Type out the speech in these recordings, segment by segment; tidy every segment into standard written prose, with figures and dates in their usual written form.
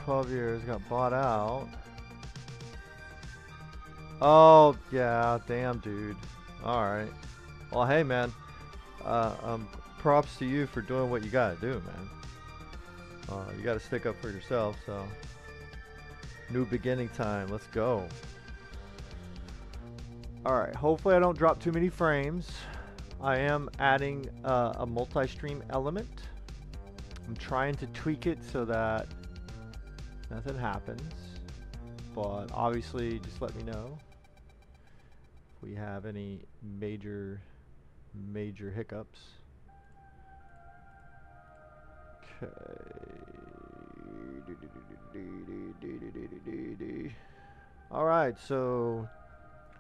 12 years, got bought out. Oh, yeah, damn, dude. Alright. Well, hey, man. Props to you for doing what you gotta do, man. You gotta stick up for yourself, so. New beginning time, let's go. Alright, hopefully I don't drop too many frames. I am adding a multi-stream element. I'm trying to tweak it so that nothing happens. But obviously, just let me know if we have any major hiccups. Okay. Alright, so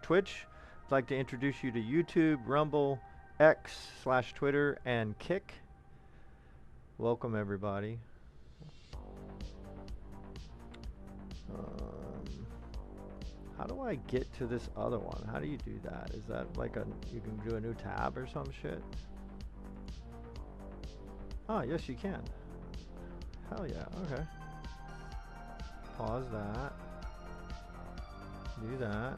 Twitch, I'd like to introduce you to YouTube, Rumble, X/Twitter, and Kick. Welcome, everybody. How do I get to this other one? How do you do that? Is that like you can do a new tab or some shit? Oh, yes you can. Hell yeah, okay. Pause that. Do that.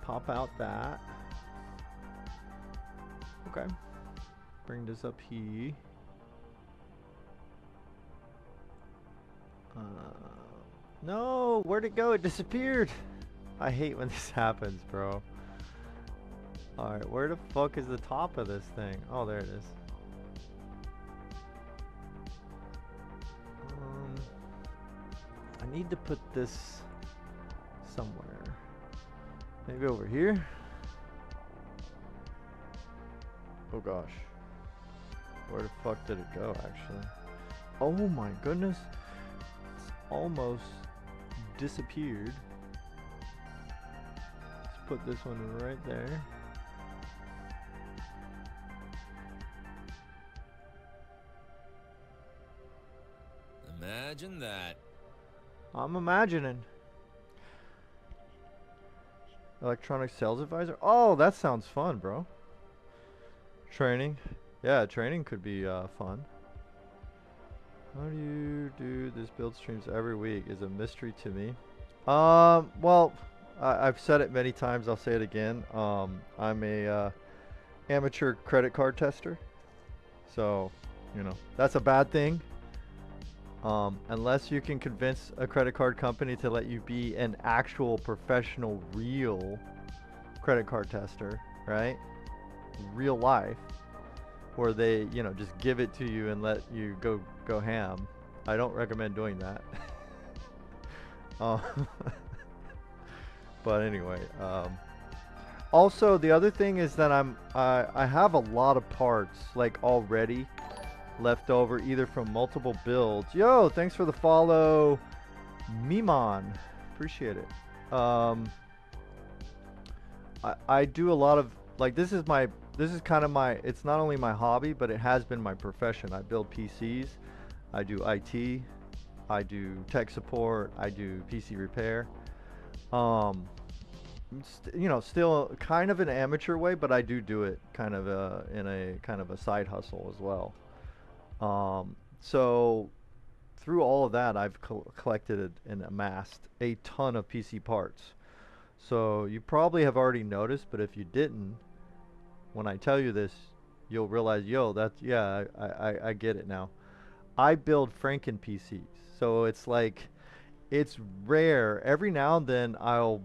Pop out that. Okay. Bring this up here. No, where'd it go? It disappeared. I hate when this happens, bro. Alright, where the fuck is the top of this thing? Oh, there it is. I need to put this somewhere. Maybe over here? Oh gosh. Where the fuck did it go, actually? Oh my goodness. It's almost disappeared. Let's put this one right there. Imagine that. I'm imagining. Electronic sales advisor? Oh, that sounds fun, bro. Training. Yeah, training could be fun. How do you do this build streams every week is a mystery to me. Well, I've said it many times, I'll say it again. I'm a amateur credit card tester. So, you know, that's a bad thing. Unless you can convince a credit card company to let you be an actual professional, real credit card tester, right? Real life, where they, you know, just give it to you and let you go ham. I don't recommend doing that. But anyway, also the other thing is that I have a lot of parts like already left over, either from multiple builds. Yo, thanks for the follow, Mimon. Appreciate it. I do a lot of, like, this is kind of my, it's not only my hobby, but it has been my profession. I build PCs, I do IT, I do tech support, I do PC repair. You know, still kind of an amateur way, but I do it kind of in a kind of a side hustle as well. So through all of that, I've collected and amassed a ton of PC parts. So you probably have already noticed, but if you didn't, when I tell you this, you'll realize, yo, that's, yeah, I get it now. I build Franken PCs. So it's like, it's rare. Every now and then I'll,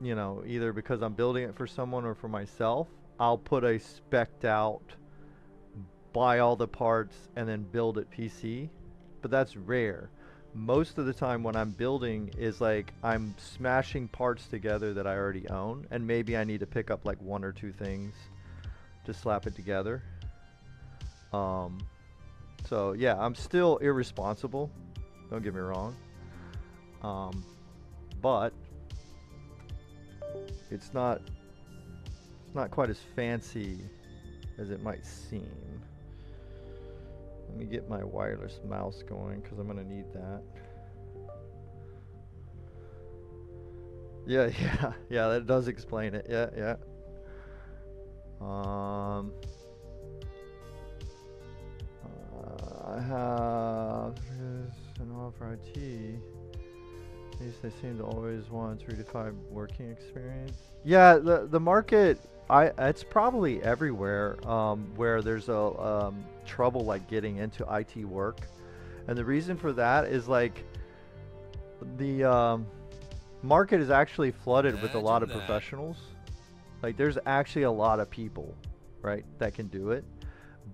you know, either because I'm building it for someone or for myself, I'll put a spec'd out, buy all the parts, and then build it PC. But that's rare. Most of the time when I'm building is like I'm smashing parts together that I already own, and maybe I need to pick up like one or two things to slap it together. So yeah, I'm still irresponsible, don't get me wrong, but it's not quite as fancy as it might seem. Let me get my wireless mouse going, because I'm going to need that. Yeah, that does explain it. Yeah. for IT. At least they seem to always want 3 to 5 working experience. Yeah, the market, it's probably everywhere where there's a trouble like getting into IT work, and the reason for that is like the market is actually flooded with a lot of professionals. Like there's actually a lot of people, right, that can do it,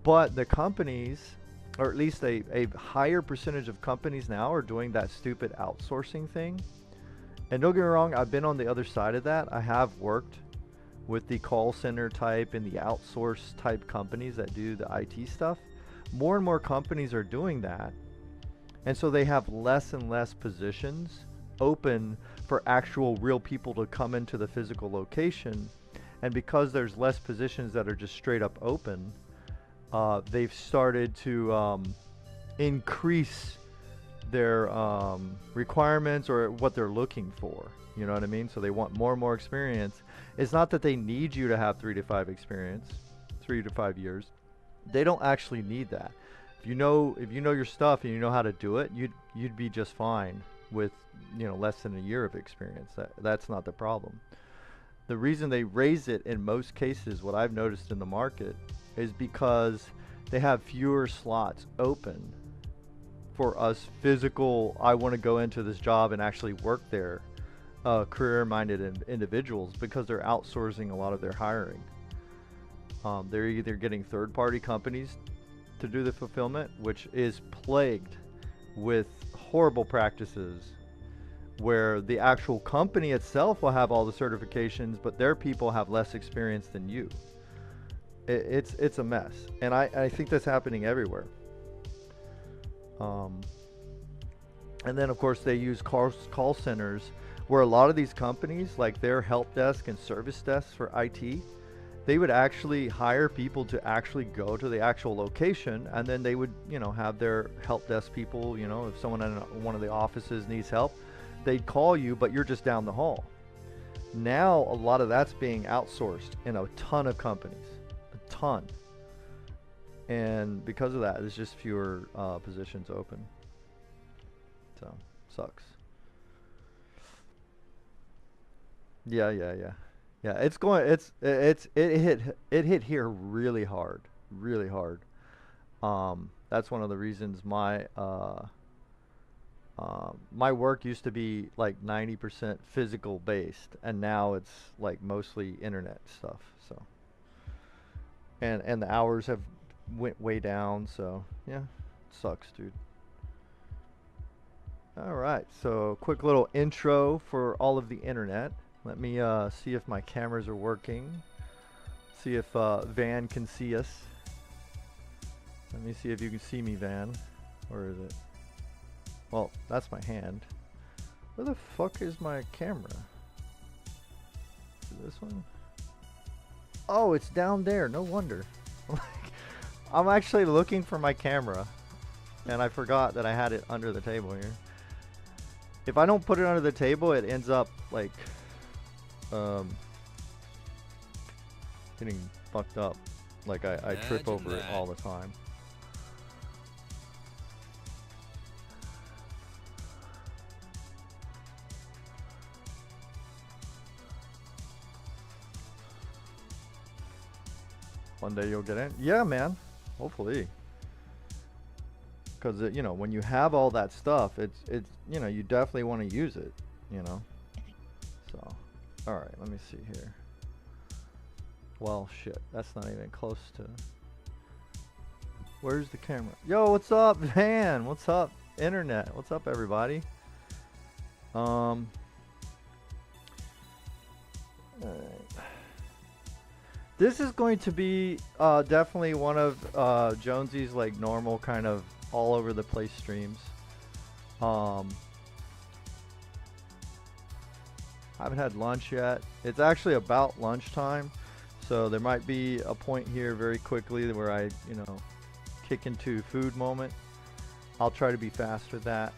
but the companies, or at least a higher percentage of companies now are doing that stupid outsourcing thing. And don't get me wrong, I've been on the other side of that. I have worked with the call center type and the outsource type companies that do the IT stuff. More and more companies are doing that. And so they have less and less positions open for actual real people to come into the physical location. And because there's less positions that are just straight up open, they've started to increase their requirements or what they're looking for. You know what I mean? So they want more and more experience. It's not that they need you to have 3 to 5 experience, 3 to 5 years. They don't actually need that. If you know your stuff and you know how to do it, you'd be just fine with, you know, less than a year of experience. That's not the problem. The reason they raise it in most cases, what I've noticed in the market, is because they have fewer slots open for us physical, I want to go into this job and actually work there, career-minded individuals, because they're outsourcing a lot of their hiring. They're either getting third-party companies to do the fulfillment, which is plagued with horrible practices where the actual company itself will have all the certifications, but their people have less experience than you. It's a mess, and I think that's happening everywhere. And then of course they use call centers, where a lot of these companies, like their help desk and service desks for IT, they would actually hire people to actually go to the actual location, and then they would, you know, have their help desk people, you know, if someone in one of the offices needs help, they'd call you, but you're just down the hall. Now a lot of that's being outsourced in a ton of companies, a ton. And because of that, there's just fewer positions open. So, sucks. Yeah. It hit here really hard. That's one of the reasons my my work used to be like 90% physical based, and now it's like mostly internet stuff. So, and the hours have went way down. So yeah, it sucks, dude. All right, so quick little intro for all of the internet. Let me see if my cameras are working. See if Van can see us. Let me see if you can see me, Van. Where is it? Well, that's my hand. Where the fuck is my camera? Is it this one? Oh, it's down there. No wonder. I'm actually looking for my camera, and I forgot that I had it under the table here. If I don't put it under the table, it ends up like getting fucked up. Like I trip over it all the time. One day you'll get in. Yeah, man. Hopefully. Because you know, when you have all that stuff, it's you know, you definitely want to use it, you know. So, all right, let me see here. Well, shit, that's not even close to. Where's the camera? Yo, what's up, Van? What's up, internet? What's up, everybody? All right. This is going to be definitely one of Jonesy's like normal kind of all over the place streams. I haven't had lunch yet. It's actually about lunchtime, so there might be a point here very quickly where I, you know, kick into food moment. I'll try to be fast with that.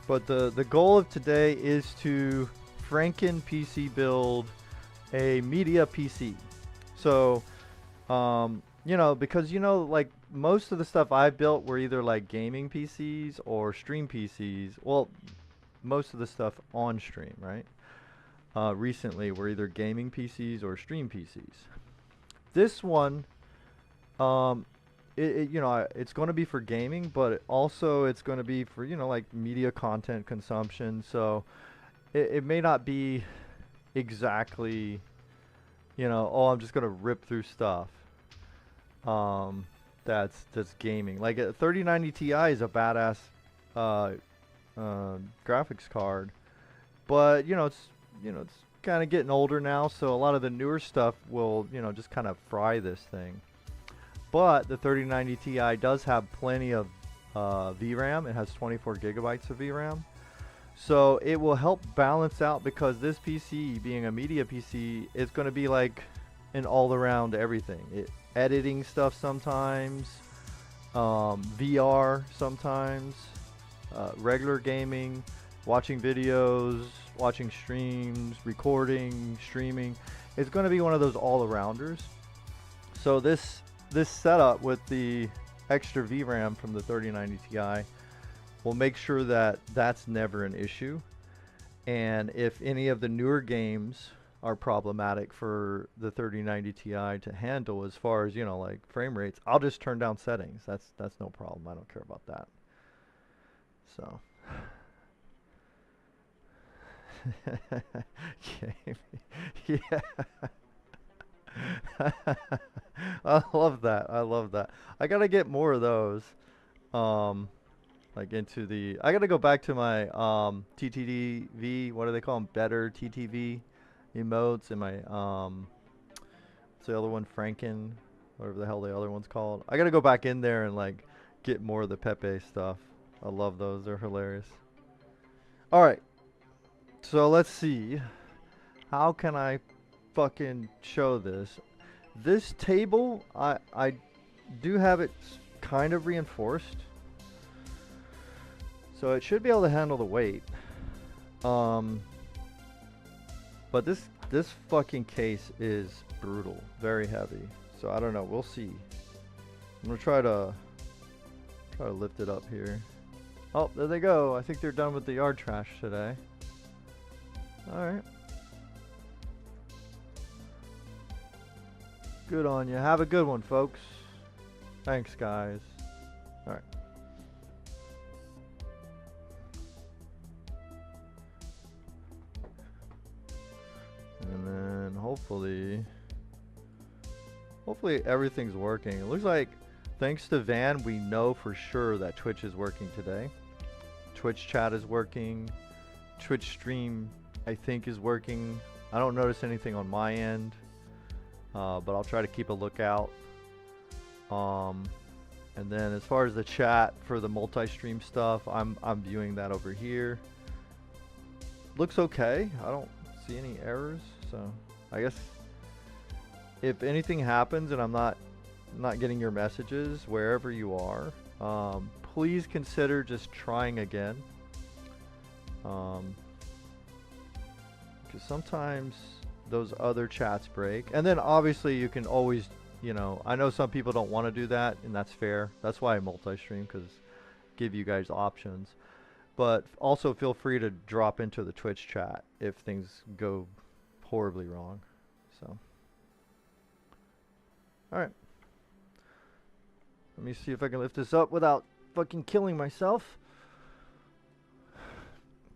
But the goal of today is to Franken PC build a media PC. So, you you know, because you know, like most of the stuff I built were either like gaming PCs or stream PCs. Well, most of the stuff on stream, right? Recently were either gaming PCs or stream PCs. This one, um, you know, it's going to be for gaming, but also it's going to be for, you know, like media content consumption. So it may not be exactly, you know, oh, I'm just going to rip through stuff. That's gaming. Like a 3090 Ti is a badass uh, graphics card, but you know it's kind of getting older now, so a lot of the newer stuff will, you know, just kind of fry this thing. But the 3090 Ti does have plenty of VRAM. It has 24 gigabytes of VRAM. So it will help balance out, because this PC, being a media PC, is going to be like an all-around everything. Editing stuff sometimes, VR sometimes, regular gaming, watching videos, watching streams, recording, streaming. It's going to be one of those all-arounders. So this setup with the extra VRAM from the 3090 Ti will make sure that that's never an issue. And if any of the newer games are problematic for the 3090 Ti to handle, as far as, you know, like frame rates, I'll just turn down settings. That's no problem. I don't care about that. So yeah. I love that. I love that. I gotta get more of those. Like into the, I gotta go back to my TTV. What do they call them? Better TTV emotes and my what's the other one? Franken, whatever the hell the other one's called. I gotta go back in there and like get more of the Pepe stuff. I love those. They're hilarious. All right. So let's see. How can I fucking show this? This table, I do have it kind of reinforced, so it should be able to handle the weight. But this fucking case is brutal, very heavy. So I don't know. We'll see. I'm gonna try to lift it up here. Oh, there they go. I think they're done with the yard trash today. All right. Good on you. Have a good one, folks. Thanks, guys. All right. And then hopefully everything's working. It looks like, thanks to Van, we know for sure that Twitch is working today. Twitch chat is working. Twitch stream, I think, is working. I don't notice anything on my end. But I'll try to keep a lookout. And then as far as the chat for the multi-stream stuff, I'm viewing that over here. Looks okay. I don't see any errors, so I guess if anything happens and I'm not getting your messages wherever you are, please consider just trying again. Because sometimes those other chats break. And then obviously you can always, you know, I know some people don't want to do that, and that's fair. That's why I multi-stream, because give you guys options. But also feel free to drop into the Twitch chat if things go horribly wrong. So alright, let me see if I can lift this up without fucking killing myself.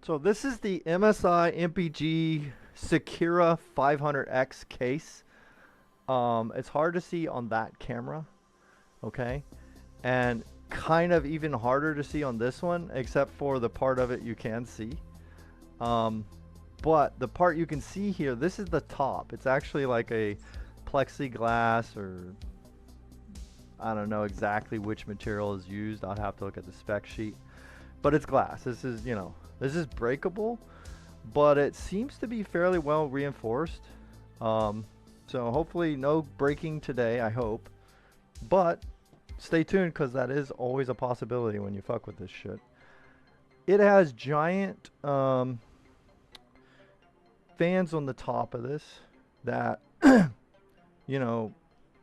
So this is the MSI MPG SEKIRA 500X case. It's hard to see on that camera, okay, and kind of even harder to see on this one, except for the part of it you can see. But the part you can see here, this is the top. It's actually like a plexiglass, or I don't know exactly which material is used. I'll have to look at the spec sheet, but it's glass. This is, you know, this is breakable, but it seems to be fairly well reinforced. So hopefully no breaking today, I hope. But stay tuned, because that is always a possibility when you fuck with this shit. It has giant fans on the top of this that, you know,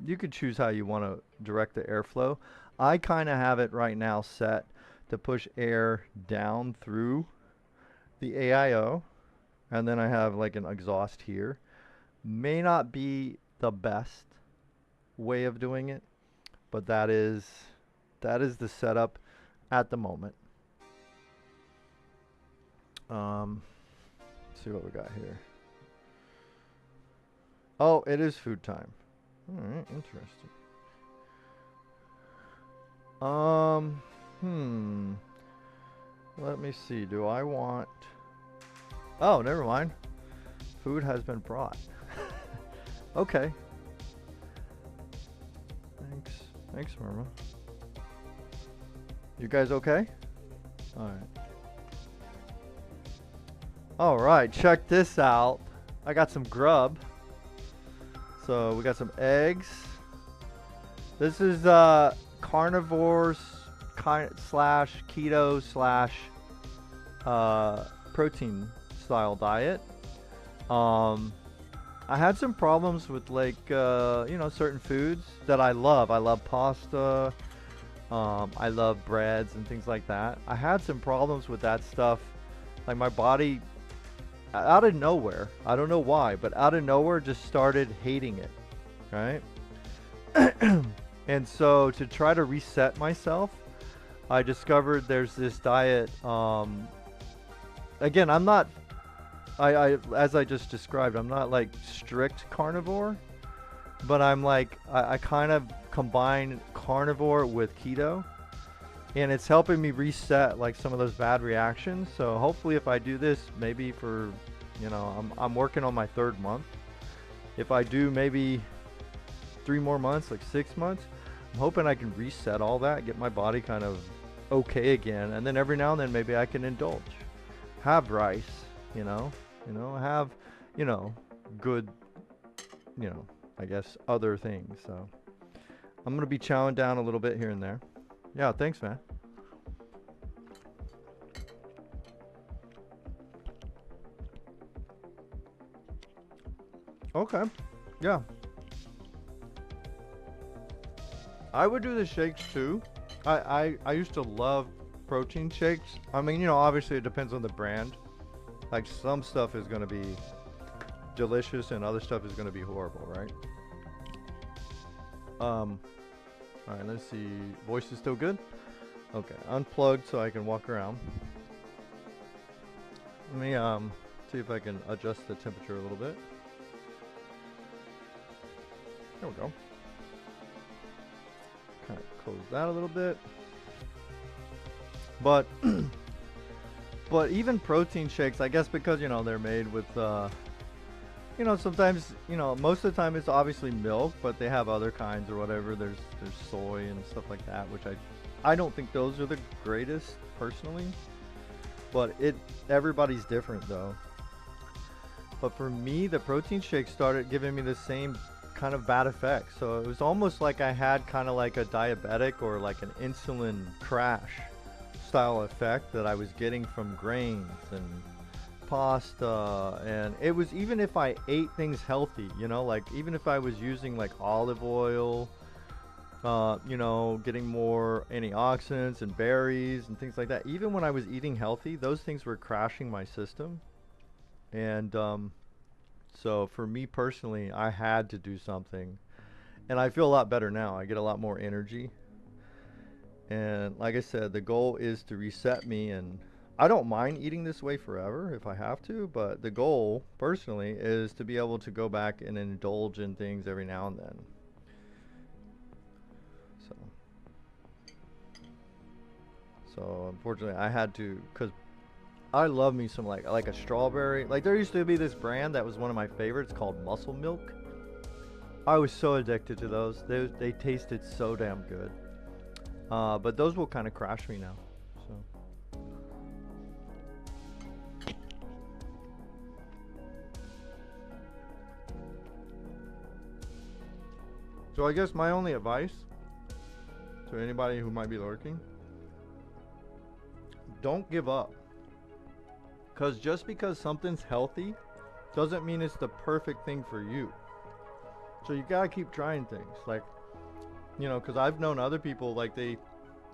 you could choose how you want to direct the airflow. I kind of have it right now set to push air down through the AIO, and then I have like an exhaust here. May not be the best way of doing it, but that is the setup at the moment. Let's see what we got here. Oh, it is food time. All right, interesting. Let me see. Do I want... Oh, never mind. Food has been brought. Okay. Thanks. Thanks, Murma. You guys okay? Alright. Alright, check this out. I got some grub. So, we got some eggs. This is carnivore slash keto slash protein style diet. I had some problems with like you know, certain foods that I love. I love pasta. I love breads and things like that. I had some problems with that stuff. Like my body, out of nowhere, I don't know why, but out of nowhere just started hating it, right? And so to try to reset myself, I discovered there's this diet. Again, I'm not, as I just described, I'm not like strict carnivore, but I'm like, I kind of combine carnivore with keto, and it's helping me reset like some of those bad reactions. So hopefully if I do this, maybe for, you know, I'm working on my 3rd month. If I do maybe 3 more months, like 6 months, I'm hoping I can reset all that, get my body kind of okay again, and then every now and then maybe I can indulge, have rice, you know, have, you know, good, you know, I guess other things. So I'm gonna be chowing down a little bit here and there. Yeah, thanks, man. Okay, yeah. I would do the shakes too. I used to love protein shakes. I mean, you know, obviously it depends on the brand. Like some stuff is going to be delicious and other stuff is going to be horrible, right? All right, let's see. Voice is still good? Okay, unplugged so I can walk around. Let me see if I can adjust the temperature a little bit. There we go. Kind of close that a little bit. But but even protein shakes, I guess, because, you know, they're made with you know, sometimes, you know, most of the time it's obviously milk, but they have other kinds or whatever. There's soy and stuff like that, which I don't think those are the greatest personally, but everybody's different though. But for me, the protein shake started giving me the same kind of bad effects. So it was almost like I had kind of like a diabetic or like an insulin crash style effect that I was getting from grains and pasta. And it was, even if I ate things healthy, you know, like even if I was using like olive oil, you know, getting more antioxidants and berries and things like that, even when I was eating healthy, those things were crashing my system. And so for me personally, I had to do something, and I feel a lot better now. I get a lot more energy, and like I said, the goal is to reset me. And I don't mind eating this way forever if I have to, but the goal personally is to be able to go back and indulge in things every now and then. So unfortunately I had to, because I love me some like a strawberry. Like there used to be this brand that was one of my favorites called Muscle Milk. I was so addicted to those. They tasted so damn good. But those will kind of crash me now. So I guess my only advice to anybody who might be lurking, don't give up. Because just because something's healthy doesn't mean it's the perfect thing for you. So you gotta keep trying things, like, you know, because I've known other people, like, they,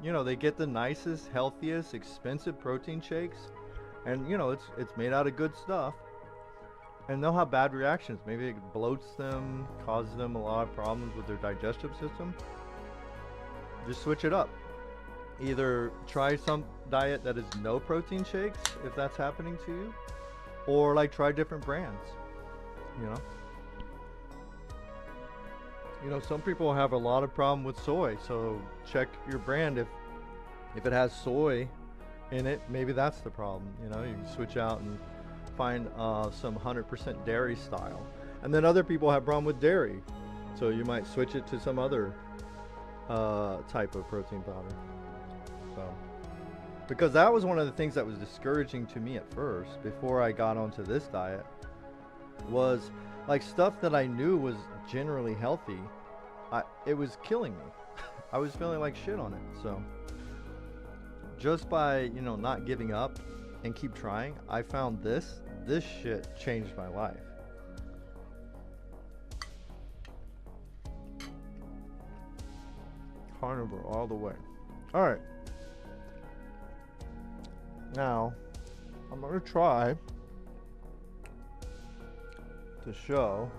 you know, they get the nicest, healthiest, expensive protein shakes, and you know, it's made out of good stuff, and they'll have bad reactions. Maybe it bloats them, causes them a lot of problems with their digestive system. Just switch it up. Either try some diet that is no protein shakes, if that's happening to you, or like try different brands, you know. You know, some people have a lot of problem with soy, so check your brand. If it has soy in it, maybe that's the problem. You know, you can switch out and find some 100% dairy style. And then other people have problem with dairy, so you might switch it to some other type of protein powder. So, because that was one of the things that was discouraging to me at first, before I got onto this diet, was like stuff that I knew was generally healthy, it was killing me. I was feeling like shit on it. So just by, you know, not giving up and keep trying, I found this shit changed my life. Carnivore all the way. All right, now I'm gonna try to show.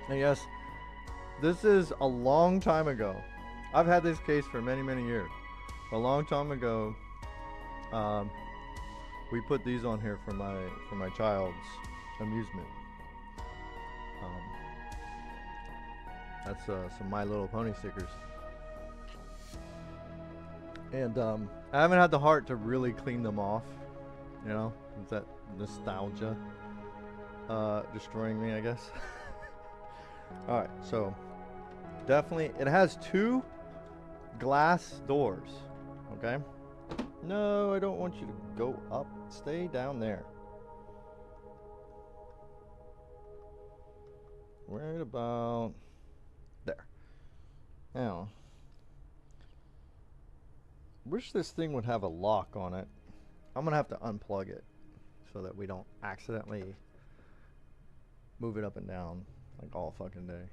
And yes, this is a long time ago. I've had this case for many, many years. A long time ago, we put these on here for my child's amusement. That's some My Little Pony stickers. And I haven't had the heart to really clean them off. You know, it's that nostalgia destroying me, I guess. Alright, so definitely, it has 2 glass doors. Okay? No, I don't want you to go up. Stay down there. Right about there. Now, wish this thing would have a lock on it. I'm gonna have to unplug it so that we don't accidentally move it up and down like all fucking day.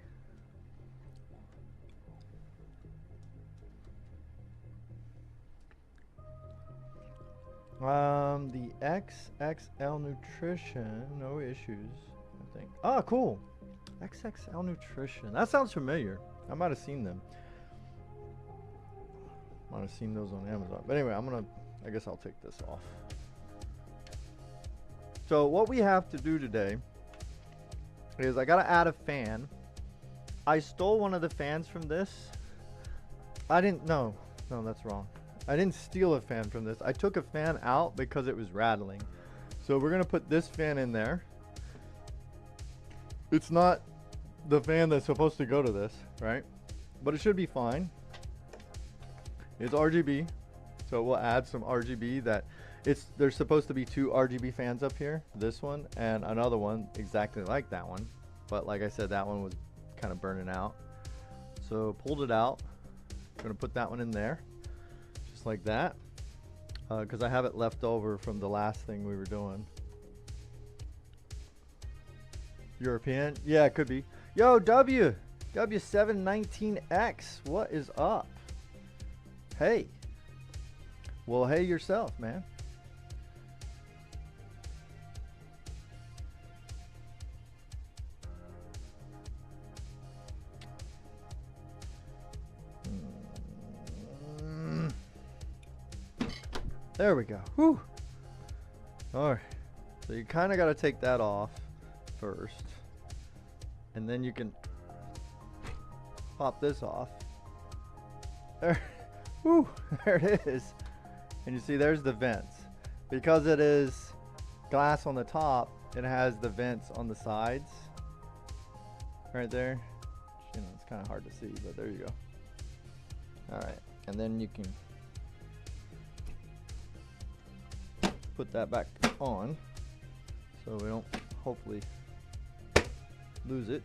The XXL Nutrition, no issues, I think. Oh, cool. XXL Nutrition. That sounds familiar. I might have seen them. Might have seen those on Amazon. But anyway, I guess I'll take this off. So what we have to do today is I gotta add a fan. I stole one of the fans from this. No, that's wrong. I didn't steal a fan from this. I took a fan out because it was rattling. So we're gonna put this fan in there. It's not the fan that's supposed to go to this, right? But it should be fine. It's RGB, so we'll add some RGB. There's supposed to be 2 RGB fans up here, this one and another one exactly like that one, but like I said, that one was kind of burning out, so pulled it out. I'm gonna put that one in there just like that, because I have it left over from the last thing we were doing. European, yeah, it could be. Yo, W719X, what is up? Hey. Well, hey yourself, man. There we go. Whew. All right. So you kind of got to take that off first. And then you can pop this off. There. Whew, there it is. And you see there's the vents. Because it is glass on the top, it has the vents on the sides. Right there. You know, it's kind of hard to see, but there you go. Alright, and then you can put that back on so we don't hopefully lose it.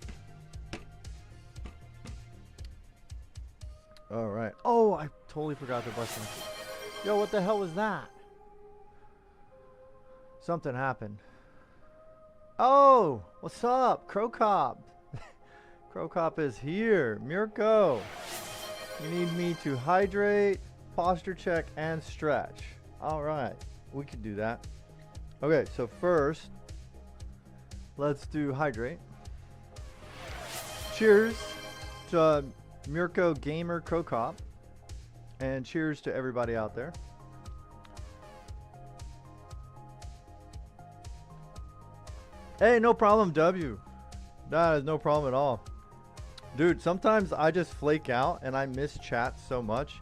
All right. Oh, I totally forgot the button. Yo, what the hell was that? Something happened. Oh, what's up, Crocop? Crocop is here. Mirko, you need me to hydrate, posture check, and stretch. All right, we can do that. Okay, so first, let's do hydrate. Cheers to Mirko Gamer Crocop, and cheers to everybody out there. Hey, no problem, W. That is no problem at all. Dude, sometimes I just flake out and I miss chat so much.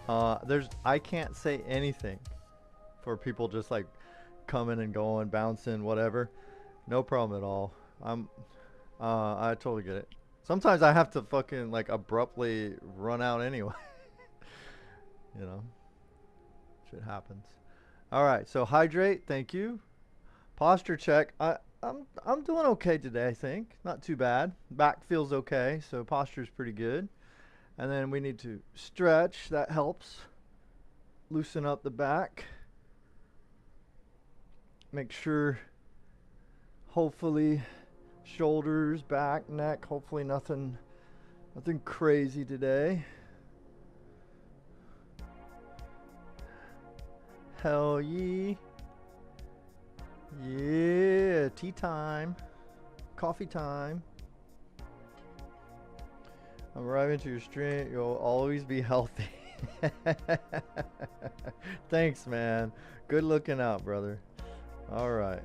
I can't say anything for people just like coming and going, bouncing, whatever. No problem at all. I totally get it. Sometimes I have to fucking like abruptly run out anyway. You know, shit happens. All right, so hydrate, thank you. Posture check. I'm doing okay today, I think. Not too bad. Back feels okay, so posture's pretty good. And then we need to stretch. That helps. Loosen up the back. Make sure, hopefully, shoulders, back, neck, hopefully nothing crazy today. Hell yeah. Yeah, tea time, coffee time. I'm arriving to your stream. You'll always be healthy. Thanks, man. Good looking out, brother. All right.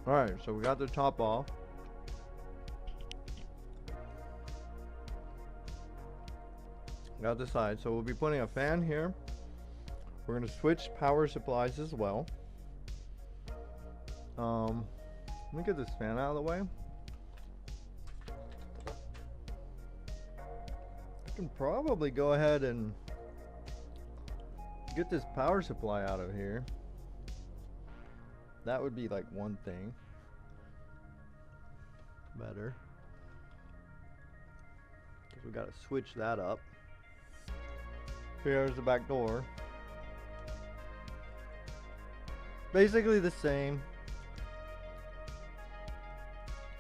All right, so we got the top off. Got the side, so we'll be putting a fan here. We're going to switch power supplies as well. Let me get this fan out of the way. I can probably go ahead and get this power supply out of here. That would be like one thing better, because we got to switch that up. Here's the back door. Basically the same.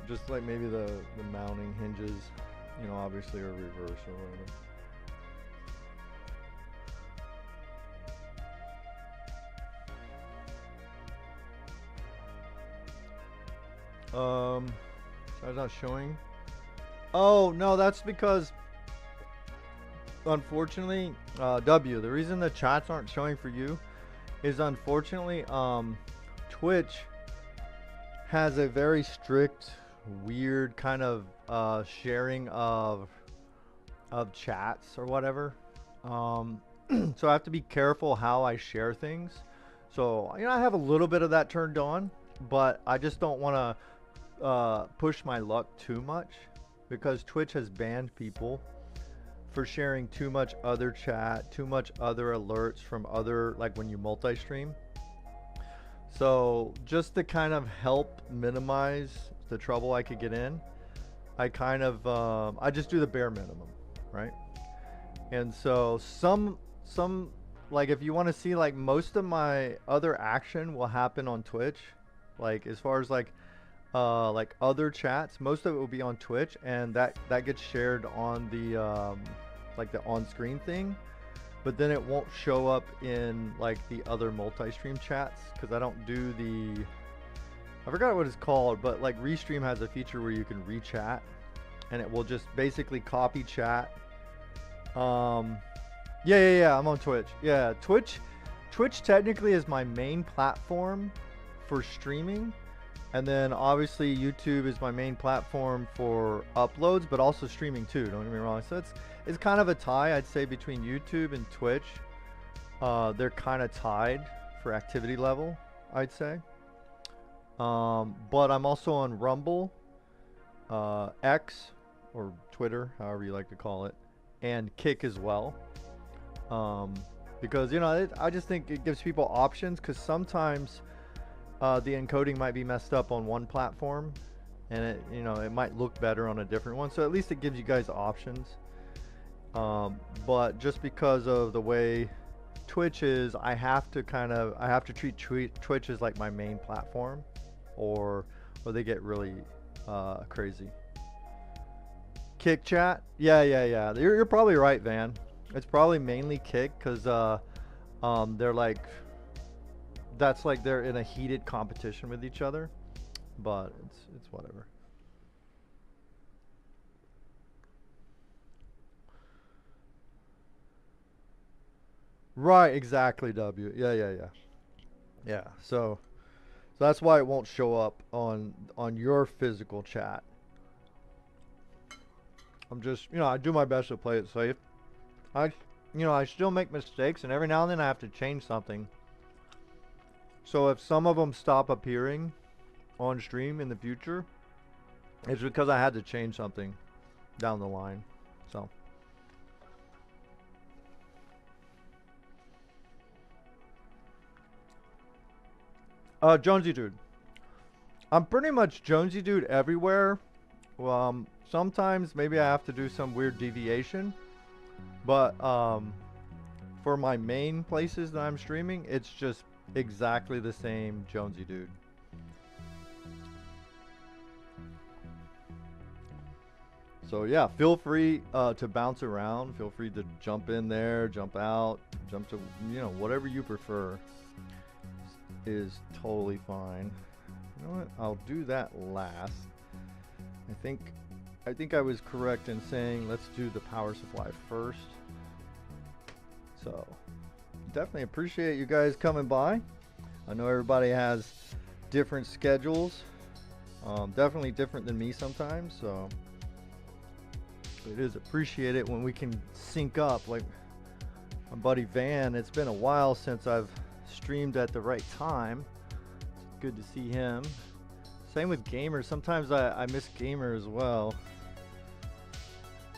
Just like maybe the mounting hinges, you know, obviously are reverse or whatever. So it's not showing. Oh no, that's because unfortunately, W, the reason the chats aren't showing for you is unfortunately Twitch has a very strict, weird kind of sharing of chats or whatever. So I have to be careful how I share things. So, you know, I have a little bit of that turned on, but I just don't want to push my luck too much, because Twitch has banned people for sharing too much other chat, too much other alerts from other, like when you multi-stream. So just to kind of help minimize the trouble I could get in, I kind of, I just do the bare minimum, right? And so some, like if you want to see, like most of my other action will happen on Twitch. Like as far as like other chats, most of it will be on Twitch, and that gets shared on the like the on-screen thing, but then it won't show up in like the other multi-stream chats, because I don't do the, I forgot what it's called, but like Restream has a feature where you can re-chat and it will just basically copy chat. Yeah, I'm on Twitch. Yeah, Twitch technically is my main platform for streaming. And then obviously YouTube is my main platform for uploads, but also streaming too, don't get me wrong. So it's kind of a tie, I'd say, between YouTube and Twitch. They're kind of tied for activity level, I'd say. But I'm also on Rumble, X, or Twitter, however you like to call it, and Kick as well. Because, you know, I just think it gives people options, because sometimes the encoding might be messed up on one platform, and it might look better on a different one. So at least it gives you guys options. But just because of the way Twitch is, I have to treat Twitch as like my main platform, or they get really crazy. Kick chat? Yeah. You're probably right, Van. It's probably mainly Kick, because they're like, that's like they're in a heated competition with each other, but it's whatever. Right, exactly, W. Yeah. So that's why it won't show up on your physical chat. I'm just, I do my best to play it safe. I still make mistakes, and every now and then I have to change something. So if some of them stop appearing on stream in the future, it's because I had to change something down the line. So. Jonesy Dude. I'm pretty much Jonesy Dude everywhere. Sometimes maybe I have to do some weird deviation, but for my main places that I'm streaming, it's just exactly the same Jonesy Dude. So yeah, feel free to bounce around. Feel free to jump in there, jump out, jump to, whatever you prefer is totally fine. You know what? I'll do that last. I think I was correct in saying let's do the power supply first. So definitely appreciate you guys coming by. I know everybody has different schedules, definitely different than me sometimes, so it is appreciated when we can sync up. Like my buddy Van, it's been a while since I've streamed at the right time. It's good to see him. Same with Gamer. Sometimes I miss Gamer as well.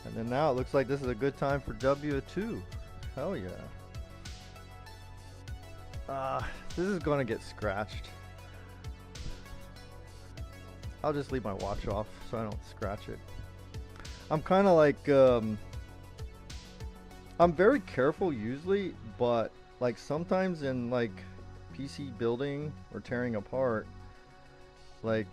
And then now it looks like this is a good time for W2. Hell yeah. This is gonna get scratched. I'll just leave my watch off so I don't scratch it. I'm kind of like, I'm very careful usually, but like sometimes in like PC building or tearing apart, like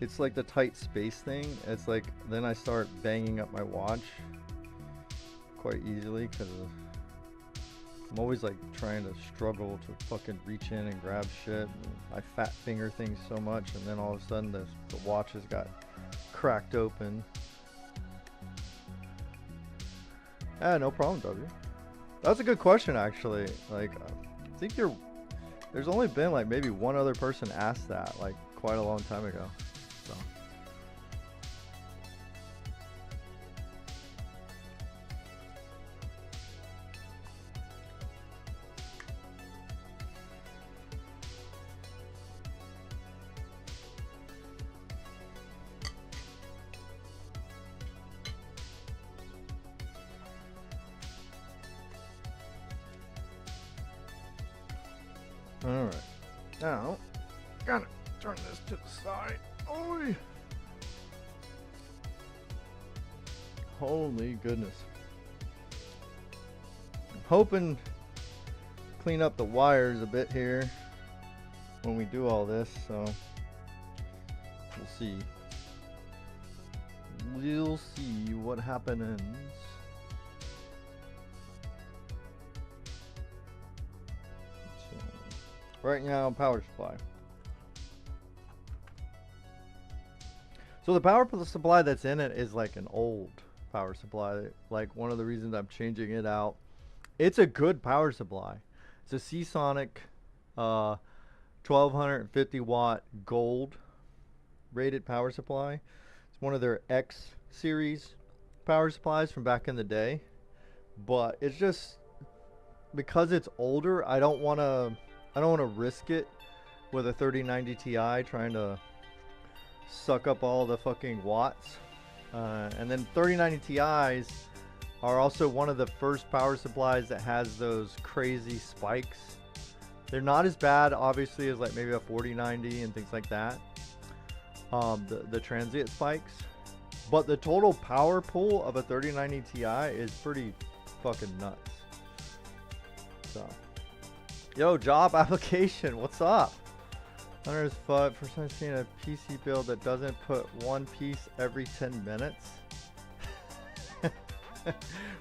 it's like the tight space thing. It's like then I start banging up my watch quite easily because I'm always like trying to struggle to fucking reach in and grab shit. And I fat finger things so much, and then all of a sudden the watch has got cracked open. No problem, W. That's a good question, actually. Like, I think there's only been like maybe one other person asked that like quite a long time ago. So. Alright, now, gotta turn this to the side. Oy! Holy goodness. I'm hoping clean up the wires a bit here when we do all this, so we'll see. We'll see what happens. Right now, power supply. So the power supply that's in it is like an old power supply. Like one of the reasons I'm changing it out. It's a good power supply. It's a Seasonic 1250 watt gold rated power supply. It's one of their X series power supplies from back in the day. But it's just because it's older, I don't want to risk it with a 3090 Ti trying to suck up all the fucking watts. And then 3090 Ti's are also one of the first power supplies that has those crazy spikes. They're not as bad, obviously, as like maybe a 4090 and things like that. The transient spikes. But the total power pool of a 3090 Ti is pretty fucking nuts. So, yo, job application, what's up? 105% seen a PC build that doesn't put one piece every 10 minutes.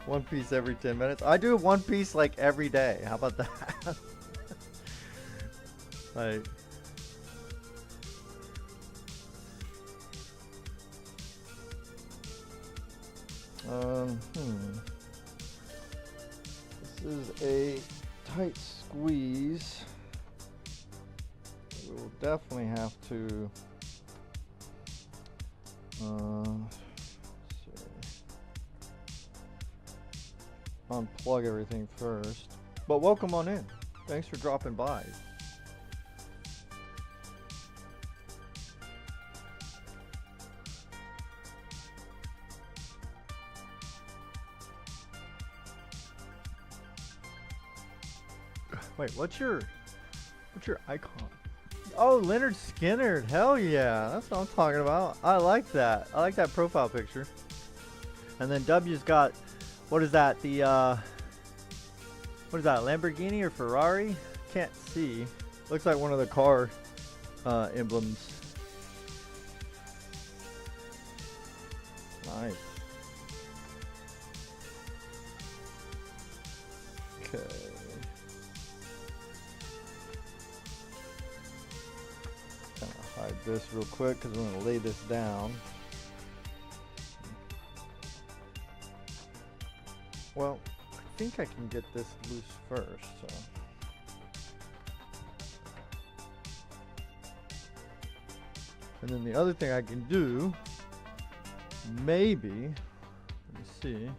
One piece every 10 minutes. I do one piece like every day. How about that? Like, this is a tight squeeze. We'll definitely have to unplug everything first. But welcome on in. Thanks for dropping by. Wait, what's your icon? Oh, Leonard Skinner. Hell yeah. That's what I'm talking about. I like that. I like that profile picture. And then W's got, what is that? The, what is that? Lamborghini or Ferrari? Can't see. Looks like one of the car emblems. Nice. Okay. Hide this real quick because we're going to lay this down. Well, I think I can get this loose first, so. And then the other thing I can do, maybe, let me see.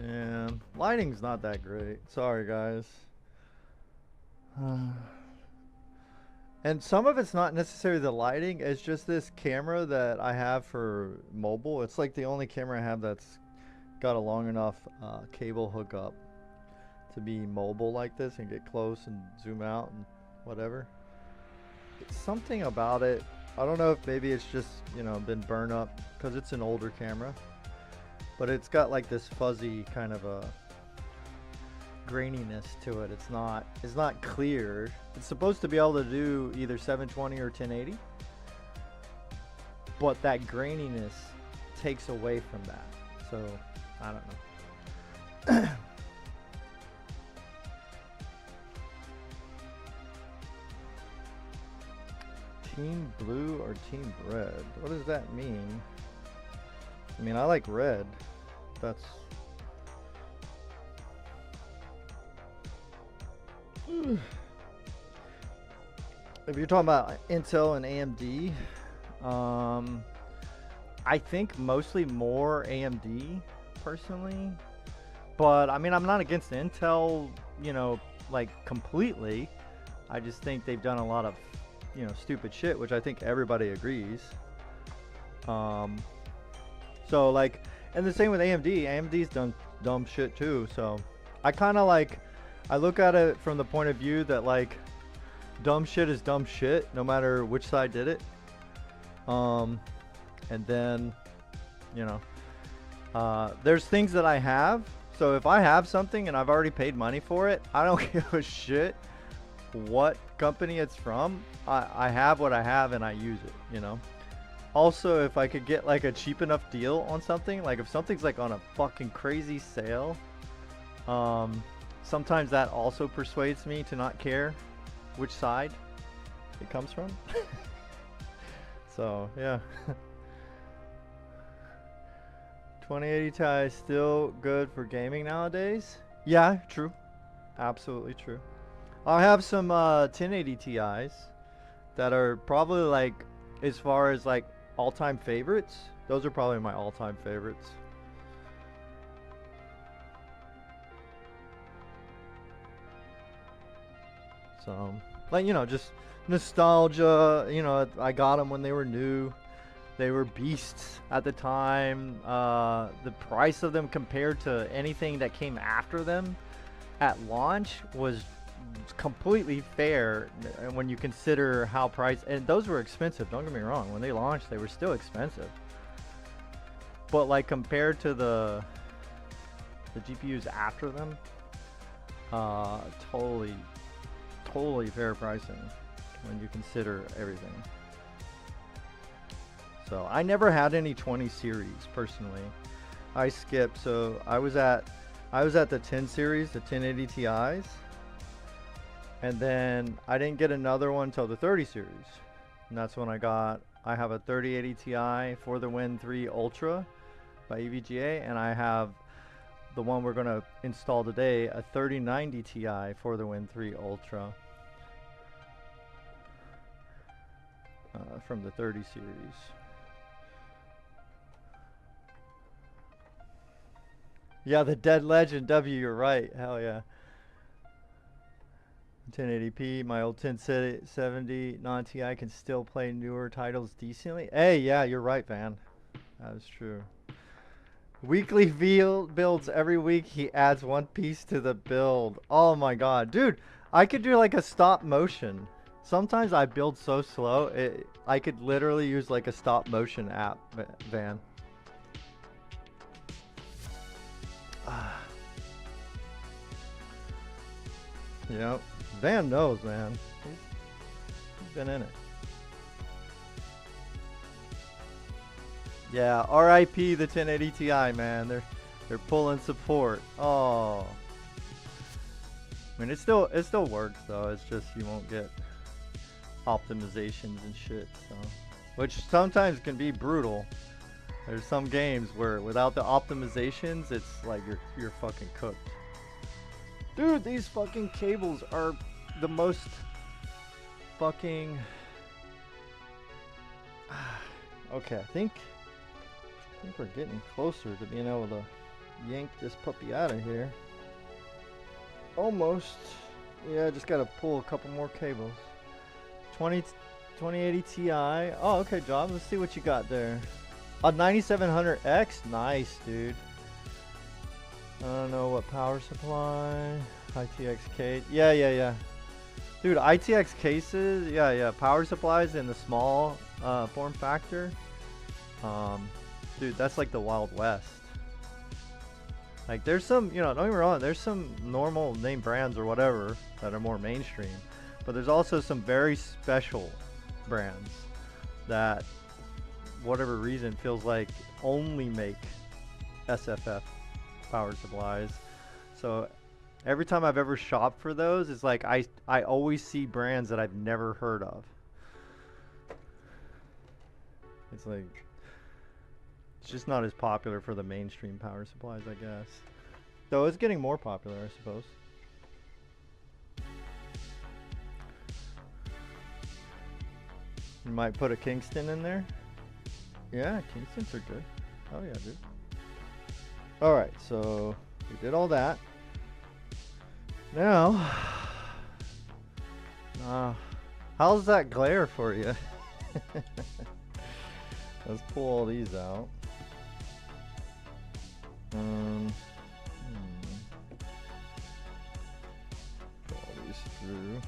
And lighting's not that great. Sorry, guys. And some of it's not necessarily the lighting. It's just this camera that I have for mobile. It's like the only camera I have that's got a long enough cable hookup to be mobile like this and get close and zoom out and whatever. It's something about it. I don't know if maybe it's just, you know, been burned up because it's an older camera. But it's got like this fuzzy kind of a graininess to it. It's not clear. It's supposed to be able to do either 720 or 1080, but that graininess takes away from that. So I don't know. Team blue or team red? What does that mean? I mean, I like red. That's if you're talking about Intel and AMD, I think mostly more AMD personally, but I mean, I'm not against Intel, you know, like completely. I just think they've done a lot of, you know, stupid shit, which I think everybody agrees. So like, and the same with AMD. AMD's done dumb shit too. So I kind of like, I look at it from the point of view that like, dumb shit is dumb shit, no matter which side did it. And then, you know, there's things that I have. So if I have something and I've already paid money for it, I don't give a shit what company it's from. I have what I have and I use it, you know. Also, if I could get like a cheap enough deal on something, like if something's like on a fucking crazy sale, sometimes that also persuades me to not care which side it comes from. So yeah. 2080 Ti is still good for gaming nowadays? Yeah, true. Absolutely true. I have some 1080 Ti's that are probably like, as far as like all-time favorites, those are probably my all-time favorites. So, like, you know, just nostalgia, you know, I got them when they were new. They were beasts at the time. The price of them compared to anything that came after them at launch was completely fair when you consider how priced, and those were expensive, don't get me wrong. When they launched, they were still expensive, but like compared to the GPUs after them, totally fair pricing when you consider everything. So I never had any 20 series personally. I skipped, so I was at the 10 series, the 1080 Ti's, and then I didn't get another one until the 30 series, and that's when I have a 3080 Ti for the Win 3 Ultra by EVGA, and I have the one we're gonna install today, a 3090 Ti for the Win 3 Ultra from the 30 series. Yeah, the Dead Legend W, you're right. Hell yeah. 1080p, my old 1070 non-Ti can still play newer titles decently. Hey, yeah, you're right, Van. That is true. Weekly builds every week. He adds one piece to the build. Oh my god, dude! I could do like a stop motion. Sometimes I build so slow, I could literally use like a stop motion app, Van. Yep, Van knows, man. He's been in it. Yeah, RIP the 1080 Ti, man. They're pulling support. Oh, I mean, it still works though. It's just you won't get optimizations and shit. So, which sometimes can be brutal. There's some games where without the optimizations, it's like you're fucking cooked. Dude, these fucking cables are the most fucking. Okay, I think we're getting closer to being able to yank this puppy out of here. Almost. Yeah, just gotta pull a couple more cables. 2080 Ti. Oh, okay, John. Let's see what you got there. A 9700X. Nice, dude. I don't know what power supply. ITX case. Yeah. Dude, ITX cases. Yeah. Power supplies in the small form factor. Dude, that's like the Wild West. Like, there's some, don't get me wrong, there's some normal name brands or whatever that are more mainstream, but there's also some very special brands that, whatever reason, feels like only make SFF power supplies. So every time I've ever shopped for those, it's like I always see brands that I've never heard of. It's like, it's just not as popular for the mainstream power supplies, I guess. Though it's getting more popular, I suppose. You might put a Kingston in there. Yeah, Kingstons are good. Oh yeah, dude. Alright, so we did all that. Now, how's that glare for you? Let's pull all these out. Put all these through.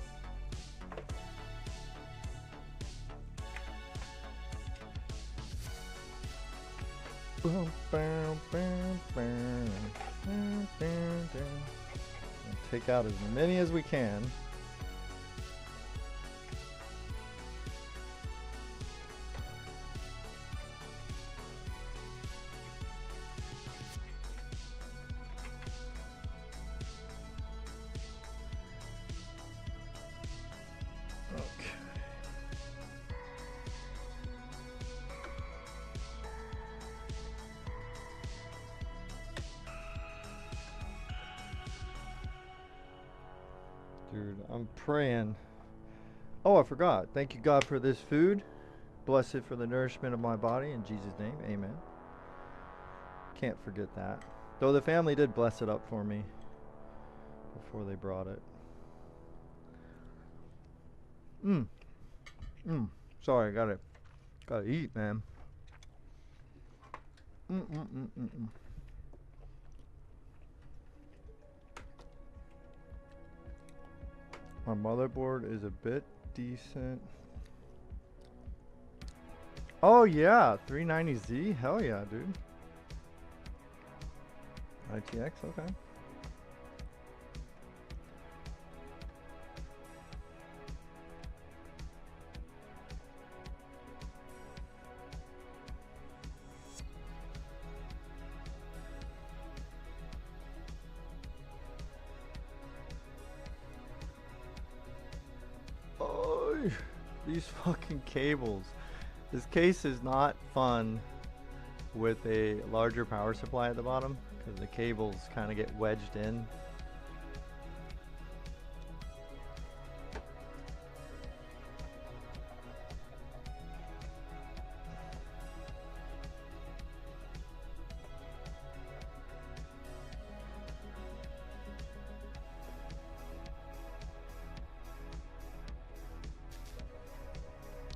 Take out as many as we can. Dude, I'm praying. Oh, I forgot. Thank you, God, for this food. Bless it for the nourishment of my body. In Jesus' name, amen. Can't forget that. Though the family did bless it up for me before they brought it. Sorry, gotta eat, man. My motherboard is a bit decent. Oh yeah, 390Z, hell yeah, dude. ITX, okay. Oh, these fucking cables. This case is not fun with a larger power supply at the bottom because the cables kind of get wedged in.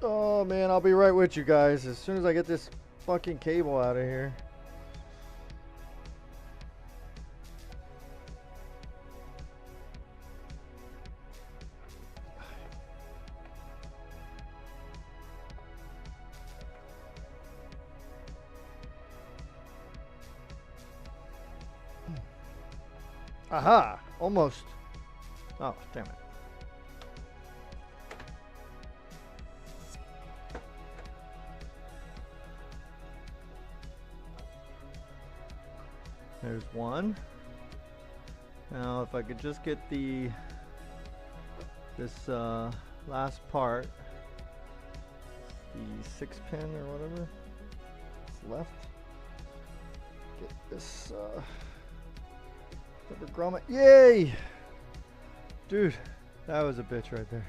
Oh man, I'll be right with you guys as soon as I get this fucking cable out of here. Aha! Almost. Oh, damn it. There's one. Now if I could just get this last part, the 6 pin or whatever is left. Get this rubber grommet. Yay! Dude, that was a bitch right there.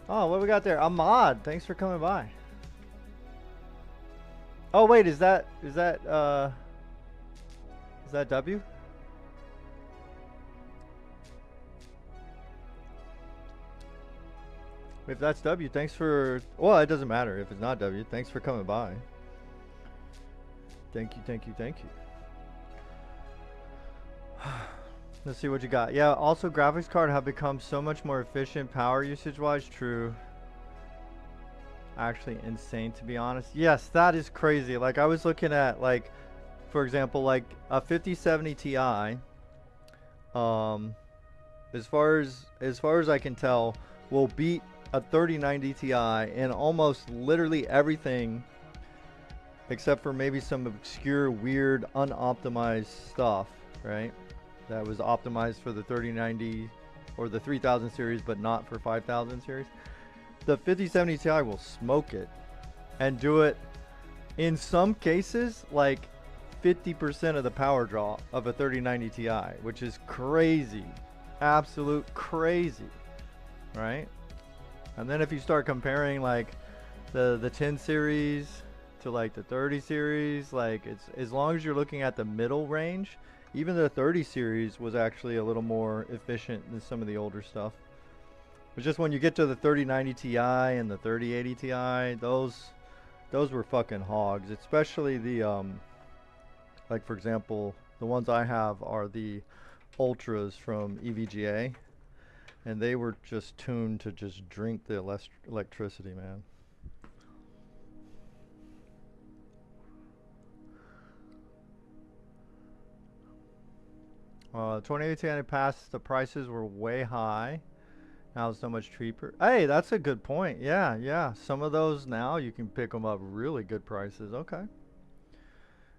Oh, what we got there? Ahmad, thanks for coming by. Oh wait, is that W? If that's W, thanks for, well, it doesn't matter if it's not W. Thanks for coming by. Thank you, thank you, thank you. Let's see what you got. Yeah, also graphics card have become so much more efficient power usage wise. True. Actually insane, to be honest. Yes, that is crazy. Like I was looking at, like, for example, like a 5070 Ti, as far as I can tell, will beat a 3090 Ti in almost literally everything except for maybe some obscure, weird, unoptimized stuff, right? That was optimized for the 3090 or the 3000 series but not for 5000 series. The 5070 Ti will smoke it and do it in some cases like 50% of the power draw of a 3090 Ti, which is crazy, absolute crazy, right? And then if you start comparing like the 10 series to like the 30 series, like it's, as long as you're looking at the middle range, even the 30 series was actually a little more efficient than some of the older stuff. It's just when you get to the 3090 Ti and the 3080 Ti, those were fucking hogs. Especially the like for example, the ones I have are the Ultras from EVGA, and they were just tuned to just drink the electricity, man. 2018 passed, the prices were way high. Now it's so much cheaper. Hey, that's a good point. Yeah, yeah. Some of those now you can pick them up really good prices. Okay.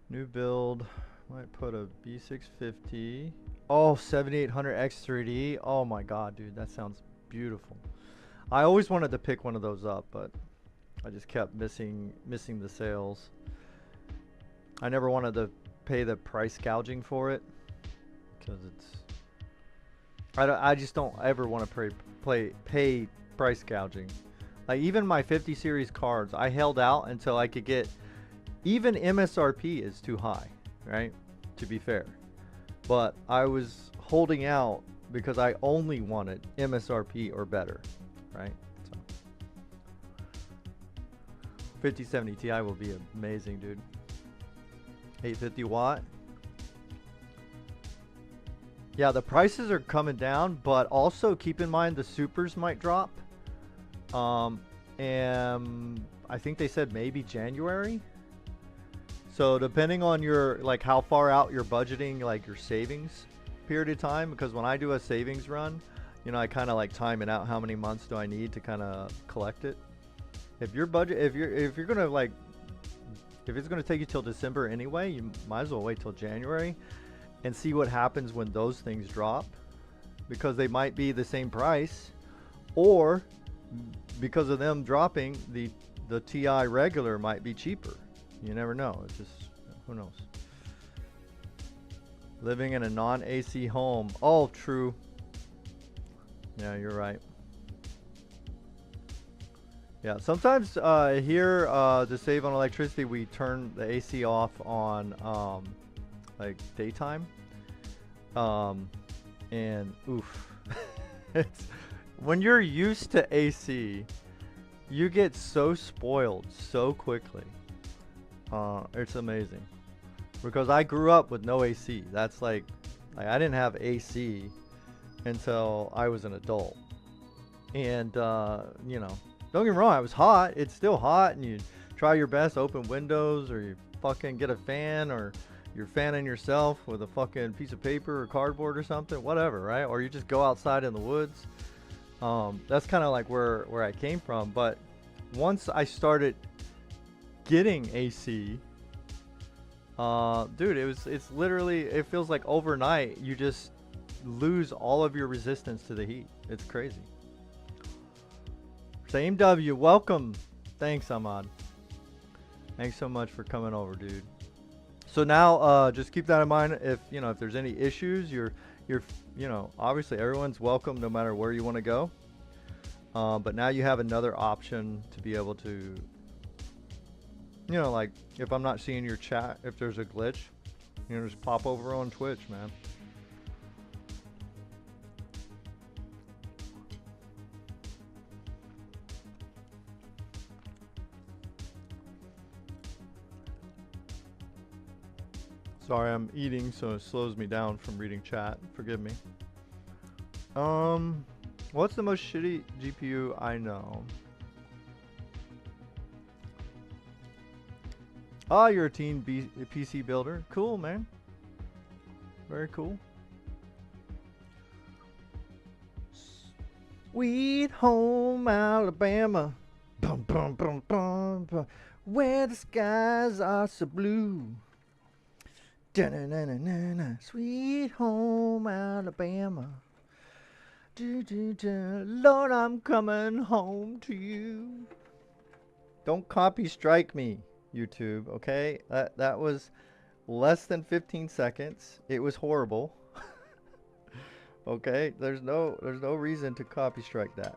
New build. Might put a B650. Oh, 7800 X3D. Oh my god, dude. That sounds beautiful. I always wanted to pick one of those up, but I just kept missing the sales. I never wanted to pay the price gouging for it because it's... I just don't ever want to pay price gouging. Like even my 50 series cards, I held out until I could get, even MSRP is too high, right? To be fair. But I was holding out because I only wanted MSRP or better, right? So. 5070 Ti will be amazing, dude. 850 watt. Yeah, the prices are coming down, but also keep in mind the supers might drop. And I think they said maybe January. So depending on your, like, how far out you're budgeting, like your savings period of time, because when I do a savings run, you know, I kind of like time it out. How many months do I need to kind of collect it? If your budget, if you're gonna like, if it's gonna take you till December anyway, you might as well wait till January and see what happens when those things drop, because they might be the same price, or because of them dropping, the TI regular might be cheaper. You never know. It's just, who knows. Living in a non-AC home. Oh, true. Yeah, you're right. Yeah, sometimes here to save on electricity, we turn the AC off on like daytime. And oof. It's, when you're used to AC, you get so spoiled so quickly. It's amazing, because I grew up with no AC. That's like I didn't have AC until I was an adult. And you know, don't get me wrong, I was hot. It's still hot, and you try your best, open windows, or you fucking get a fan, or you're fanning yourself with a fucking piece of paper or cardboard or something, whatever, right? Or you just go outside in the woods. That's kind of like where I came from. But once I started getting AC, dude, it's literally, it feels like overnight you just lose all of your resistance to the heat. It's crazy. Same W, welcome. Thanks, Ahmad. Thanks so much for coming over, dude. So now, just keep that in mind. If you know, if there's any issues, you're you know, obviously everyone's welcome no matter where you want to go. But now you have another option to be able to, you know, like if I'm not seeing your chat, if there's a glitch, you know, just pop over on Twitch, man. Sorry, I'm eating, so it slows me down from reading chat. Forgive me. What's the most shitty GPU I know? Ah, you're a teen PC builder. Cool, man. Very cool. Sweet home Alabama. Bum, bum, bum, bum, bum. Where the skies are so blue. Da-na-na-na-na-na. Sweet home Alabama. Lord, I'm coming home to you. Don't copy strike me, YouTube, okay? That was less than 15 seconds. It was horrible. Okay? There's no reason to copy strike that.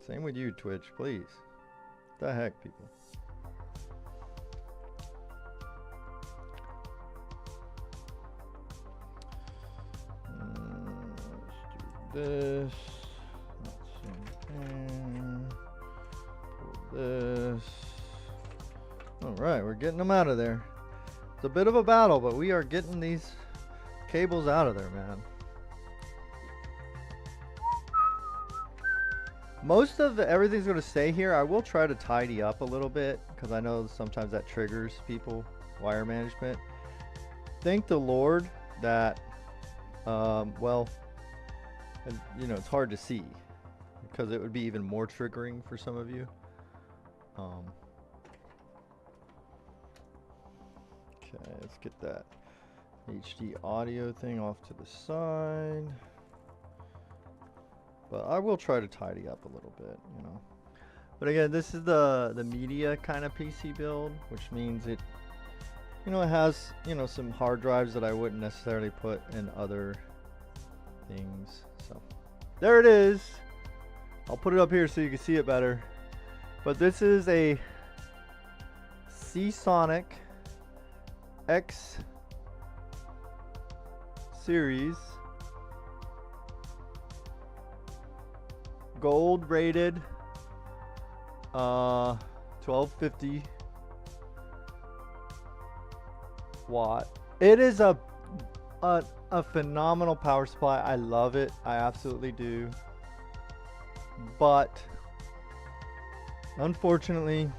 Same with you, Twitch, please. What the heck, people? This, pull this. All right, we're getting them out of there. It's a bit of a battle, but we are getting these cables out of there, man. Most of everything's going to stay here. I will try to tidy up a little bit, because I know sometimes that triggers people, wire management. Thank the Lord that, well, and, you know, it's hard to see, because it would be even more triggering for some of you. Okay, let's get that HD audio thing off to the side. But I will try to tidy up a little bit, you know. But again, this is the media kind of PC build, which means it, you know, it has, you know, some hard drives that I wouldn't necessarily put in other things. So there it is. I'll put it up here so you can see it better. But this is a Seasonic X series gold rated 1250 watt. It is a phenomenal power supply. I love it. I absolutely do. But unfortunately,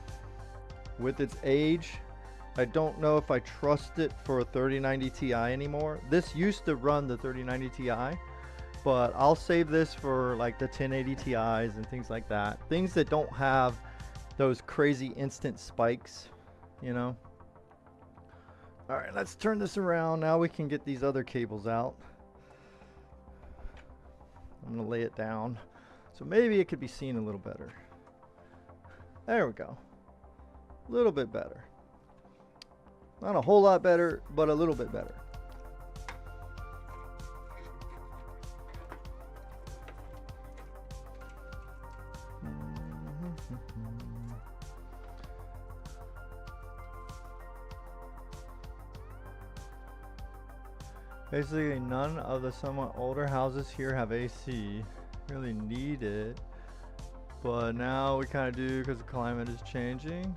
with its age, I don't know if I trust it for a 3090 Ti anymore. This used to run the 3090 Ti, but I'll save this for like the 1080 Ti's and things like that. Things that don't have those crazy instant spikes, you know. All right, let's turn this around. Now we can get these other cables out. I'm gonna lay it down so maybe it could be seen a little better. There we go. A little bit better. Not a whole lot better, but a little bit better. Basically, none of the somewhat older houses here have AC. Really need it, but now we kind of do because the climate is changing.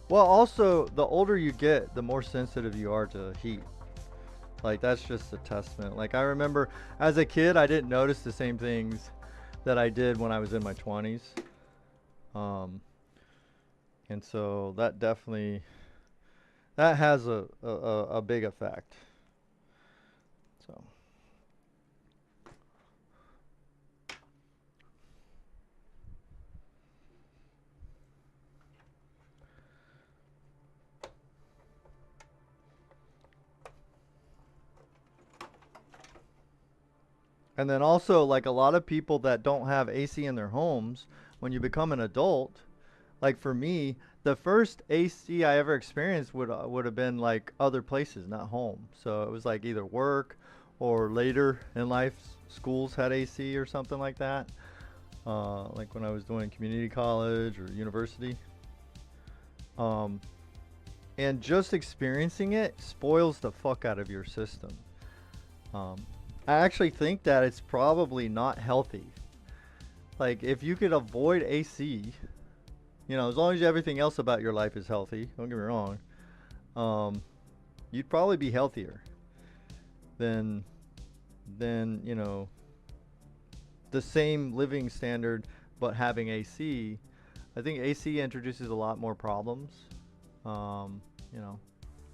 Well, also, the older you get, the more sensitive you are to heat. Like, that's just a testament. Like, I remember as a kid, I didn't notice the same things that I did when I was in my 20s. And so that definitely, that has a big effect. So. And then also, like, a lot of people that don't have AC in their homes, when you become an adult, like for me, the first AC I ever experienced would have been like other places, not home. So it was like either work or later in life, schools had AC or something like that. Like when I was doing community college or university. And just experiencing it spoils the fuck out of your system. I actually think that it's probably not healthy. Like, if you could avoid AC, you know, as long as everything else about your life is healthy, don't get me wrong, you'd probably be healthier than, you know, the same living standard but having AC. I think AC introduces a lot more problems. You know,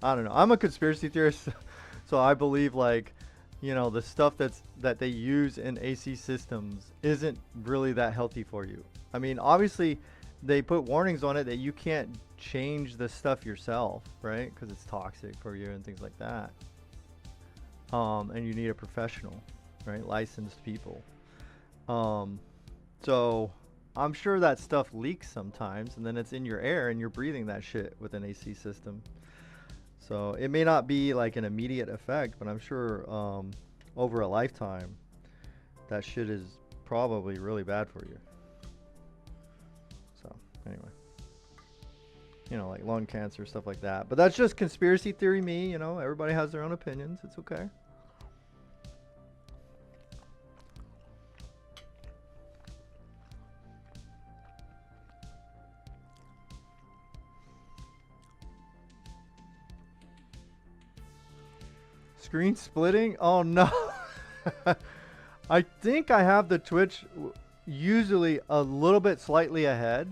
I don't know. I'm a conspiracy theorist, so I believe, like, you know, the stuff that they use in AC systems isn't really that healthy for you. I mean, obviously, they put warnings on it that you can't change the stuff yourself, right? Because it's toxic for you and things like that. And you need a professional, right? Licensed people. So I'm sure that stuff leaks sometimes, and then it's in your air and you're breathing that shit with an AC system. So it may not be like an immediate effect, but I'm sure over a lifetime, that shit is probably really bad for you. So anyway, you know, like lung cancer, stuff like that. But that's just conspiracy theory me, you know, everybody has their own opinions. It's okay. Screen splitting? Oh no. I think I have the Twitch usually a little bit slightly ahead,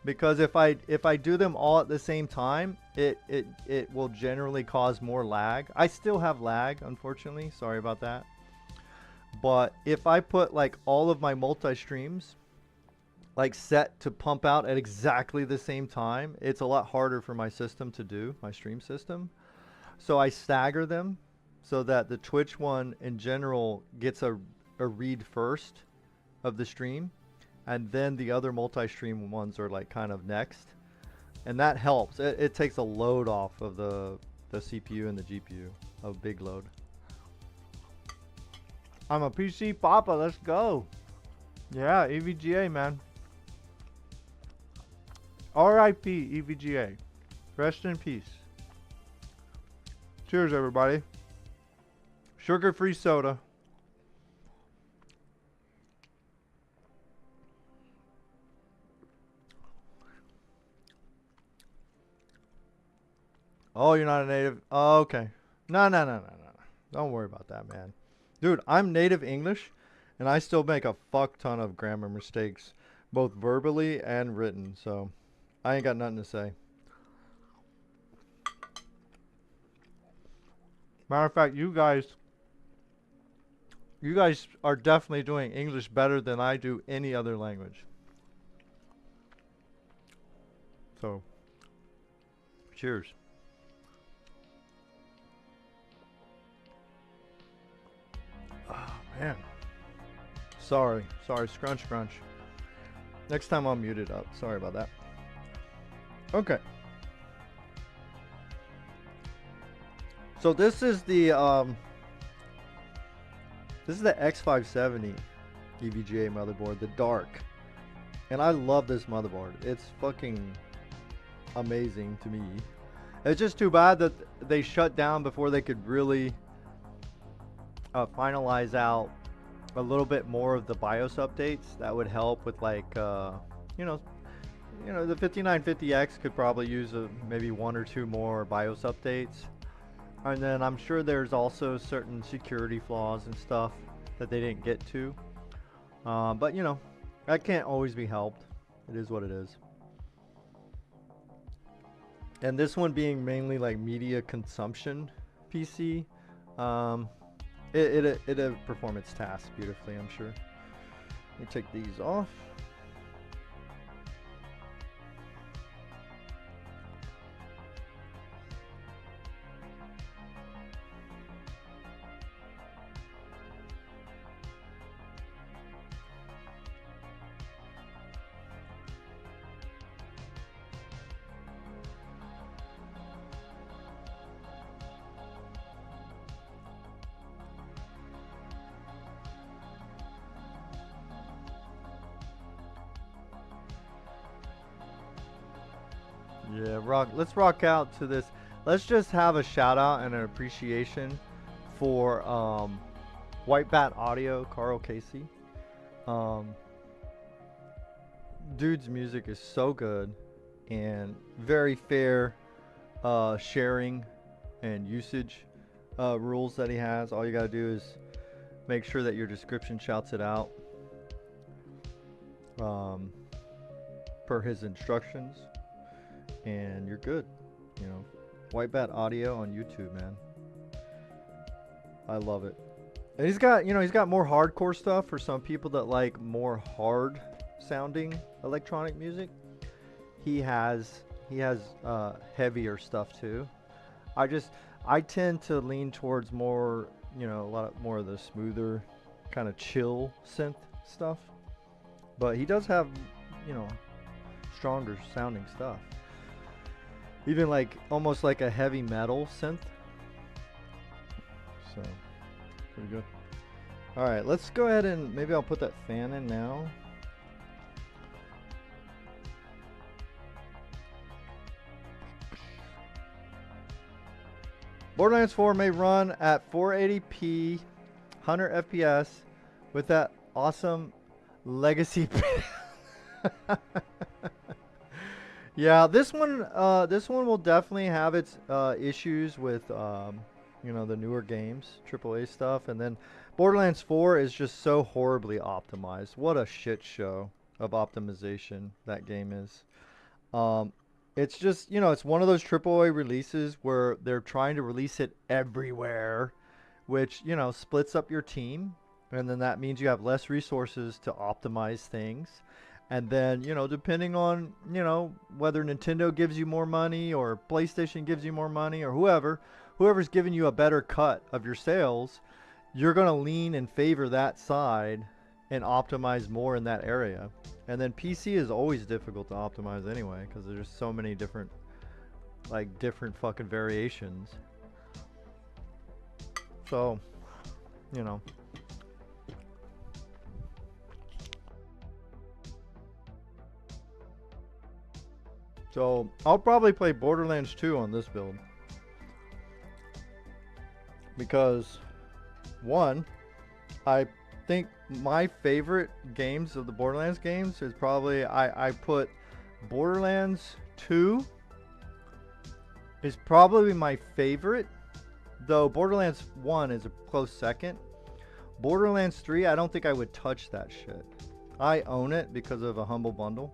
because if I do them all at the same time, it will generally cause more lag. I still have lag, unfortunately. Sorry about that. But if I put like all of my multi-streams like set to pump out at exactly the same time, it's a lot harder for my system to do, my stream system. So I stagger them so that the Twitch one in general gets a read first of the stream, and then the other multi-stream ones are like kind of next, and that helps. It takes a load off of the CPU and the GPU, a big load. I'm a PC papa, let's go. Yeah, EVGA, man. R.I.P. EVGA. Rest in peace. Cheers, everybody. Sugar-free soda. Oh, you're not a native? Oh, okay. No, no, no, no, no. Don't worry about that, man. Dude, I'm native English, and I still make a fuck ton of grammar mistakes, both verbally and written, so I ain't got nothing to say. Matter of fact, you guys are definitely doing English better than I do any other language. So, cheers. Oh, man. Sorry. Sorry. Scrunch, crunch. Next time I'll mute it up. Sorry about that. Okay. So this is the X570 EVGA motherboard, the dark. And I love this motherboard. It's fucking amazing to me. It's just too bad that they shut down before they could really finalize out a little bit more of the BIOS updates that would help with, like, you know, the 5950X could probably use maybe one or two more BIOS updates. And then I'm sure there's also certain security flaws and stuff that they didn't get to. But, you know, that can't always be helped. It is what it is. And this one being mainly like media consumption PC, it'll perform its task beautifully, I'm sure. Let me take these off. Yeah, let's rock out to this. Let's just have a shout out and an appreciation for White Bat Audio, Karl Casey. Dude's music is so good and very fair sharing and usage rules that he has. All you gotta do is make sure that your description shouts it out per his instructions, and you're good. You know, White Bat Audio on YouTube, man. I love it. And he's got more hardcore stuff for some people that like more hard sounding electronic music. He has heavier stuff too. I tend to lean towards more, a lot more of the smoother kind of chill synth stuff. But he does have, stronger sounding stuff. Even like almost like a heavy metal synth. So, pretty good. All right, let's go ahead and maybe I'll put that fan in now. Borderlands 4 may run at 480p, 100 FPS with that awesome legacy. Yeah, this one will definitely have its issues with the newer games, AAA stuff, and then Borderlands 4 is just so horribly optimized. What a shit show of optimization that game is. It's just, it's one of those AAA releases where they're trying to release it everywhere, which, splits up your team, and then that means you have less resources to optimize things. And then, depending on, whether Nintendo gives you more money or PlayStation gives you more money or whoever's giving you a better cut of your sales, you're going to lean and favor that side and optimize more in that area. And then PC is always difficult to optimize anyway because there's so many different fucking variations. So, So, I'll probably play Borderlands 2 on this build. Because, one, I think my favorite games of the Borderlands games is probably, I put Borderlands 2 is probably my favorite, though Borderlands 1 is a close second. Borderlands 3, I don't think I would touch that shit. I own it because of a Humble Bundle.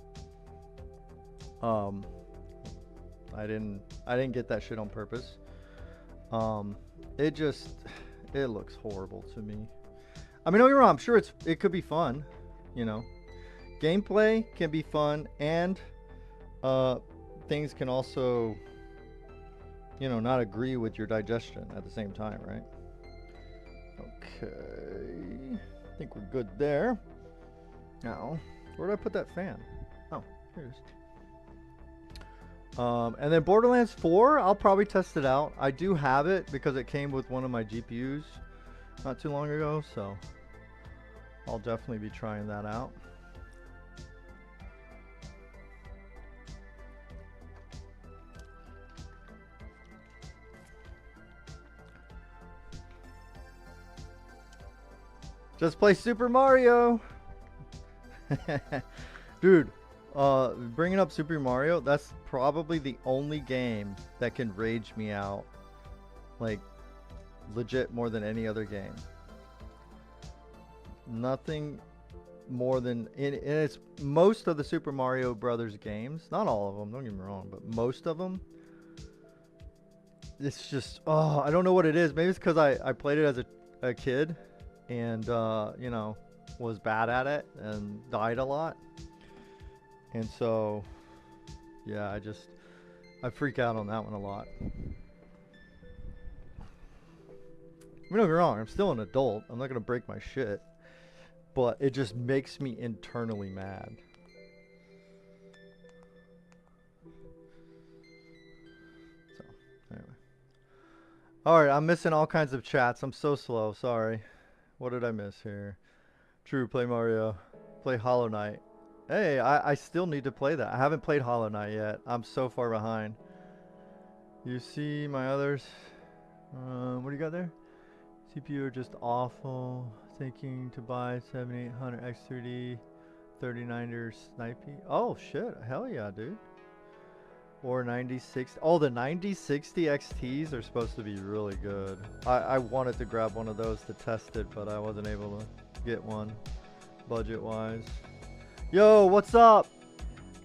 I didn't get that shit on purpose. It looks horrible to me. I mean, don't get me wrong, I'm sure it could be fun, you know. Gameplay can be fun, and things can also, you know, not agree with your digestion at the same time, right? Okay, I think we're good there. Now, where did I put that fan? Oh, here it is. And then Borderlands 4, I'll probably test it out. I do have it because it came with one of my GPUs not too long ago, so I'll definitely be trying that out. Just play Super Mario. Dude, bringing up Super Mario, that's probably the only game that can rage me out, like, legit more than any other game. Nothing more than, and it's most of the Super Mario Brothers games, not all of them, don't get me wrong, but most of them, it's just, oh, I don't know what it is. Maybe it's because I played it as a kid, and you know, was bad at it and died a lot, and so yeah, I freak out on that one a lot. I mean, don't get me wrong, I'm still an adult, I'm not gonna break my shit, but it just makes me internally mad. So anyway, all right, I'm missing all kinds of chats. I'm so slow, sorry. What did I miss here? True, play Mario. Play Hollow Knight. Hey, I still need to play that. I haven't played Hollow Knight yet. I'm so far behind. You see my others? What do you got there? CPU are just awful. Thinking to buy 7800 X3D 3090 snipey. Oh shit, hell yeah, dude. Or 9060. Oh, the 9060 XTs are supposed to be really good. I wanted to grab one of those to test it, but I wasn't able to get one budget wise. Yo, what's up?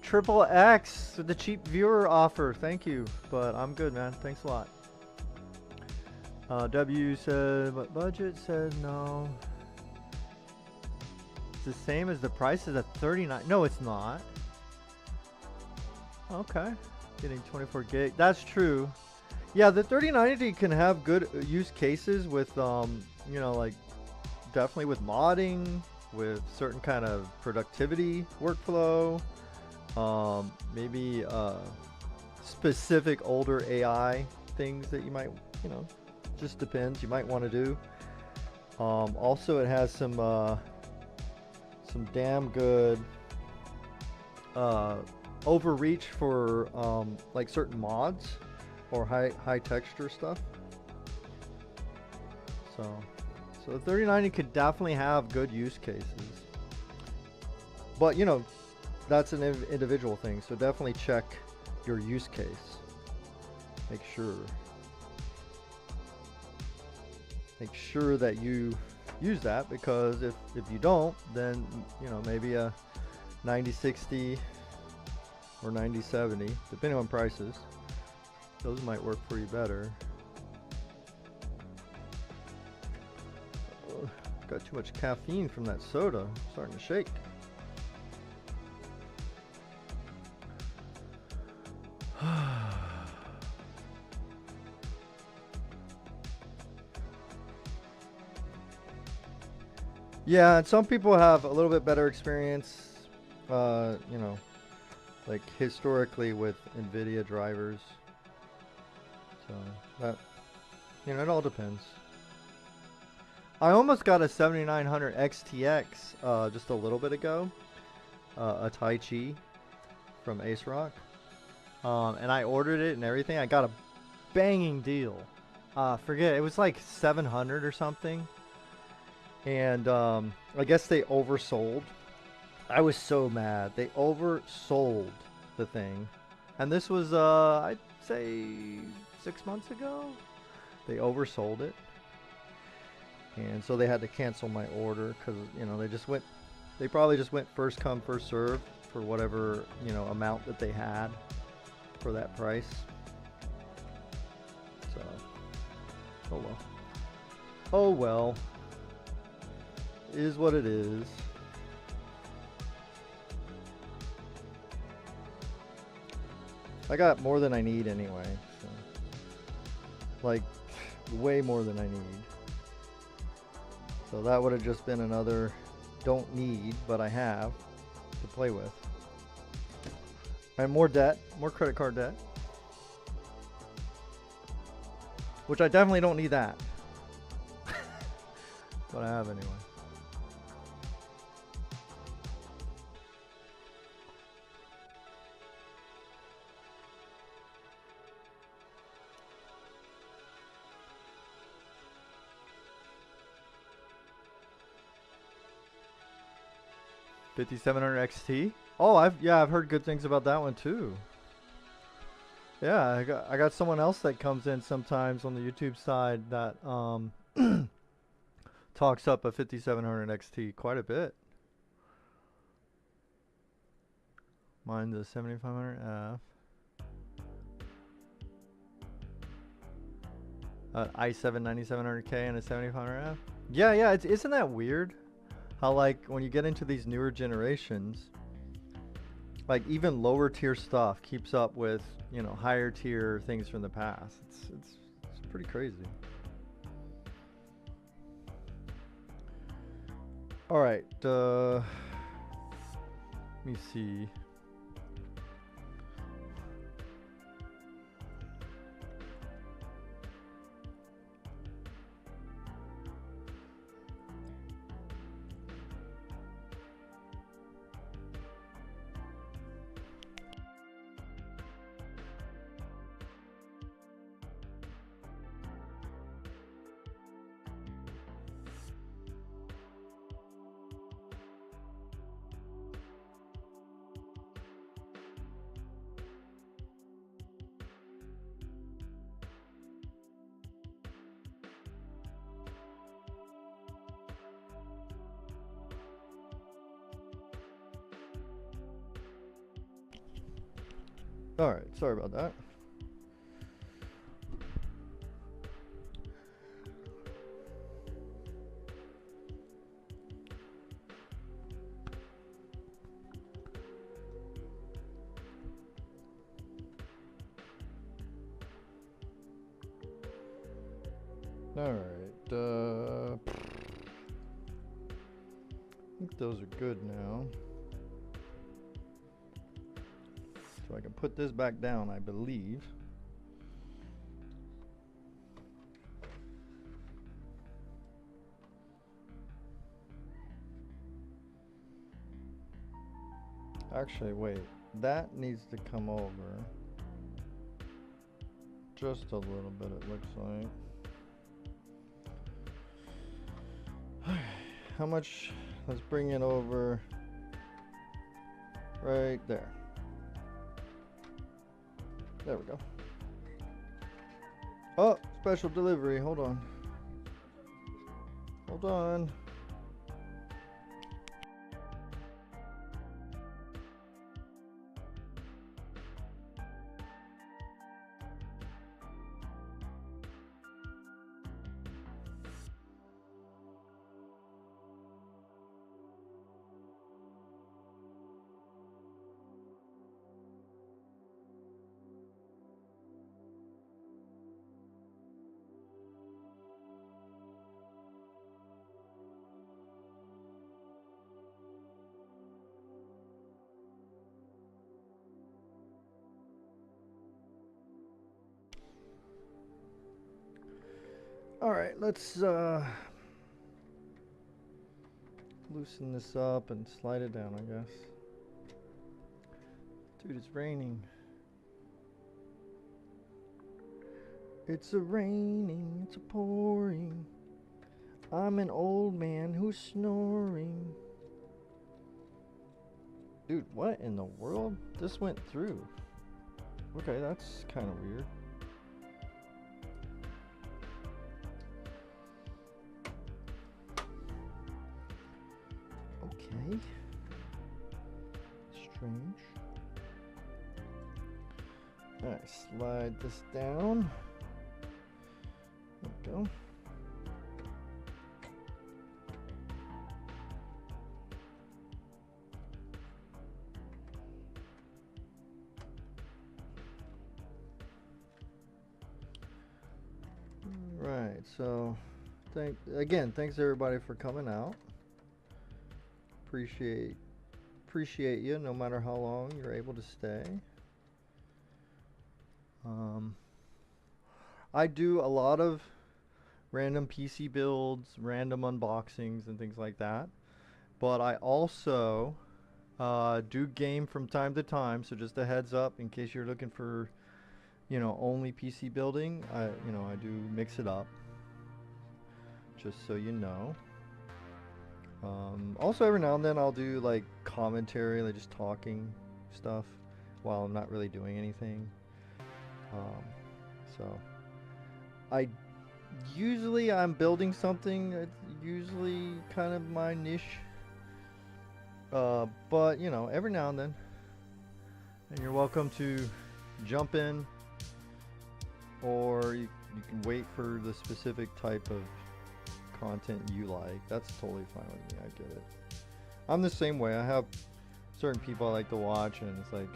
Triple X with the cheap viewer offer. Thank you, but I'm good, man. Thanks a lot. W said, what budget? Said no. It's the same as the prices at 39. No, it's not. Okay. Getting 24 gig. That's true. Yeah, the 3090 can have good use cases with, you know, like definitely with modding, with certain kind of productivity workflow, maybe specific older AI things that you might, you know, just depends, you might want to do. Also, it has some damn good overreach for like certain mods or high texture stuff. So the 3090 could definitely have good use cases, but you know, that's an individual thing, so definitely check your use case. Make sure that you use that, because if you don't, then you know, maybe a 9060 or 9070, depending on prices, those might work for you better. Oh, got too much caffeine from that soda. I'm starting to shake. Yeah, and some people have a little bit better experience, you know, like historically with NVIDIA drivers. So that, you know, it all depends. I almost got a 7900 XTX just a little bit ago, a Taichi from ASRock, and I ordered it and everything. I got a banging deal. Forget, it was like 700 or something. And I guess they oversold. I was so mad. They oversold the thing. And this was, I'd say 6 months ago. They oversold it, and so they had to cancel my order because, you know, they probably just went first come first serve for whatever, you know, amount that they had for that price. So, oh well. Oh well. Is what it is. I got more than I need anyway, so. Like, way more than I need. So that would have just been another don't need, but I have to play with. And more debt, more credit card debt. Which I definitely don't need that. But I have anyway. $5,700 XT. Oh, I've heard good things about that one too. Yeah, I got someone else that comes in sometimes on the YouTube side that talks up a 5700 XT quite a bit. Mine's a 7500F. i7 9700K and a 7500F. Yeah, isn't that weird? How, like, when you get into these newer generations, like, even lower tier stuff keeps up with, you know, higher tier things from the past. It's pretty crazy. All right, let me see. All right, sorry about that. All right, I think those are good now. So I can put this back down, I believe. Actually, wait, that needs to come over just a little bit, it looks like. How much? Let's bring it over right there. There we go. Oh, special delivery. Hold on. Hold on. All right, let's loosen this up and slide it down, I guess. Dude, it's raining. It's a raining, it's a pouring. I'm an old man who's snoring. Dude, what in the world? This went through. Okay, that's kind of weird. Okay. Strange. Alright, slide this down. There we go. Right, so thanks everybody for coming out. Appreciate you no matter how long you're able to stay. I do a lot of random PC builds, random unboxings and things like that, but I also do game from time to time, so just a heads up in case you're looking for, you know, only PC building. I do mix it up, just so you know. Also every now and then I'll do like commentary, like just talking stuff while I'm not really doing anything. So I'm building something. It's usually kind of my niche, but you know, every now and then, and you're welcome to jump in, or you can wait for the specific type of content you like. That's totally fine with me. I get it. I'm the same way. I have certain people I like to watch, and it's like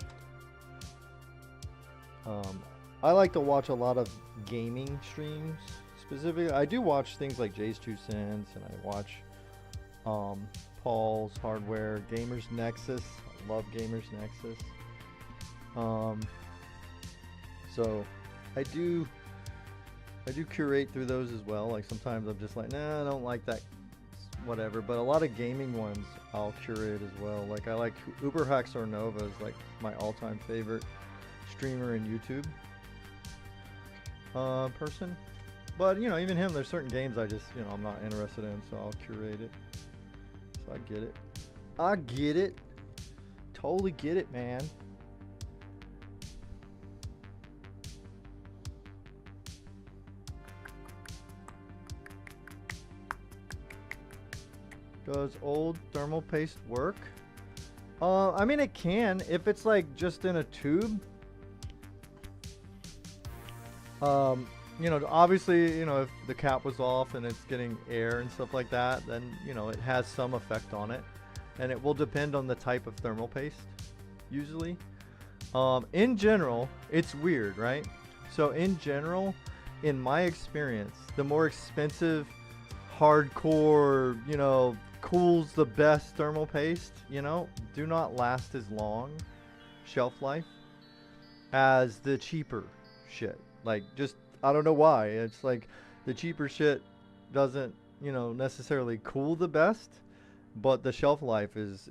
I like to watch a lot of gaming streams. Specifically, I do watch things like Jay's 2 Cents, and I watch Paul's Hardware, Gamers Nexus. I love Gamers Nexus. So I do curate through those as well. Like sometimes I'm just like, nah, I don't like that, whatever. But a lot of gaming ones I'll curate as well. Like I like Uberhacks or Nova is like my all-time favorite streamer in YouTube person. But you know, even him, there's certain games I just, you know, I'm not interested in, so I'll curate it. So I get it. I get it. Totally get it, man. Does old thermal paste work? I mean, it can if it's like just in a tube. You know, obviously, you know, if the cap was off and it's getting air and stuff like that, then, you know, it has some effect on it. And it will depend on the type of thermal paste, usually. In general, it's weird, right? So in general, in my experience, the more expensive, hardcore, you know, cools the best thermal paste, you know, do not last as long shelf life as the cheaper shit. Like, just, I don't know why. It's like the cheaper shit doesn't, you know, necessarily cool the best, but the shelf life is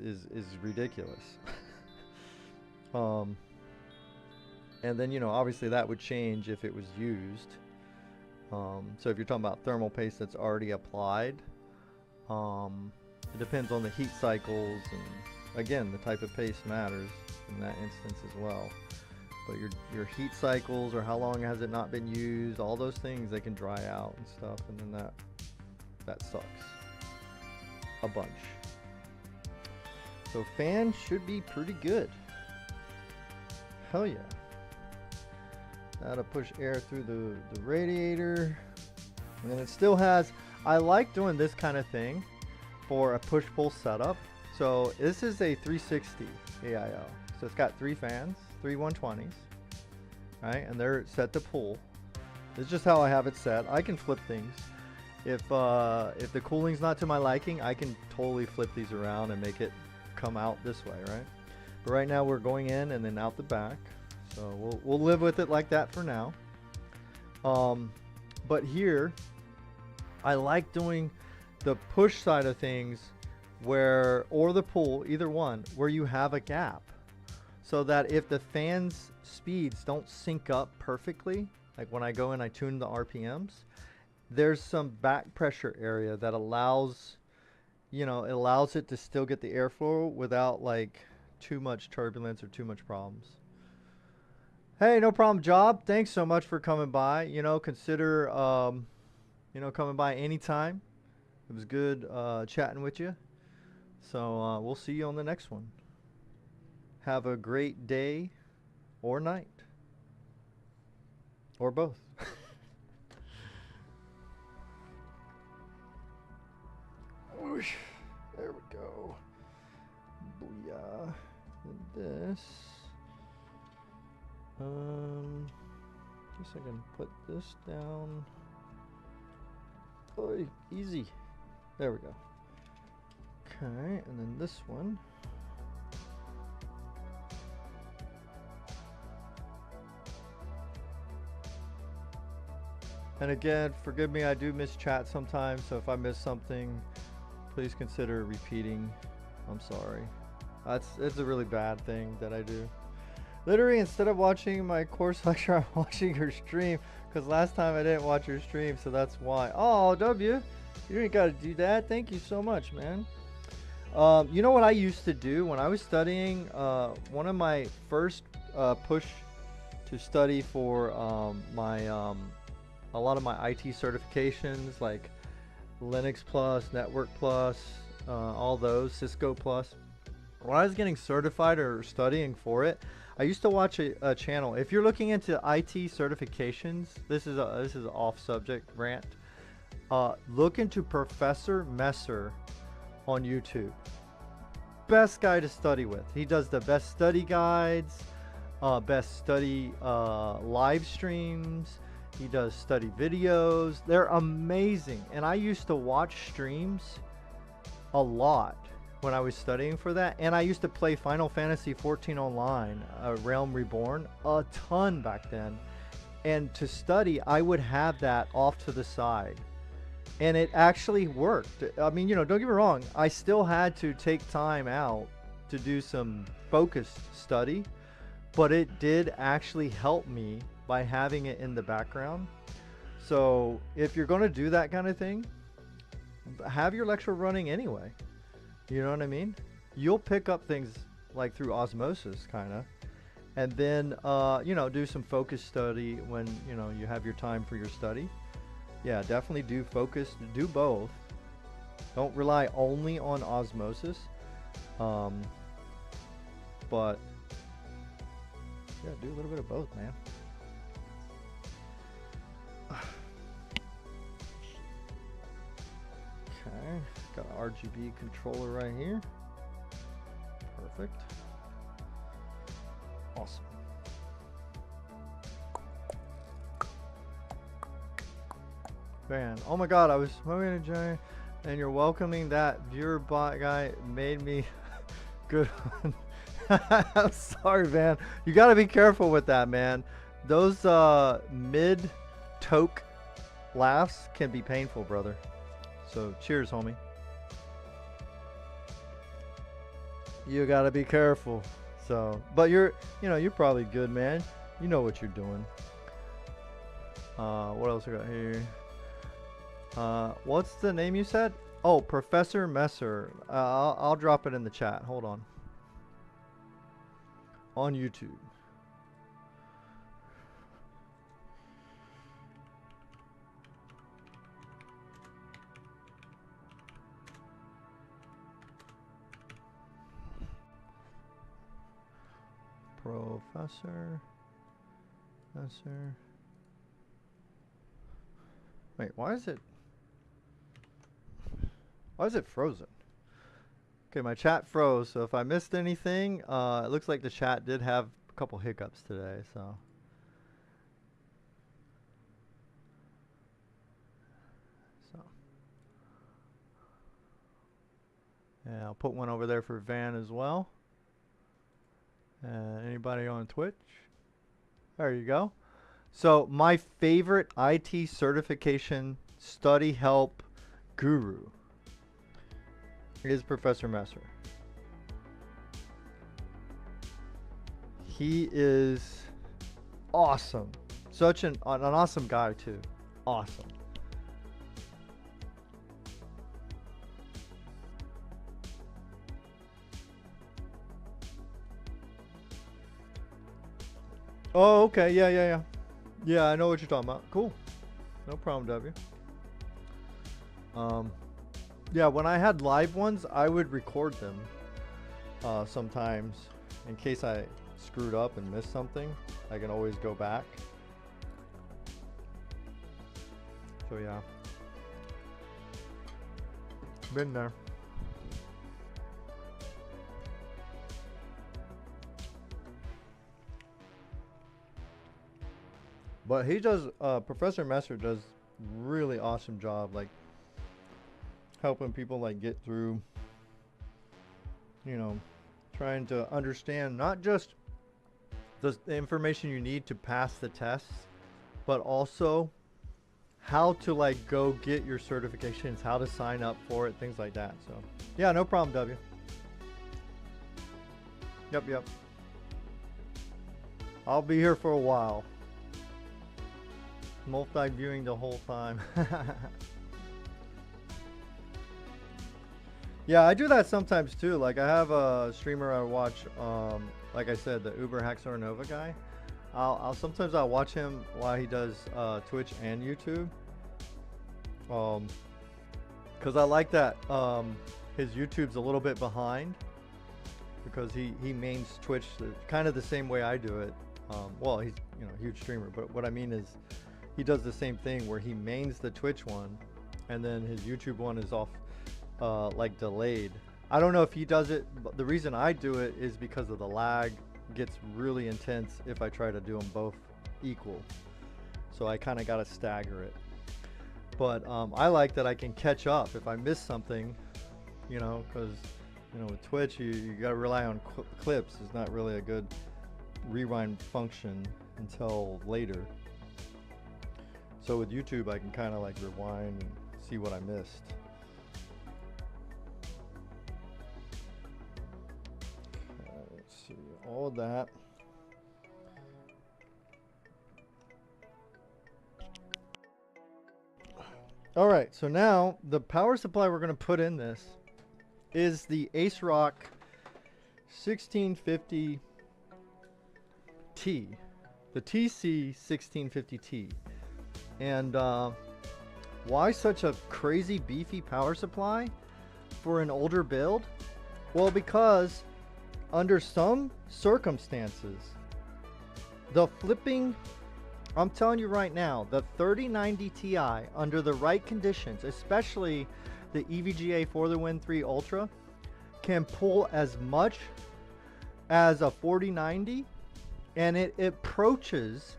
ridiculous. And then, you know, obviously that would change if it was used. So if you're talking about thermal paste that's already applied, it depends on the heat cycles, and again, the type of paste matters in that instance as well. But your heat cycles, or how long has it not been used, all those things, they can dry out and stuff, and then that sucks a bunch. So fan should be pretty good. Hell yeah. That'll push air through the radiator, and then it still has, I like doing this kind of thing for a push-pull setup. So this is a 360 AIO. So it's got 3 fans, 3 120s, right? And they're set to pull. This is just how I have it set. I can flip things. If the cooling's not to my liking, I can totally flip these around and make it come out this way, right? But right now we're going in and then out the back. So we'll live with it like that for now. But here, I like doing the push side of things where, or the pull, either one, where you have a gap. So that if the fan's speeds don't sync up perfectly, like when I go and I tune the RPMs, there's some back pressure area that allows, you know, it allows it to still get the airflow without like too much turbulence or too much problems. Hey, no problem, Job. Thanks so much for coming by. You know, consider, you know, coming by anytime. It was good chatting with you. So we'll see you on the next one. Have a great day or night. Or both. Whoosh. There we go. Booyah. And this. Guess I can put this down. Oh, easy. There we go. Okay, and then this one. And again, forgive me, I do miss chat sometimes, so if I miss something, please consider repeating. I'm sorry. It's a really bad thing that I do. Literally, instead of watching my course lecture, I'm watching your stream, because last time I didn't watch your stream, so that's why. Oh, W, you ain't got to do that. Thank you so much, man. You know what I used to do when I was studying? One of my first push to study for a lot of my IT certifications, like Linux Plus, Network Plus, all those, Cisco Plus. When I was getting certified or studying for it, I used to watch a channel. If you're looking into IT certifications, this is an off-subject rant. Look into Professor Messer on YouTube. Best guy to study with. He does the best study guides, best study live streams. He does study videos. They're amazing. And I used to watch streams a lot when I was studying for that. And I used to play Final Fantasy XIV Online, Realm Reborn, a ton back then. And to study, I would have that off to the side. And it actually worked. I mean, you know, don't get me wrong. I still had to take time out to do some focused study. But it did actually help me by having it in the background. So if you're going to do that kind of thing, have your lecture running anyway. You know what I mean? You'll pick up things like through osmosis, kind of. And then, you know, do some focus study when, you know, you have your time for your study. Yeah, definitely do focus, do both. Don't rely only on osmosis. But yeah, do a little bit of both, man. Okay, got an RGB controller right here. Perfect. Awesome. Man, oh my god, I was smoking a giant and you're welcoming that viewer bot guy made me good one. I'm sorry, man. You got to be careful with that, man. Those mid-toke laughs can be painful, brother. So, cheers, homie. You got to be careful. So, but you're probably good, man. You know what you're doing. What else I got here? What's the name you said? Oh, Professor Messer. I'll drop it in the chat. Hold on. On YouTube. Professor Messer. Wait, why is it frozen? Okay, my chat froze, so if I missed anything, it looks like the chat did have a couple hiccups today, so. Yeah, I'll put one over there for Van as well. Anybody on Twitch? There you go. So my favorite IT certification study help guru is Professor Messer. He is awesome. Such an awesome guy too. Awesome. Oh, okay. Yeah. Yeah, I know what you're talking about. Cool. No problem, W. Yeah, when I had live ones, I would record them sometimes in case I screwed up and missed something. I can always go back. So yeah, been there. But he does, Professor Messer does really awesome job, like helping people like get through, you know, trying to understand not just the information you need to pass the tests, but also how to like go get your certifications, how to sign up for it, things like that. So yeah, no problem, W. Yep. I'll be here for a while. Multi-viewing the whole time. Yeah, I do that sometimes too. Like I have a streamer I watch, like I said, the Uber Haxor Nova guy. I'll sometimes I'll watch him while he does Twitch and YouTube. Cause I like that his YouTube's a little bit behind because he mains Twitch kind of the same way I do it. Well, he's a huge streamer, but what I mean is he does the same thing where he mains the Twitch one, and then his YouTube one is off. Like delayed. I don't know if he does it, but the reason I do it is because of the lag gets really intense if I try to do them both equal. So I kind of got to stagger it. But I like that I can catch up if I miss something, because with Twitch you got to rely on clips. It's not really a good rewind function until later. So with YouTube I can kind of like rewind and see what I missed. All that. All right, so now the power supply we're going to put in this is the ASRock 1650T, the TC 1650T. And why such a crazy beefy power supply for an older build? Well, because under some circumstances, I'm telling you right now, the 3090 Ti under the right conditions, especially the EVGA For the Win 3 Ultra, can pull as much as a 4090, and it approaches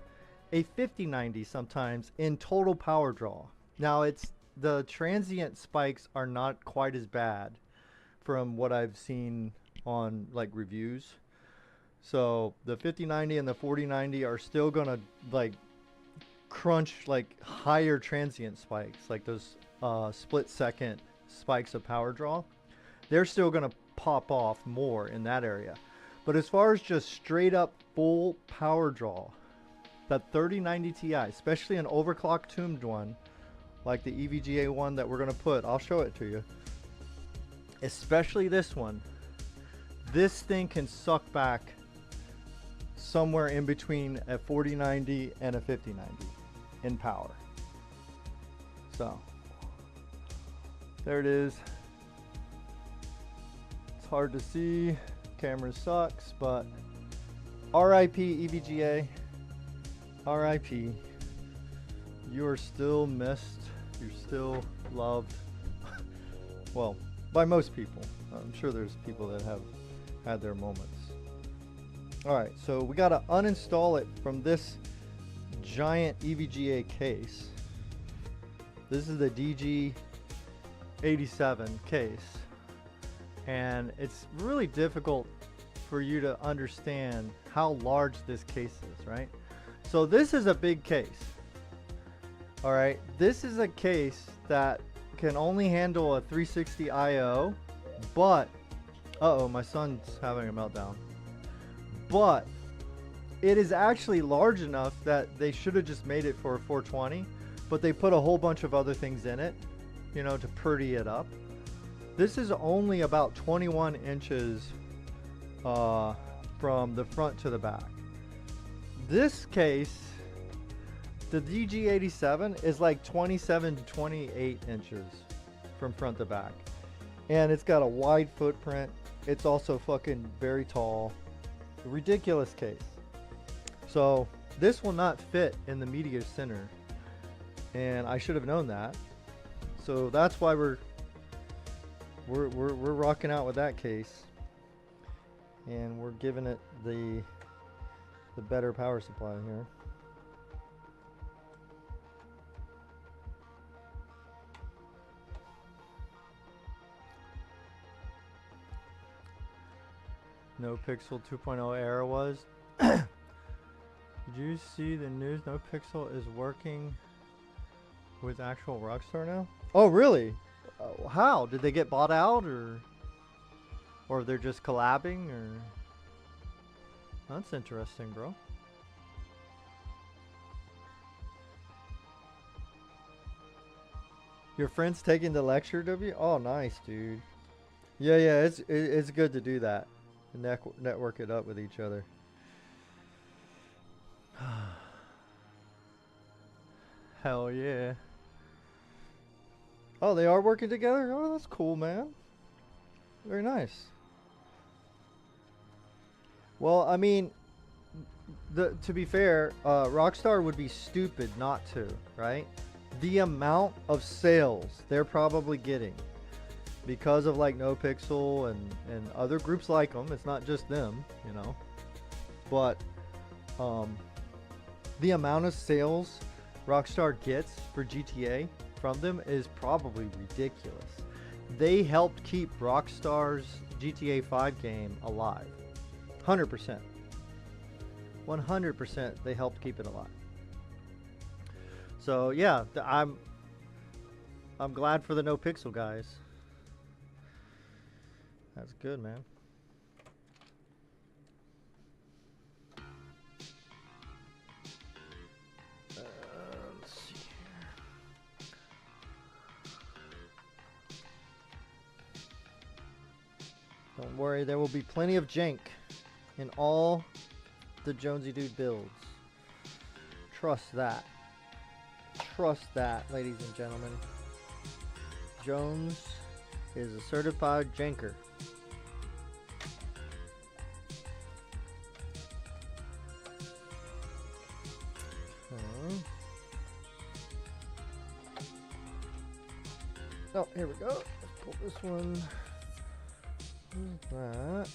a 5090 sometimes in total power draw. Now the transient spikes are not quite as bad from what I've seen on like reviews. So the 5090 and the 4090 are still gonna like crunch like higher transient spikes, like those split second spikes of power draw. They're still gonna pop off more in that area. But as far as just straight up full power draw, that 3090 Ti, especially an overclock tuned one like the EVGA one that we're gonna put, I'll show it to you, especially this one, this thing can suck back somewhere in between a 4090 and a 5090 in power. So there it is. It's hard to see, camera sucks, but RIP EVGA, RIP. You are still missed, you're still loved. Well, by most people. I'm sure there's people that have had their moments. Alright, so we gotta uninstall it from this giant EVGA case. This is the DG87 case, and it's really difficult for you to understand how large this case is, right? So this is a big case. Alright, this is a case that can only handle a 360 IO, but my son's having a meltdown. But it is actually large enough that they should have just made it for a 420, but they put a whole bunch of other things in it, to pretty it up. This is only about 21 inches from the front to the back. This case, the DG87, is like 27 to 28 inches from front to back. And it's got a wide footprint. It's also fucking very tall. A ridiculous case. So this will not fit in the media center. And I should have known that. So that's why we're rocking out with that case. And we're giving it the better power supply here. No Pixel 2.0 error was. Did you see the news? No Pixel is working with actual Rockstar now? Oh, really? How? Did they get bought out, or they're just collabing, or? That's interesting, bro. Your friend's taking the lecture, W? Oh, nice, dude. Yeah, it's good to do that. Network it up with each other. Hell yeah. Oh, they are working together? Oh, that's cool, man. Very nice. Well, I mean, to be fair, Rockstar would be stupid not to, right? The amount of sales they're probably getting because of like No Pixel and other groups like them. It's not just them, you know. But the amount of sales Rockstar gets for GTA from them is probably ridiculous. They helped keep Rockstar's GTA 5 game alive. 100%. 100% they helped keep it alive. So yeah, I'm glad for the No Pixel guys. That's good, man. Let's see here. Don't worry, there will be plenty of jank in all the Jonesy Dude builds. Trust that. Trust that, ladies and gentlemen. Jones is a certified janker. Oh, here we go. Let's pull this one. That.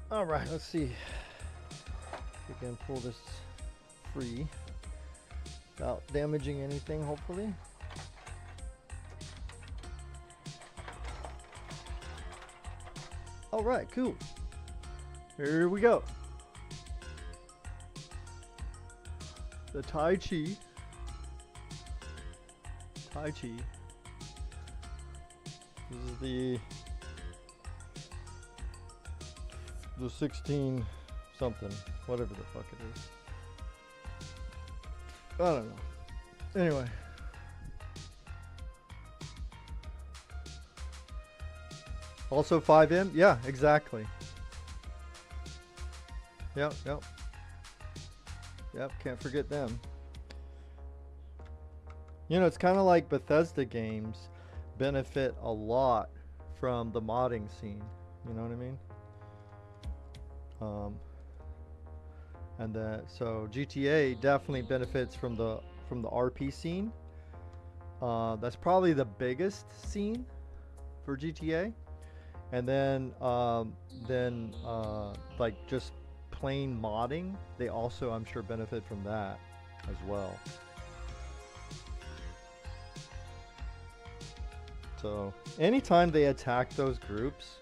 All right, let's see if we can pull this free without damaging anything, hopefully. All right, cool. Here we go. The Taichi. Taichi. This is the 16 something, whatever the fuck it is. I don't know. Anyway. Also 5M? Yeah, exactly. Yep. Yep, can't forget them. You know, it's kind of like Bethesda games benefit a lot from the modding scene. You know what I mean? So GTA definitely benefits from the RP scene. That's probably the biggest scene for GTA. And then like just plain modding, they also, I'm sure, benefit from that as well. So anytime they attack those groups,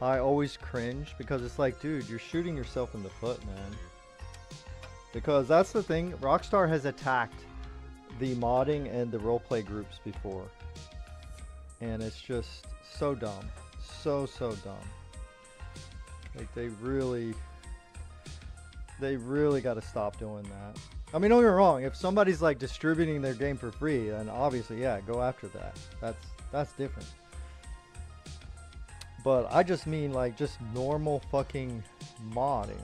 I always cringe, because it's like, dude, you're shooting yourself in the foot, man. Because that's the thing, Rockstar has attacked the modding and the roleplay groups before, and it's just so dumb, so dumb. Like they really got to stop doing that. I mean, don't get me wrong, if somebody's like distributing their game for free, then obviously, yeah, go after that. That's different. But I just mean like just normal fucking modding.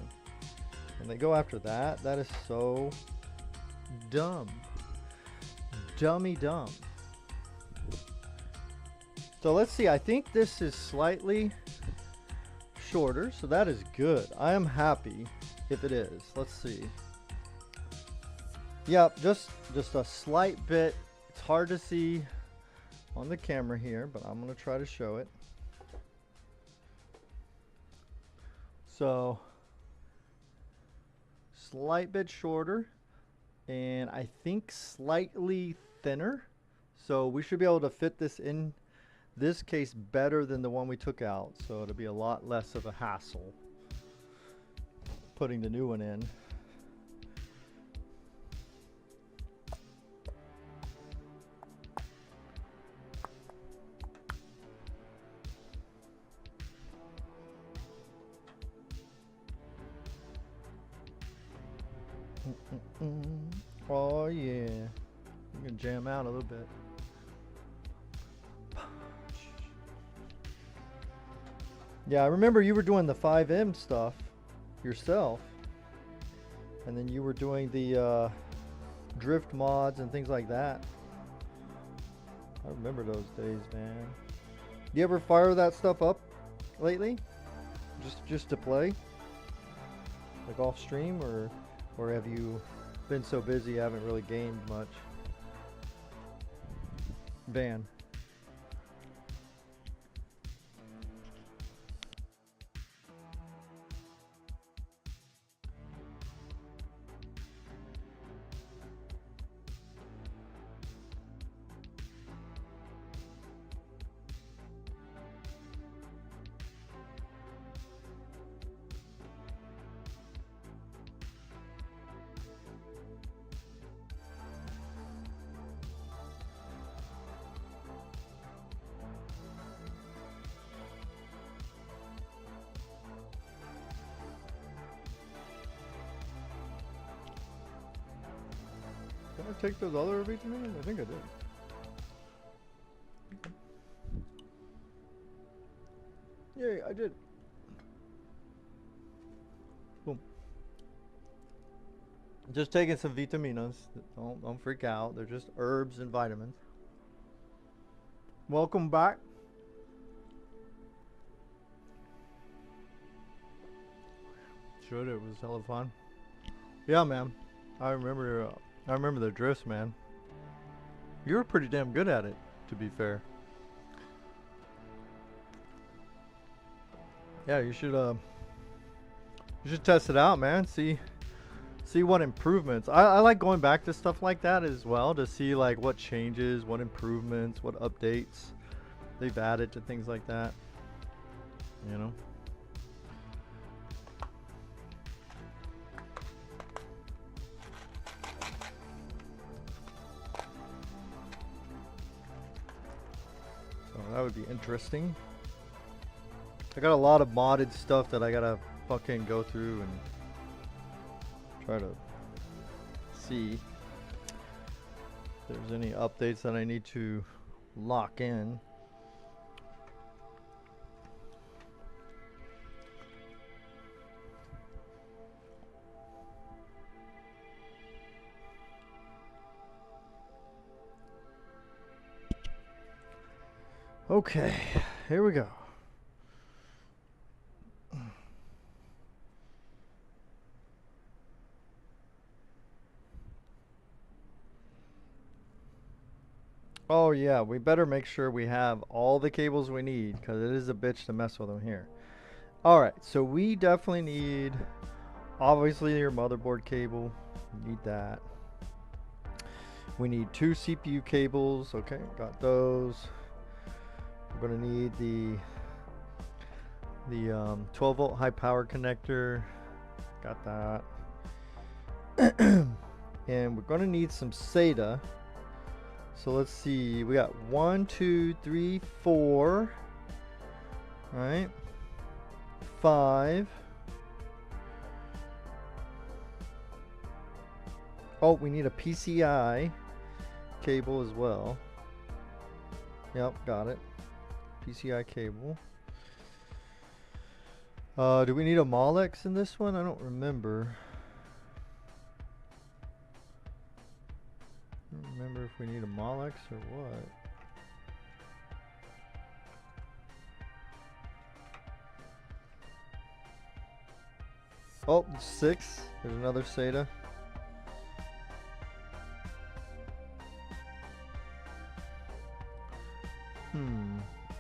When they go after that, that is so dumb. Dummy dumb. So let's see, I think this is slightly shorter, so that is good. I am happy if it is. Let's see. Yep, just a slight bit. It's hard to see on the camera here, but I'm going to try to show it. So, slight bit shorter, and I think slightly thinner. So we should be able to fit this in this case better than the one we took out. So it'll be a lot less of a hassle putting the new one in. Oh yeah, you can jam out a little bit. Yeah, I remember you were doing the 5M stuff yourself, and then you were doing the drift mods and things like that. I remember those days, man. You ever fire that stuff up lately? Just to play? Like off stream, or have you been so busy you haven't really gamed much? Van. Did I take those other vitamins? I think I did. Okay. Yay, I did. Boom. Just taking some vitaminas. Don't freak out. They're just herbs and vitamins. Welcome back. Should, it was hella fun. Yeah, man. I remember the drifts, man. You were pretty damn good at it, to be fair. Yeah, you should test it out, man. See what improvements. I like going back to stuff like that as well, to see like what changes, what improvements, what updates they've added to things like that. You know. That would be interesting. I got a lot of modded stuff that I gotta fucking go through and try to see if there's any updates that I need to lock in. Okay, here we go. Oh yeah, we better make sure we have all the cables we need, because it is a bitch to mess with them here. Alright, so we definitely need, obviously, your motherboard cable. We need that. We need 2 CPU cables. Okay, got those. We're going to need the 12 volt high power connector. Got that. And we're going to need some SATA. So let's see. We got 1, 2, 3, 4. All right. 5. Oh, we need a PCI cable as well. Yep, got it. PCI cable. Do we need a Molex in this one? I don't remember. I don't remember if we need a Molex or what. Oh, 6. There's another SATA.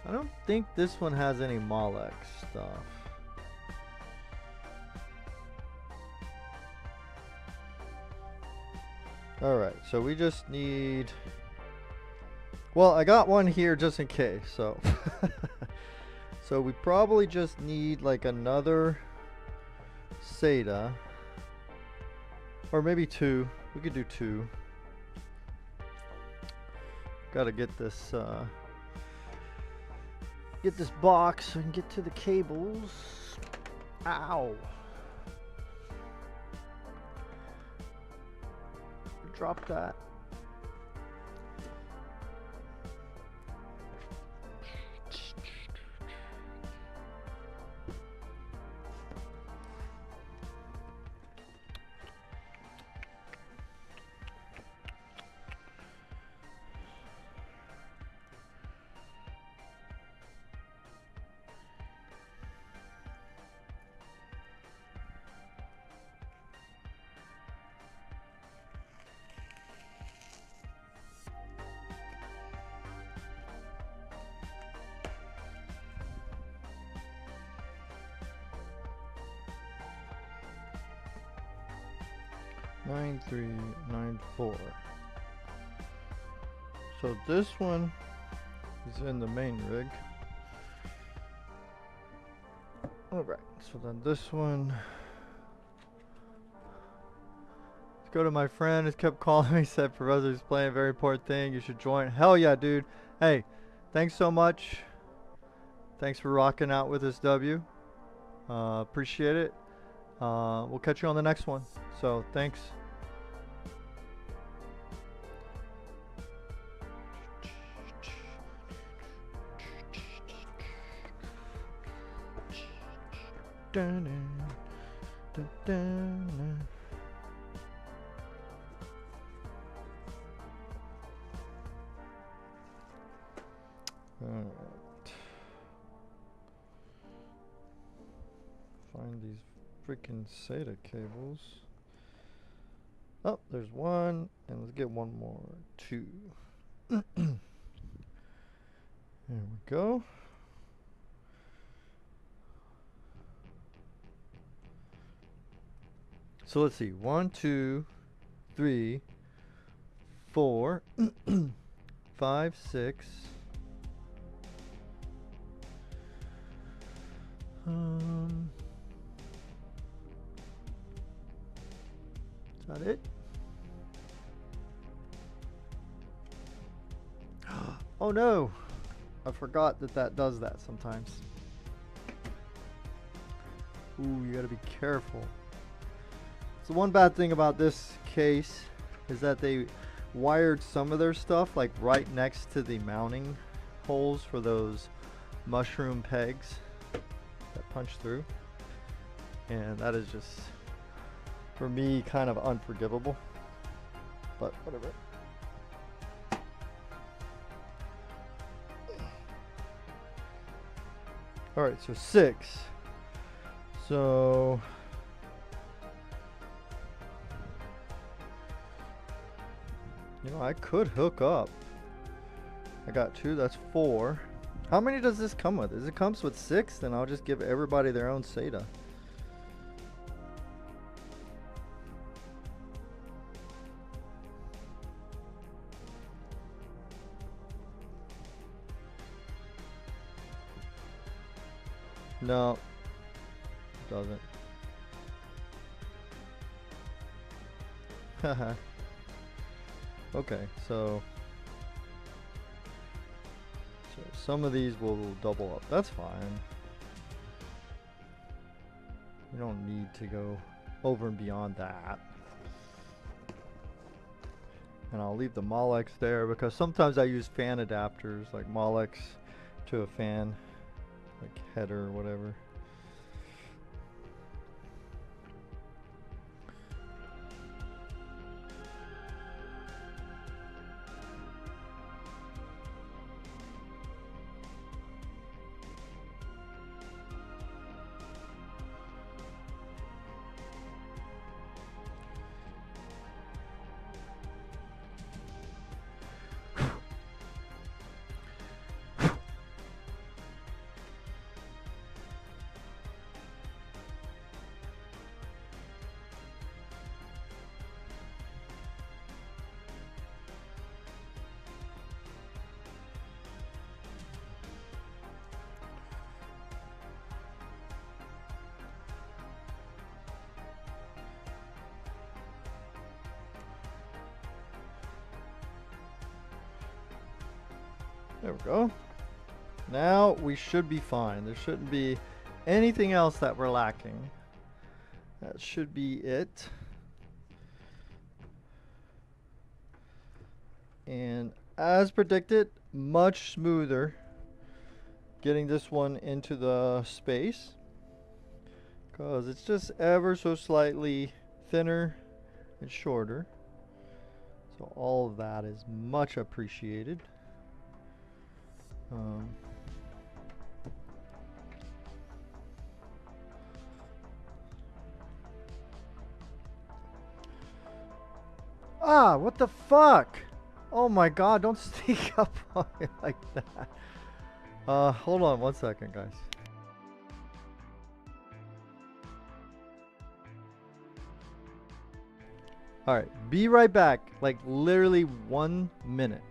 I don't think this one has any Molex stuff. Alright, so we just need... Well, I got one here just in case, so... So we probably just need like another SATA. Or maybe 2. We could do 2. Gotta get this box so I can get to the cables. Ow! Drop that. Nine 394. So this one is in the main rig. Alright, so then this one. Let's go to my friend. He kept calling me, said Professor's playing a very important thing. You should join. Hell yeah, dude. Hey, thanks so much. Thanks for rocking out with us, W. Appreciate it. We'll catch you on the next one. So thanks. Alright. Find these freaking SATA cables. Oh, there's one, and let's get one more. 2. There we go. So let's see. 1, 2, 3, 4, 5, 6. Is that it? Oh no! I forgot that does that sometimes. Ooh, you gotta be careful. So one bad thing about this case is that they wired some of their stuff like right next to the mounting holes for those mushroom pegs that punch through. And that is just, for me, kind of unforgivable. But whatever. Alright, so 6. So you know, I could hook up. I got 2, that's 4. How many does this come with? If it comes with 6, then I'll just give everybody their own SATA. No, it doesn't. Haha. Okay, so some of these will double up. That's fine. You don't need to go over and beyond that. And I'll leave the Molex there because sometimes I use fan adapters like Molex to a fan, like header or whatever. There we go. Now we should be fine. There shouldn't be anything else that we're lacking. That should be it. And as predicted, much smoother getting this one into the space, because it's just ever so slightly thinner and shorter. So all of that is much appreciated. What the fuck? Oh my god, don't sneak up on me like that. Hold on 1 second, guys. Alright, be right back. Like, literally 1 minute.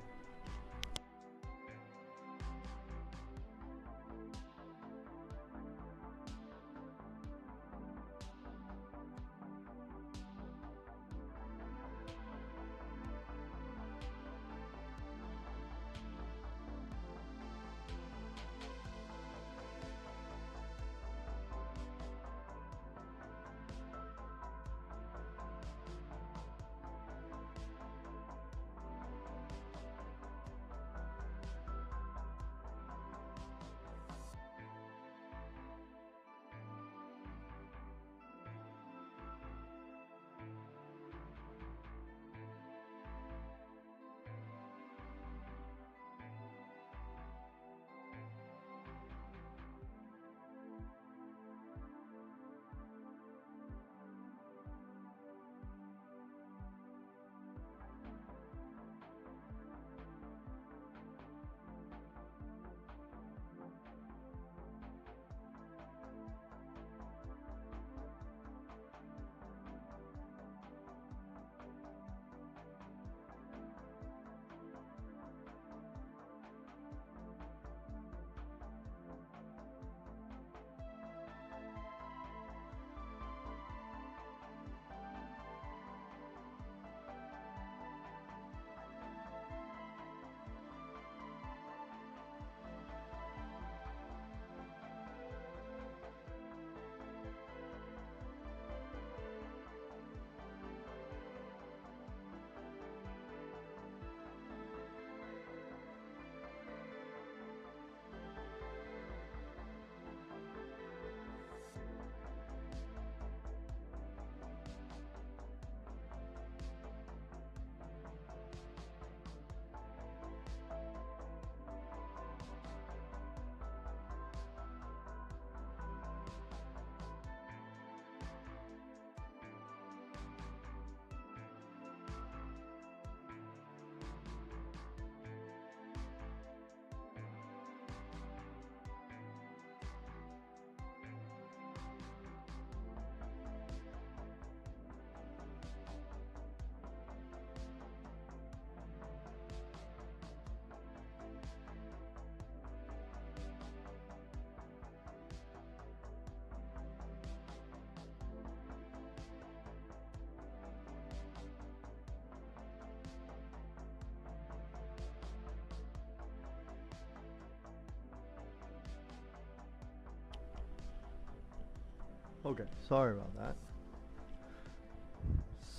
Okay, sorry about that.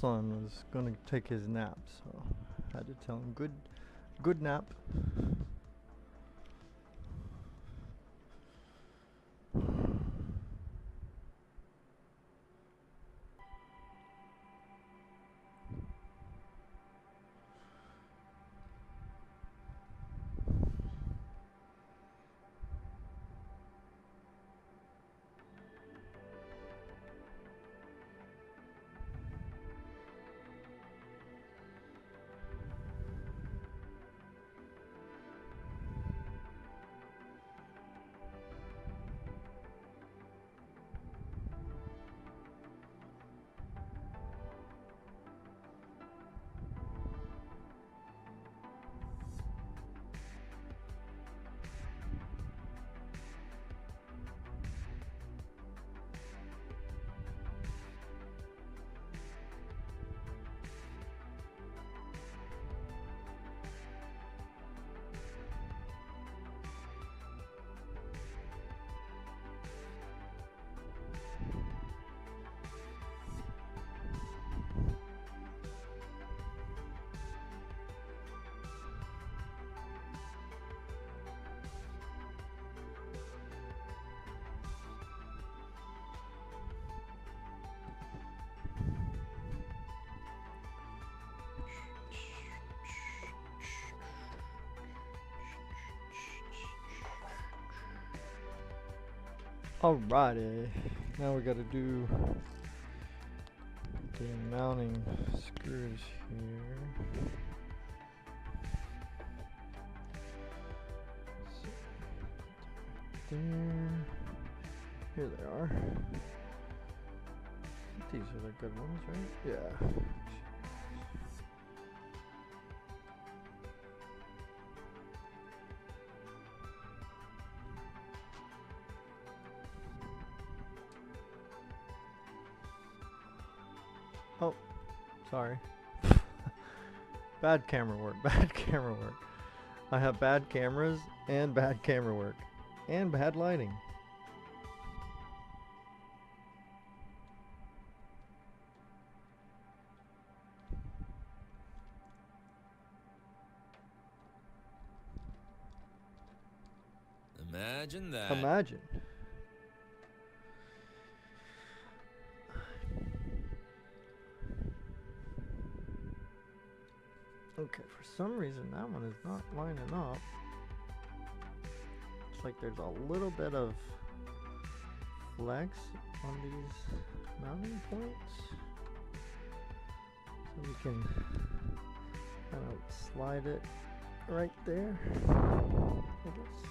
Son was gonna take his nap, so I had to tell him good nap. Alrighty, now we gotta do the mounting screws here. So, there. Here they are. I think these are the good ones, right? Yeah. Oh, sorry. Bad camera work, bad camera work. I have bad cameras and bad camera work and bad lighting. Imagine that. Imagine. Okay, for some reason that one is not lining up. It's like there's a little bit of flex on these mounting points. So we can kind of slide it right there, I guess.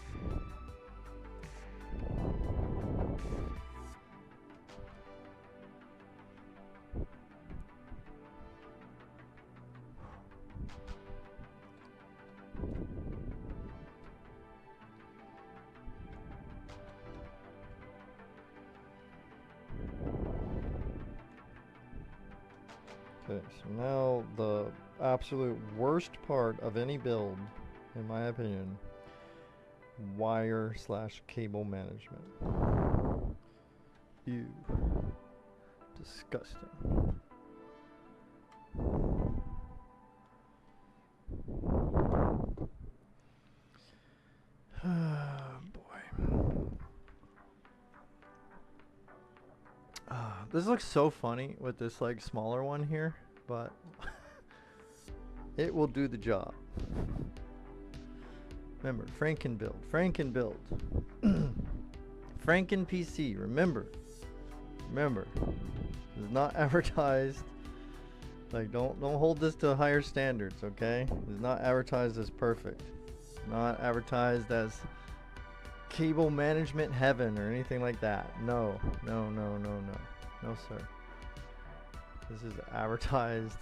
Okay, so now the absolute worst part of any build, in my opinion, wire/cable management. Ew. Disgusting. This looks so funny with this like smaller one here, but it will do the job. Remember, Franken build, Franken build. Franken PC, remember, this is not advertised. Like, don't hold this to higher standards, okay? It's not advertised as perfect. Not advertised as cable management heaven or anything like that. No, sir. This is advertised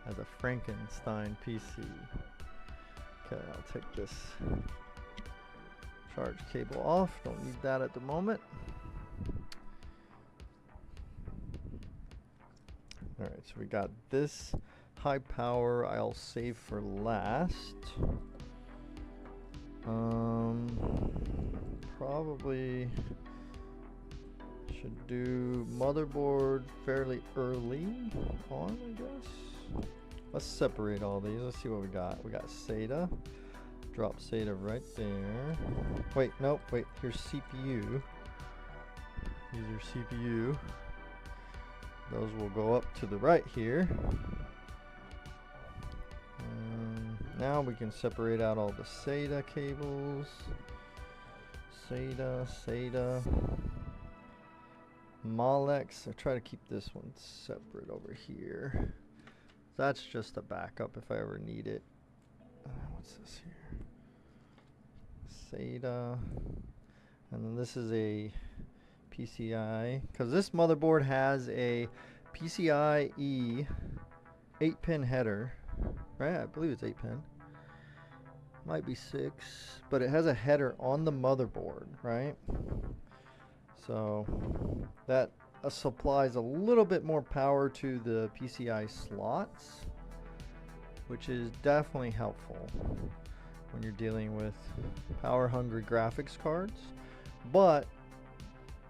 as a Frankenstein PC. Okay, I'll take this charge cable off. Don't need that at the moment. Alright, so we got this high power I'll save for last. Probably should do motherboard fairly early on, I guess. Let's separate all these. Let's see what we got. We got SATA. Drop SATA right there. Wait, nope, wait. Here's CPU. These are CPU. Those will go up to the right here. Now we can separate out all the SATA cables. SATA. Molex. I try to keep this one separate over here. That's just a backup if I ever need it. What's this here? SATA. And then this is a PCI. Because this motherboard has a PCIe 8-pin header. Right? I believe it's 8-pin. Might be 6. But it has a header on the motherboard, right? So that supplies a little bit more power to the PCI slots, which is definitely helpful when you're dealing with power-hungry graphics cards. But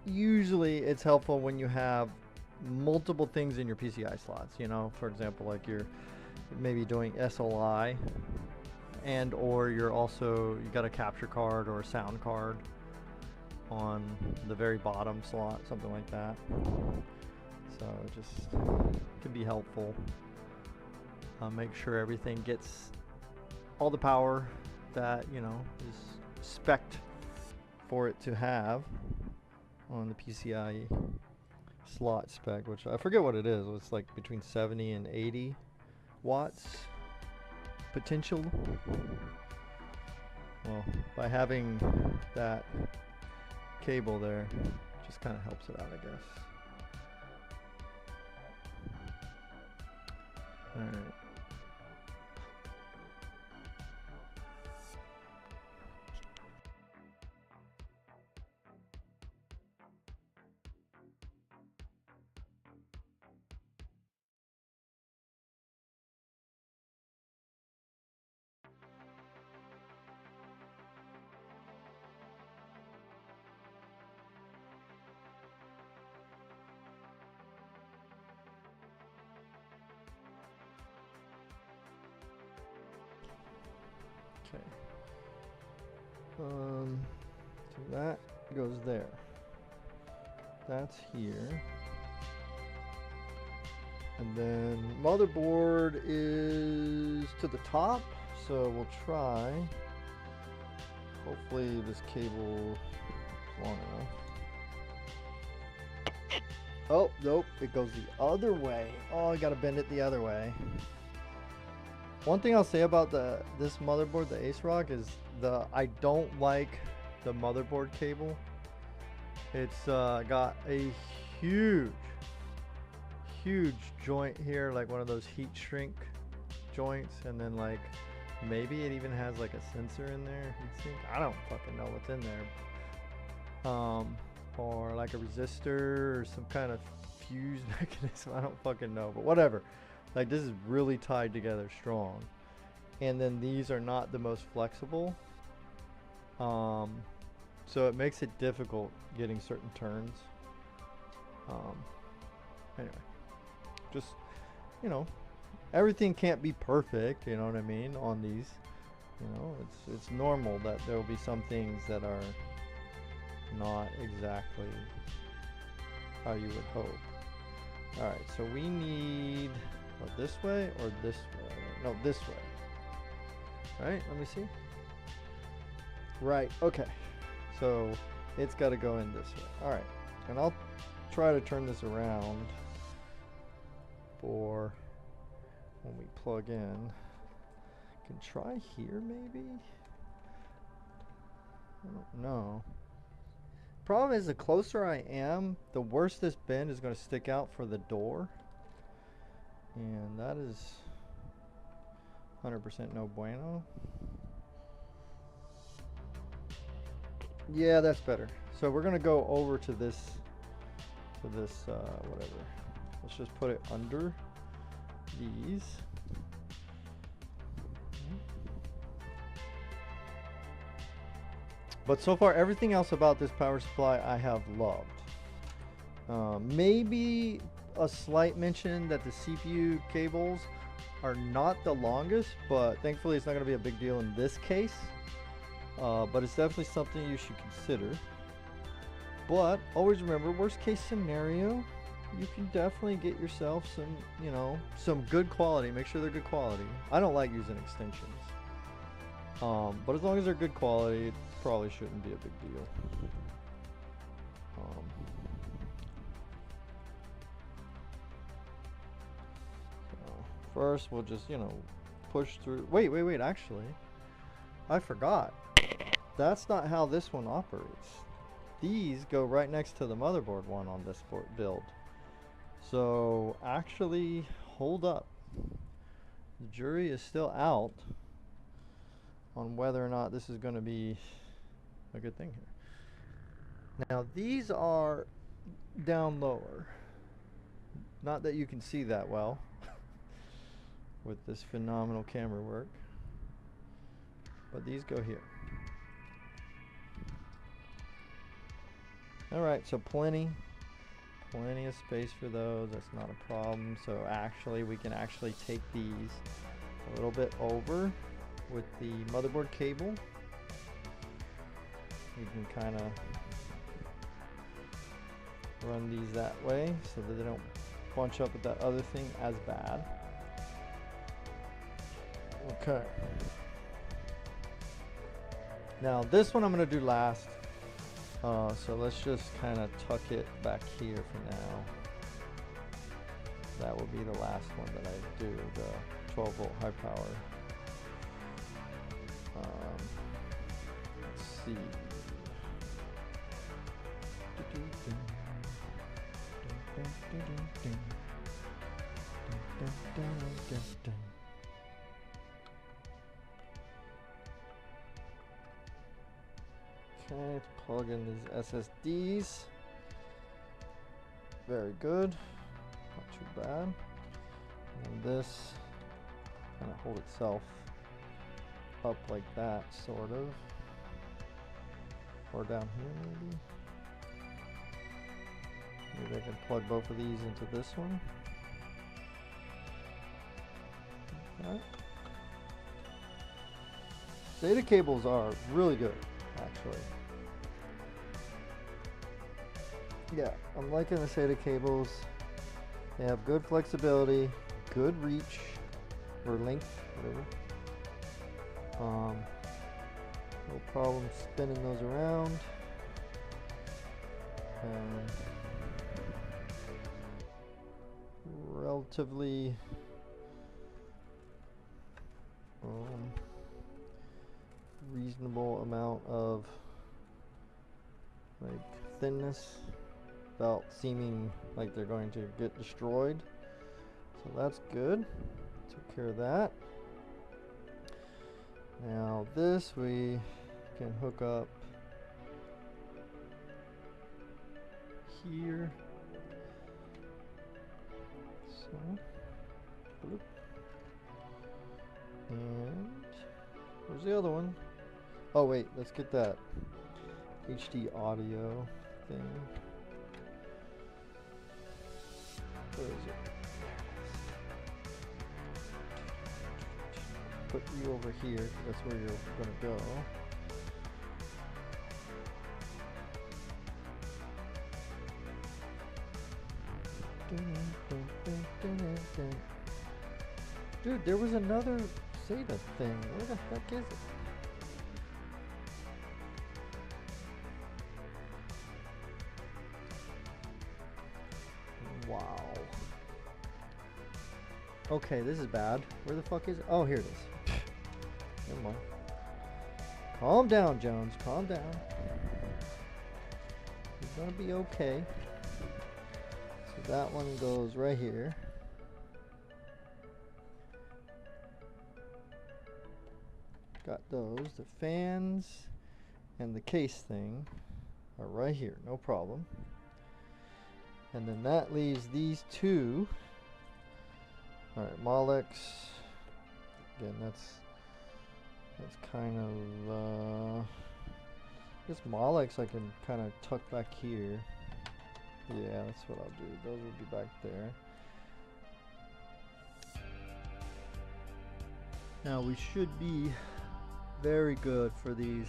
usually it's helpful when you have multiple things in your PCI slots. You know, for example, like you're maybe doing SLI, and or you got a capture card or a sound card on the very bottom slot, something like that. So it just can be helpful. Make sure everything gets all the power that, you know, is spec'd for it to have. on the PCI slot spec, which I forget what it is. It's like between 70 and 80 watts potential. Well, by having that cable there, just kind of helps it out, I guess. All right. Okay. So that goes there. That's here. And then motherboard is to the top, so we'll try. Hopefully this cable is long enough. Oh, nope, it goes the other way. Oh, I gotta bend it the other way. One thing I'll say about this motherboard, the ASRock, is I don't like the motherboard cable. It's got a huge joint here, like one of those heat shrink joints, and then like maybe it even has like a sensor in there. I don't fucking know what's in there. Or like a resistor or some kind of fuse mechanism. I don't fucking know, but whatever. Like this is really tied together strong, and then these are not the most flexible, so it makes it difficult getting certain turns. Anyway, just, you know, everything can't be perfect, you know what I mean, on these. You know, it's normal that there will be some things that are not exactly how you would hope. All right, so we need this way or this way? No, this way. Right, let me see. Right, okay. So it's got to go in this way. All right, and I'll try to turn this around for when we plug in. Can try here maybe? I don't know. Problem is, the closer I am, the worse this bend is going to stick out for the door. And that is 100% no bueno. Yeah, that's better. So we're going to go over to this, whatever. Let's just put it under these. But so far, everything else about this power supply I have loved. Maybe a slight mention that the CPU cables are not the longest, but thankfully it's not going to be a big deal in this case. But it's definitely something you should consider. But always remember, worst case scenario, you can definitely get yourself some, you know, some good quality. Make sure they're good quality. I don't like using extensions. But as long as they're good quality, it probably shouldn't be a big deal. So first, we'll just, you know, push through. Wait, actually, I forgot. That's not how this one operates. These go right next to the motherboard one on this build. So actually, hold up. The jury is still out on whether or not this is going to be a good thing here. Now these are down lower. Not that you can see that well with this phenomenal camera work, but these go here. Alright, so plenty of space for those. That's not a problem. So actually we can actually take these a little bit over with the motherboard cable. You can kind of run these that way so that they don't bunch up with that other thing as bad. Okay. Now this one I'm going to do last. So let's just kind of tuck it back here for now. That will be the last one that I do, the 12 volt high power. Let's see. Okay, let's plug in these SSDs. Very good. Not too bad. And this kind of hold itself up like that, sort of. Or down here, maybe. Maybe I can plug both of these into this one. Okay. SATA cables are really good, actually. Yeah, I'm liking the SATA cables. They have good flexibility, good reach, or length, whatever. No problem spinning those around. Relatively reasonable amount of like thinness without seeming like they're going to get destroyed. So that's good. Took care of that. Now this we can hook up here. So, bloop. And where's the other one? Oh wait, let's get that HD audio thing. Where is it? Put you over here, 'cause that's where you're gonna go. Dude, there was another SATA thing. Where the heck is it? Wow. Okay, this is bad. Where the fuck is it? Oh, here it is. Never mind. Calm down, Jones. Calm down. You're gonna be okay. So that one goes right here. Got those. The fans and the case thing are right here. No problem. And then that leaves these two. Alright, Molex. Again, that's kind of this Molex I can kind of tuck back here. Yeah, that's what I'll do. Those will be back there. Now we should be very good for these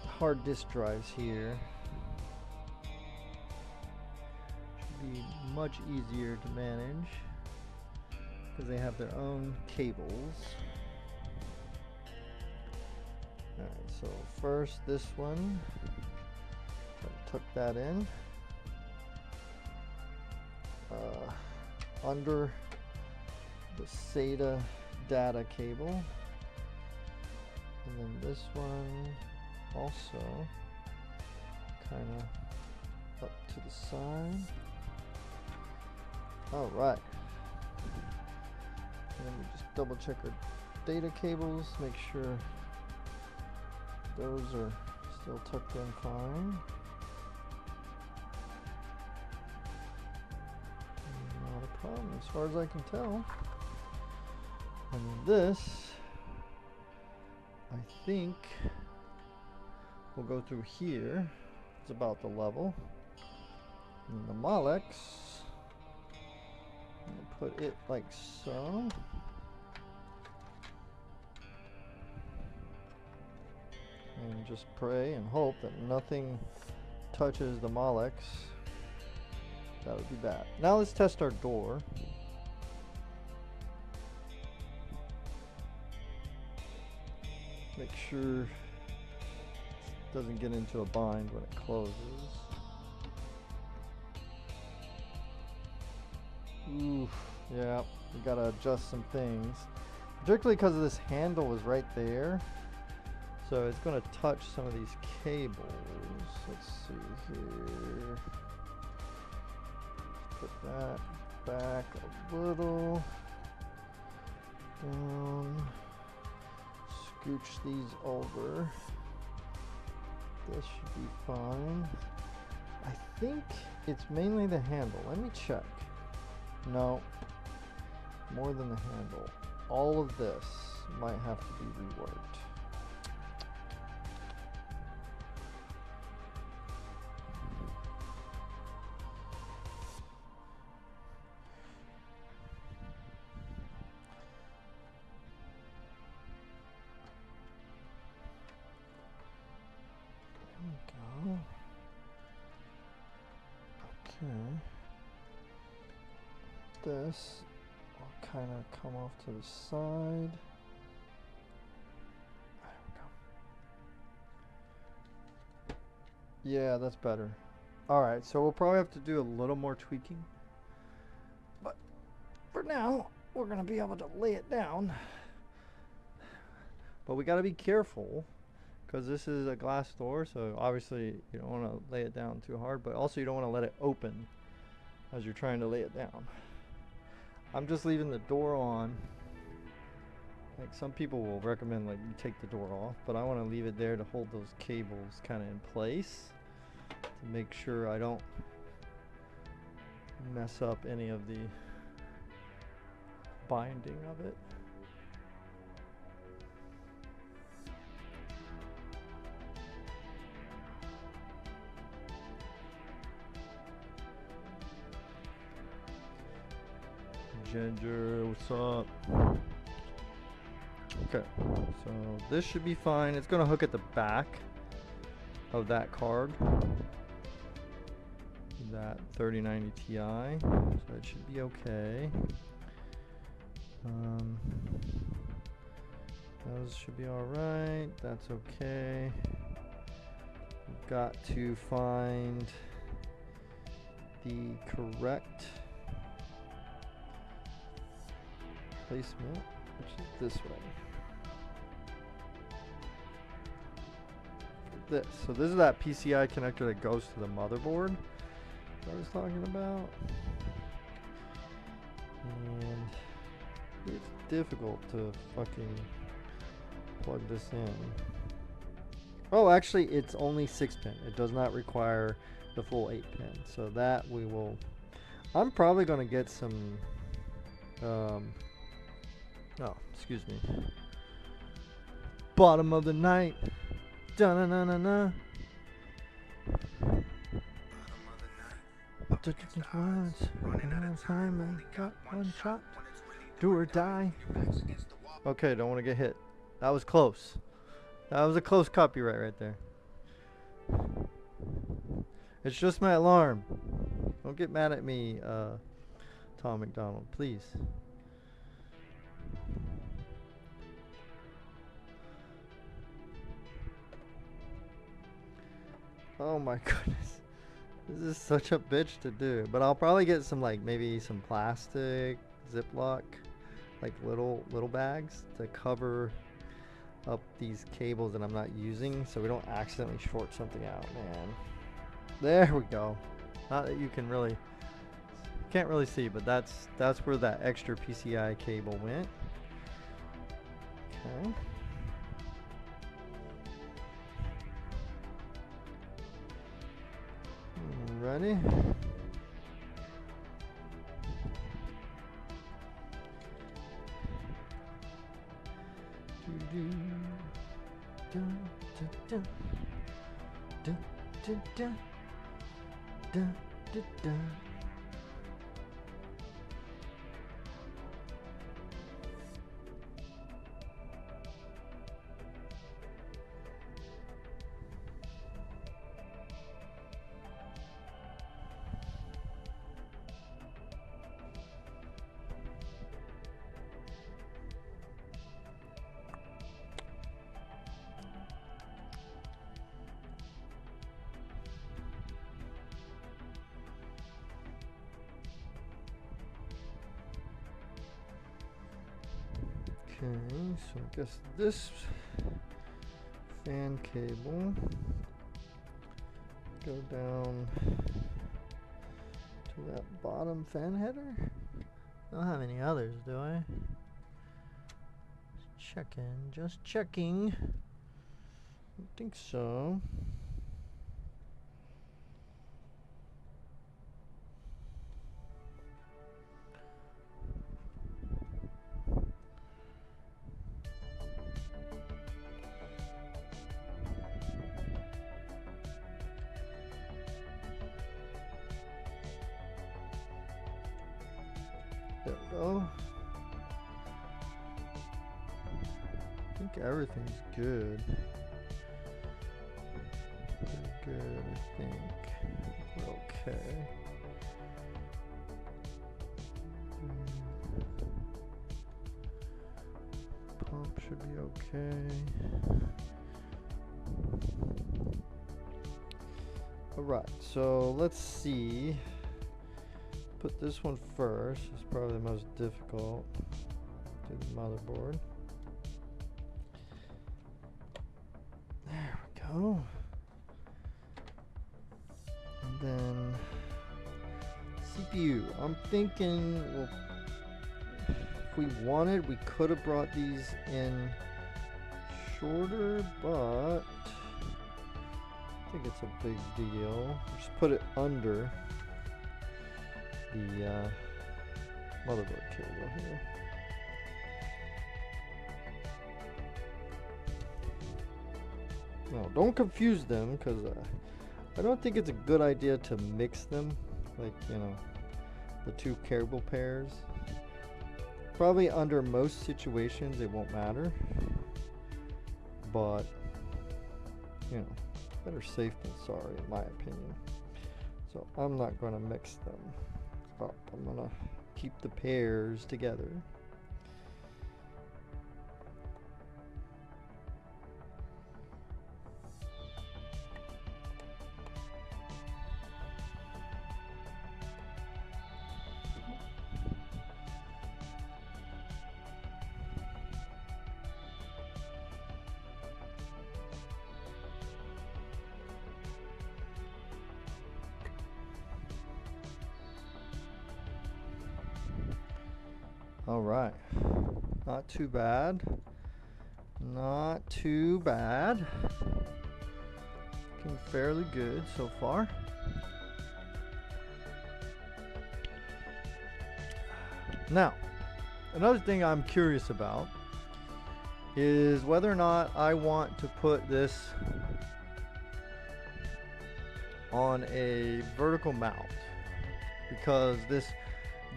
hard disk drives here. Should be much easier to manage because they have their own cables. Alright, so first this one, tuck that in under the SATA data cable, and then this one also kind of up to the side. All right, and then we just double check our data cables, make sure those are still tucked in fine. Not a problem as far as I can tell. And then this, I think, will go through here. It's about the level. And the Molex, I'll put it like so. And just pray and hope that nothing touches the Molex. That would be bad. Now let's test our door. Make sure doesn't get into a bind when it closes. Oof, yeah, you gotta adjust some things. Particularly because this handle is right there. So it's gonna touch some of these cables. Let's see here. Put that back a little. Down. Scooch these over. This should be fine. I think it's mainly the handle. Let me check. No, more than the handle. All of this might have to be reworked. There we go. Okay. This will kind of come off to the side. There we go. Yeah, that's better. Alright, so we'll probably have to do a little more tweaking. But for now, we're going to be able to lay it down. But we got to be careful because this is a glass door, so obviously you don't want to lay it down too hard, but also you don't want to let it open as you're trying to lay it down. I'm just leaving the door on. Like some people will recommend like you take the door off, but I want to leave it there to hold those cables kind of in place to make sure I don't mess up any of the binding of it. Ginger, what's up? Okay, so this should be fine. It's gonna hook at the back of that card, that 3090 Ti, so it should be okay. Those should be all right. That's okay. We've got to find the correct placement, which is this way. This. So this is that PCI connector that goes to the motherboard that I was talking about. And it's difficult to fucking plug this in. Oh, actually it's only 6 pin. It does not require the full 8 pin. So that we will, I'm probably gonna get some oh, excuse me. Bottom of the night. Da-na-na-na-na. One shot. Do or die. Okay, don't want to get hit. That was close. That was a close copyright right there. It's just my alarm. Don't get mad at me, Tom McDonald, please. Oh my goodness. This is such a bitch to do. But I'll probably get some, like, maybe some plastic, Ziploc, like little bags to cover up these cables that I'm not using so we don't accidentally short something out, man. There we go. Not that you can really, can't really see, but that's where that extra PCI cable went. Okay. Ready? Okay, so I guess this fan cable go down to that bottom fan header. I don't have any others, do I? Just checking. I think so. There we go. I think everything's good. Pretty good, I think. We're okay. Pump should be okay. Alright, so let's see. Put this one first. It's probably the most difficult. Do the motherboard. There we go. And then CPU. I'm thinking, well, if we wanted, we could have brought these in shorter, but I think it's a big deal. Just put it under the motherboard cable here. Now, don't confuse them, because I don't think it's a good idea to mix them, like, you know, the two cable pairs. Probably under most situations it won't matter, but, you know, better safe than sorry in my opinion. So I'm not going to mix them up. I'm going to keep the pairs together. All right, not too bad. Not too bad. Looking fairly good so far. Now, another thing I'm curious about is whether or not I want to put this on a vertical mount, because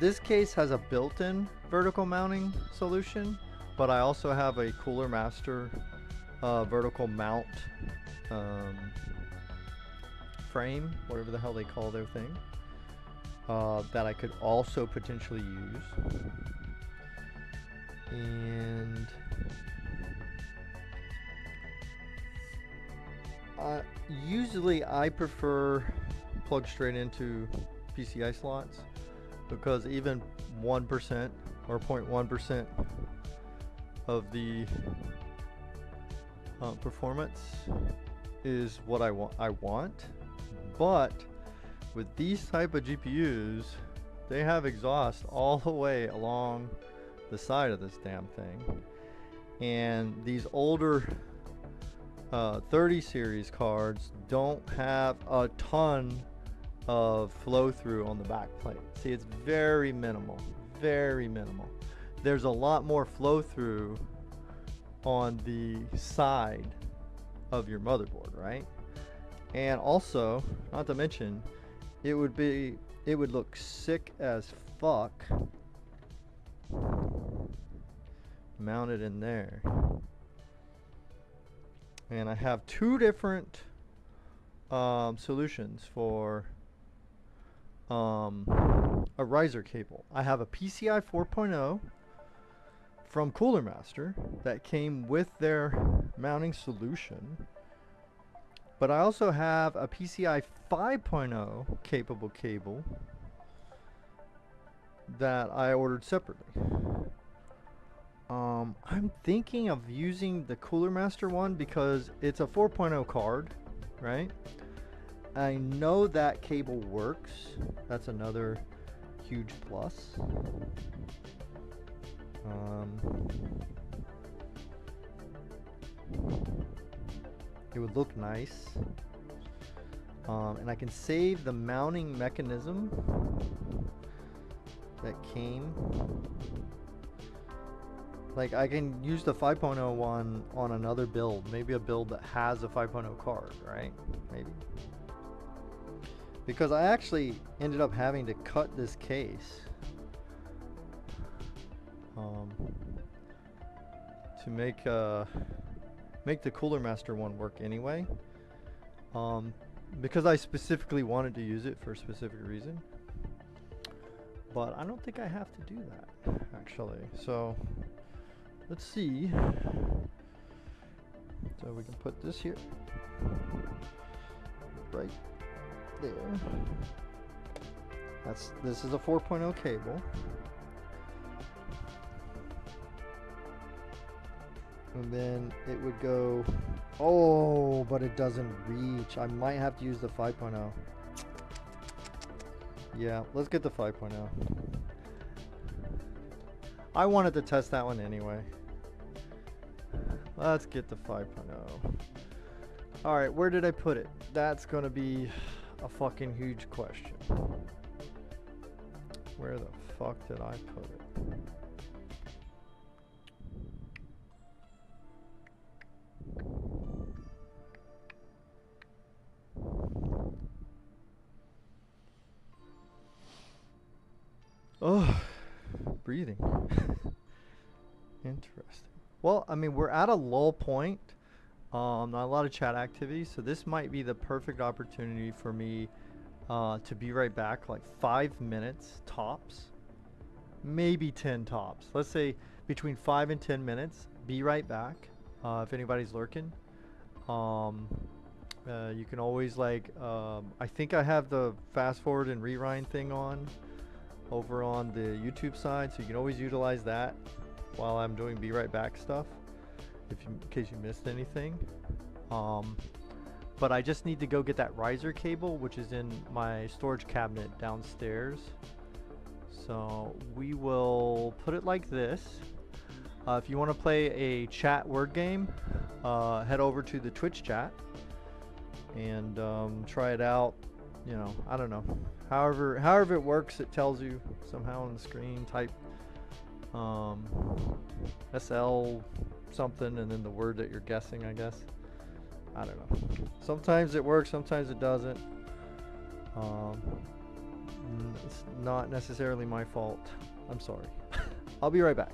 this case has a built-in vertical mounting solution, but I also have a Cooler Master vertical mount frame, whatever the hell they call their thing, that I could also potentially use. And usually I prefer plug straight into PCI slots, because even 1% or 0.1% of the performance is what I want. But with these type of GPUs, they have exhaust all the way along the side of this damn thing, and these older 30 series cards don't have a ton of flow through on the back plate. See, it's very minimal, very minimal. There's a lot more flow through on the side of your motherboard, right? And also, not to mention, it would look sick as fuck mounted in there. And I have two different solutions for a riser cable. I have a PCI 4.0 from Cooler Master that came with their mounting solution, but I also have a PCI 5.0 capable cable that I ordered separately. I'm thinking of using the Cooler Master one because it's a 4.0 card, right? I know that cable works. That's another huge plus. It would look nice. And I can save the mounting mechanism that came. Like, I can use the 5.0 one on another build. Maybe a build that has a 5.0 card, right? Maybe. Because I actually ended up having to cut this case to make the Cooler Master one work anyway. Because I specifically wanted to use it for a specific reason. But I don't think I have to do that, actually. So, let's see. So we can put this here. Right there. This is a 4.0 cable. And then it would go, oh, but it doesn't reach. I might have to use the 5.0. Yeah, let's get the 5.0. I wanted to test that one anyway. Let's get the 5.0. Alright, where did I put it? That's gonna be a fucking huge question. Where the fuck did I put it? Oh, breathing. Interesting. Well, I mean, we're at a lull point. Not a lot of chat activity, so this might be the perfect opportunity for me to be right back, like 5 minutes tops, maybe 10 tops. Let's say between 5 and 10 minutes. Be right back. If anybody's lurking, you can always like. I think I have the fast forward and rewind thing on over on the YouTube side, so you can always utilize that while I'm doing be right back stuff, in case you missed anything. But I just need to go get that riser cable, which is in my storage cabinet downstairs. So we will put it like this. If you want to play a chat word game, head over to the Twitch chat and try it out. You know, I don't know. However it works, it tells you somehow on the screen. Type SL something and then the word that you're guessing, I guess. I don't know. Sometimes it works, sometimes it doesn't. It's not necessarily my fault. I'm sorry. I'll be right back.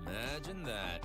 Imagine that.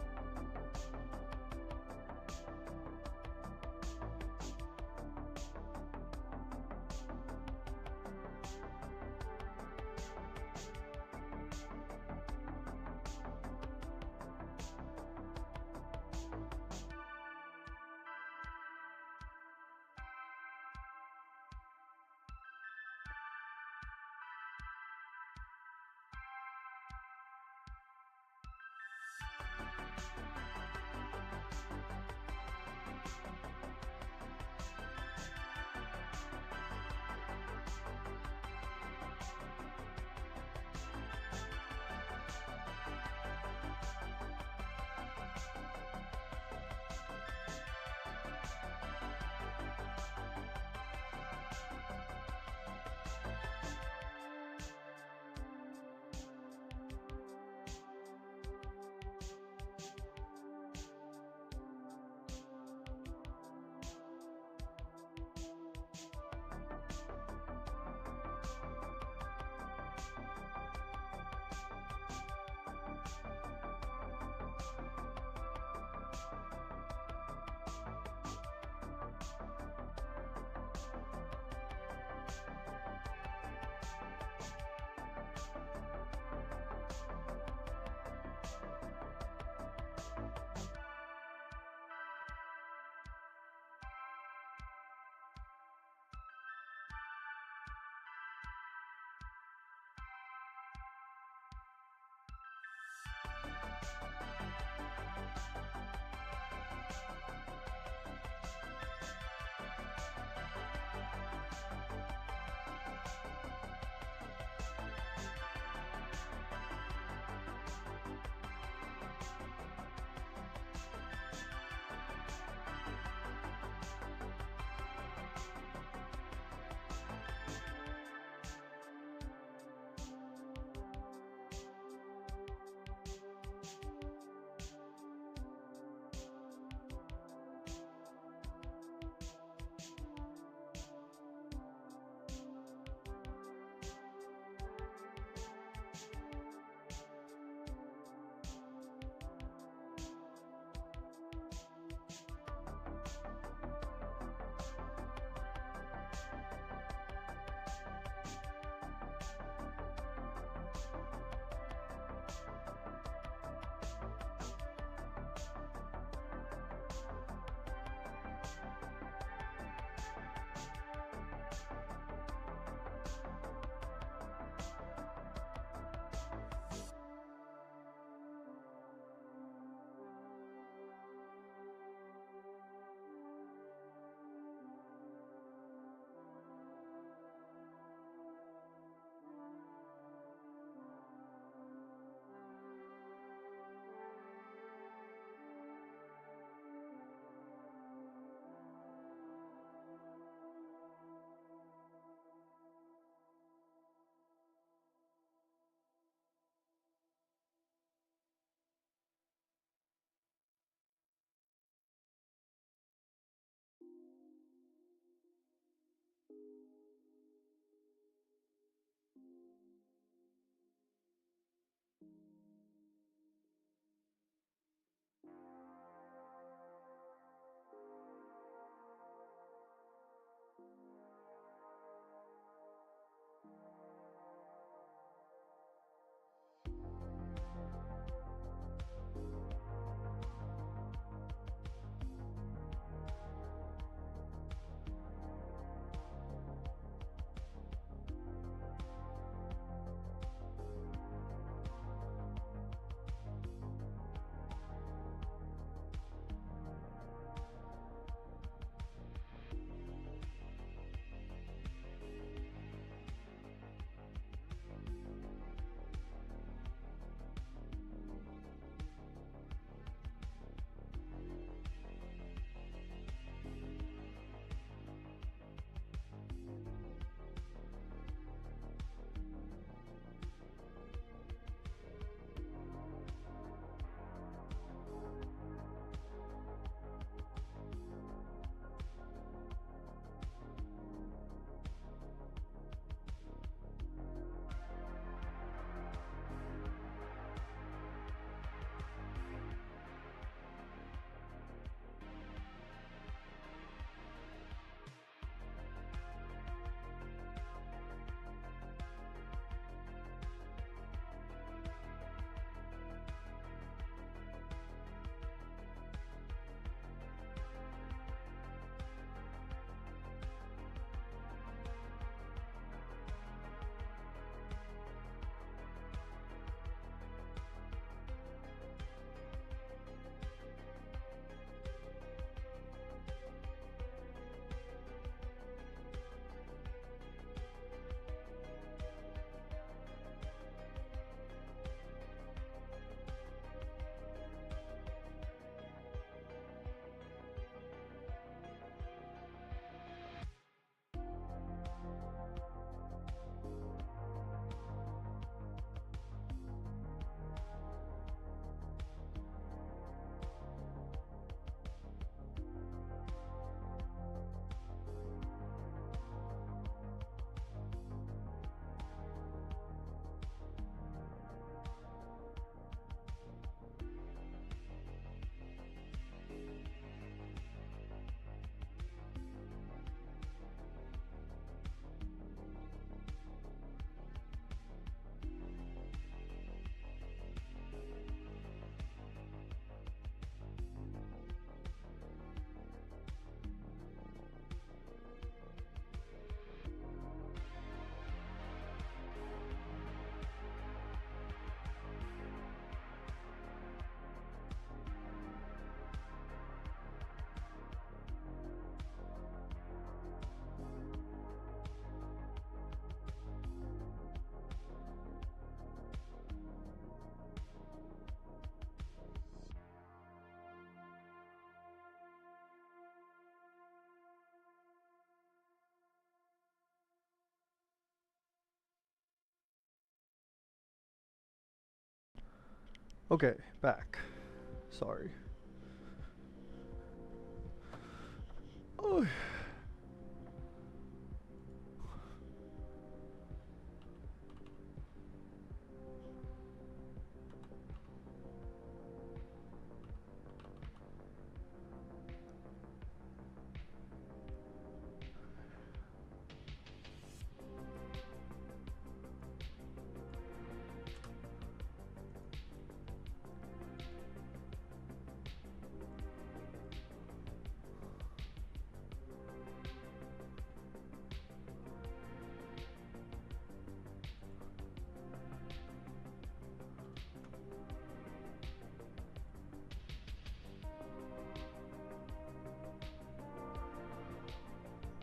Okay, back. Sorry. Oh.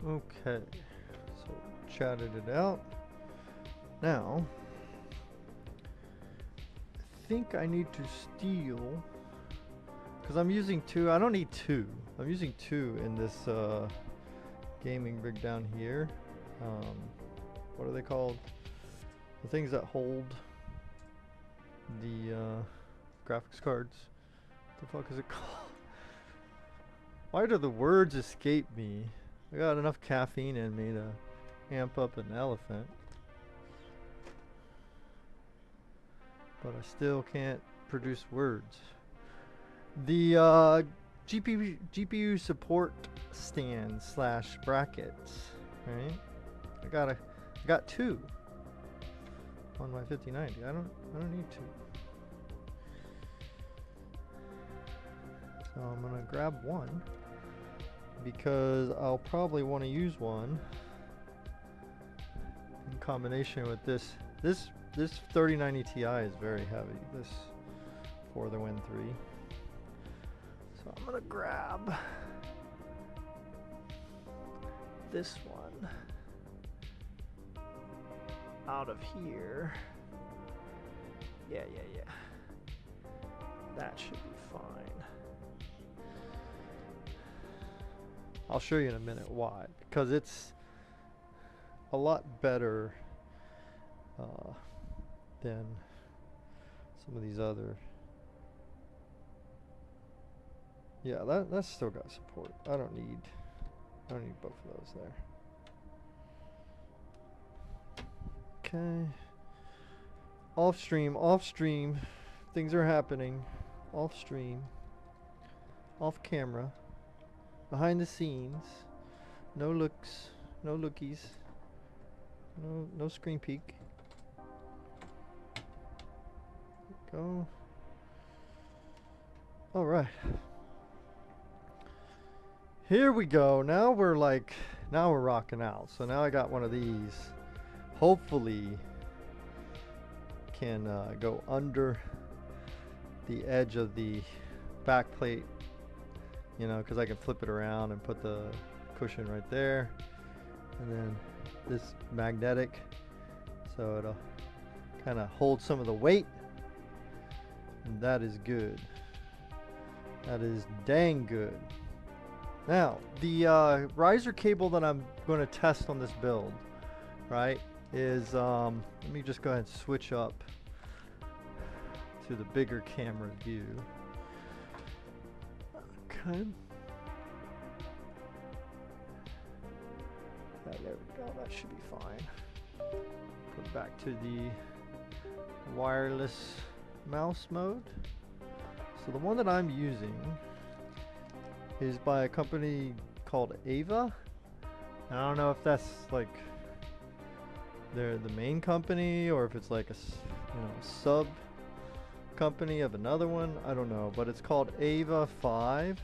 Okay, so chatted it out. Now, I think I need to steal, because I'm using two. I don't need two. I'm using two in this gaming rig down here. What are they called? The things that hold the graphics cards. What the fuck is it called? Why do the words escape me? I got enough caffeine in me to amp up an elephant, but I still can't produce words. The GPU support stand / brackets, right? I got two on my 5090. I don't need two. So I'm gonna grab one, because I'll probably want to use one in combination with this. This 3090 Ti is very heavy. This for the Win 3. So I'm gonna grab this one out of here. Yeah. That should be fine. I'll show you in a minute why, because it's a lot better than some of these other. Yeah, that's still got support. I don't need both of those there. Okay. Off stream. Things are happening. Off stream. Off camera. Behind the scenes, no looks, no lookies, no screen peek. Go. All right. Here we go. Now we're rocking out. So now I got one of these. Hopefully, can go under the edge of the back plate. You know, because I can flip it around and put the cushion right there, and then this magnetic, so it'll kind of hold some of the weight, and that is good. That is dang good. Now, the riser cable that I'm going to test on this build, right, is, let me just go ahead and switch up to the bigger camera view. Okay. There we go. That should be fine. Put back to the wireless mouse mode. So the one that I'm using is by a company called EVGA. I don't know if that's like they're the main company or if it's like a sub company of another one. I don't know, but it's called EVGA 5,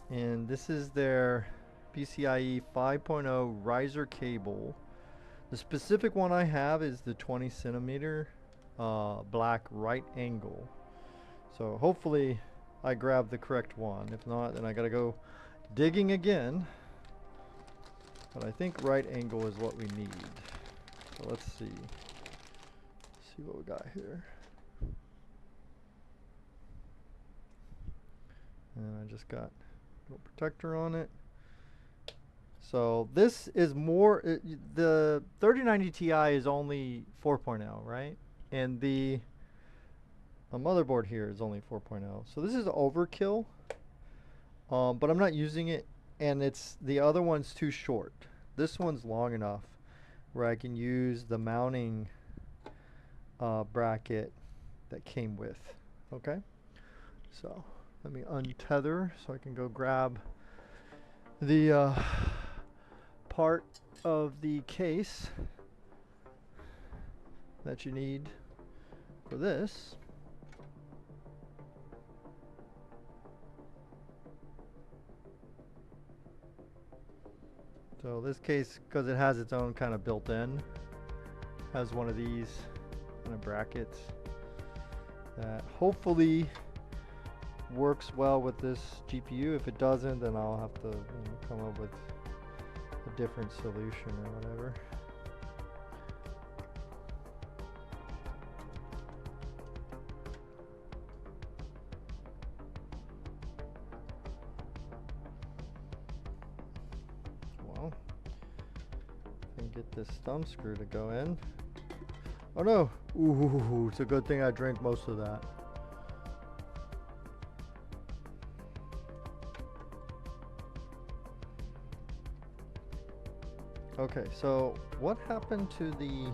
and this is their PCIe 5.0 riser cable. The specific one I have is the 20 centimeter black right angle. So hopefully I grab the correct one. If not, then I gotta go digging again. But I think right angle is what we need. So let's see. See what we got here. And I just got a little protector on it. So this is more, the 3090 Ti is only 4.0, right? And the A motherboard here is only 4.0. So this is overkill, but I'm not using it, and the other one's too short. This one's long enough where I can use the mounting bracket that came with. Okay, so let me untether so I can go grab the part of the case that you need for this. So this case, because it has its own kind of built-in, has one of these kind of brackets that hopefully works well with this GPU. If it doesn't, then I'll have to come up with a different solution or whatever. Well, I can get this thumb screw to go in. Oh no! Ooh, it's a good thing I drank most of that. Okay, so what happened to the...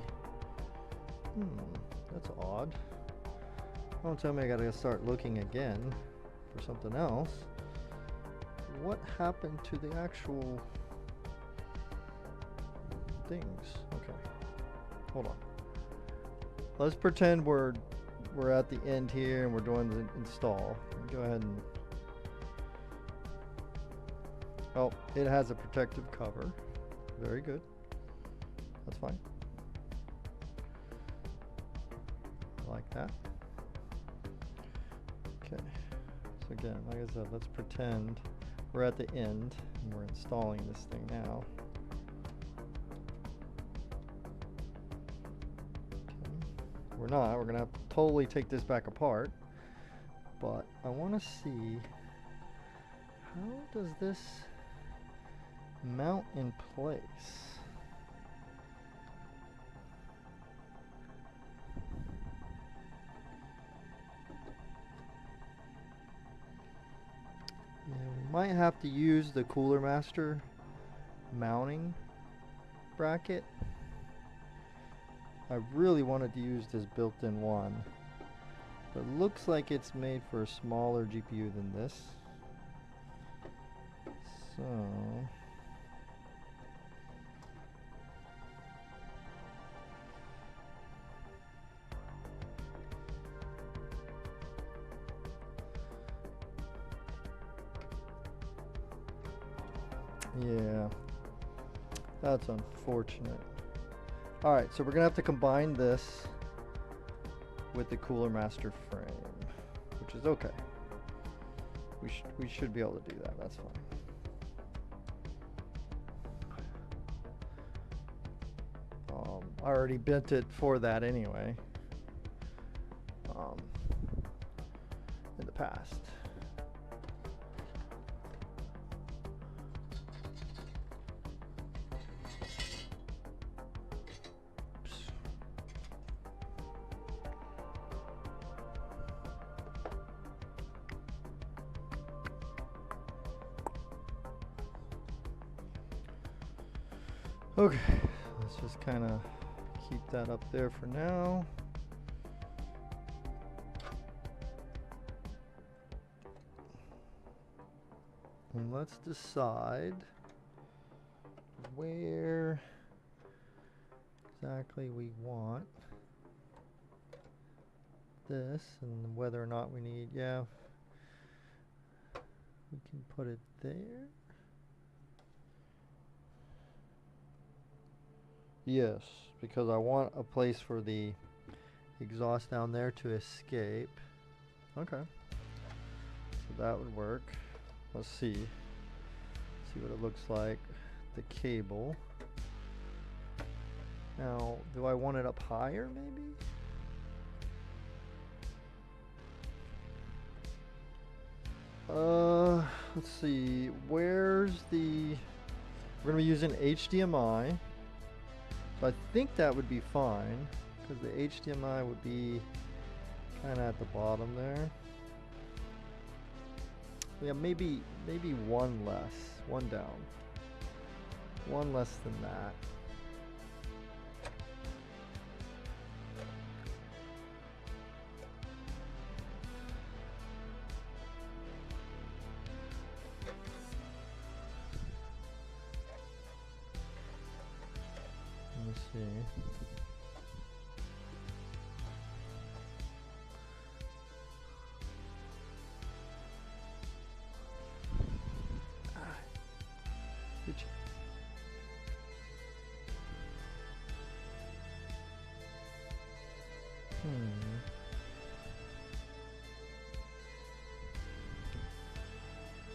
that's odd. Don't tell me I gotta start looking again for something else. What happened to the actual things? Okay, hold on. Let's pretend we're at the end here and we're doing the install. Go ahead and... Oh, it has a protective cover. Very good. That's fine. I like that. Okay. So again, like I said, let's pretend we're at the end and we're installing this thing now. We're not. We're going to have to totally take this back apart. But I want to see, how does this mount in place? Yeah, we might have to use the Cooler Master mounting bracket. I really wanted to use this built-in one, but it looks like it's made for a smaller GPU than this. So yeah, that's unfortunate. Alright, so we're going to have to combine this with the Cooler Master frame, which is okay. We should be able to do that, that's fine. I already bent it for that anyway, in the past. Okay, let's just kind of keep that up there for now. And let's decide where exactly we want this and whether or not we need, yeah, we can put it there. Yes, because I want a place for the exhaust down there to escape. Okay, so that would work. Let's see what it looks like. The cable. Now, do I want it up higher maybe? Let's see, where's the, we're gonna be using HDMI. So I think that would be fine, because the HDMI would be kind of at the bottom there. Yeah, maybe one less, one down, one less than that. Let me see.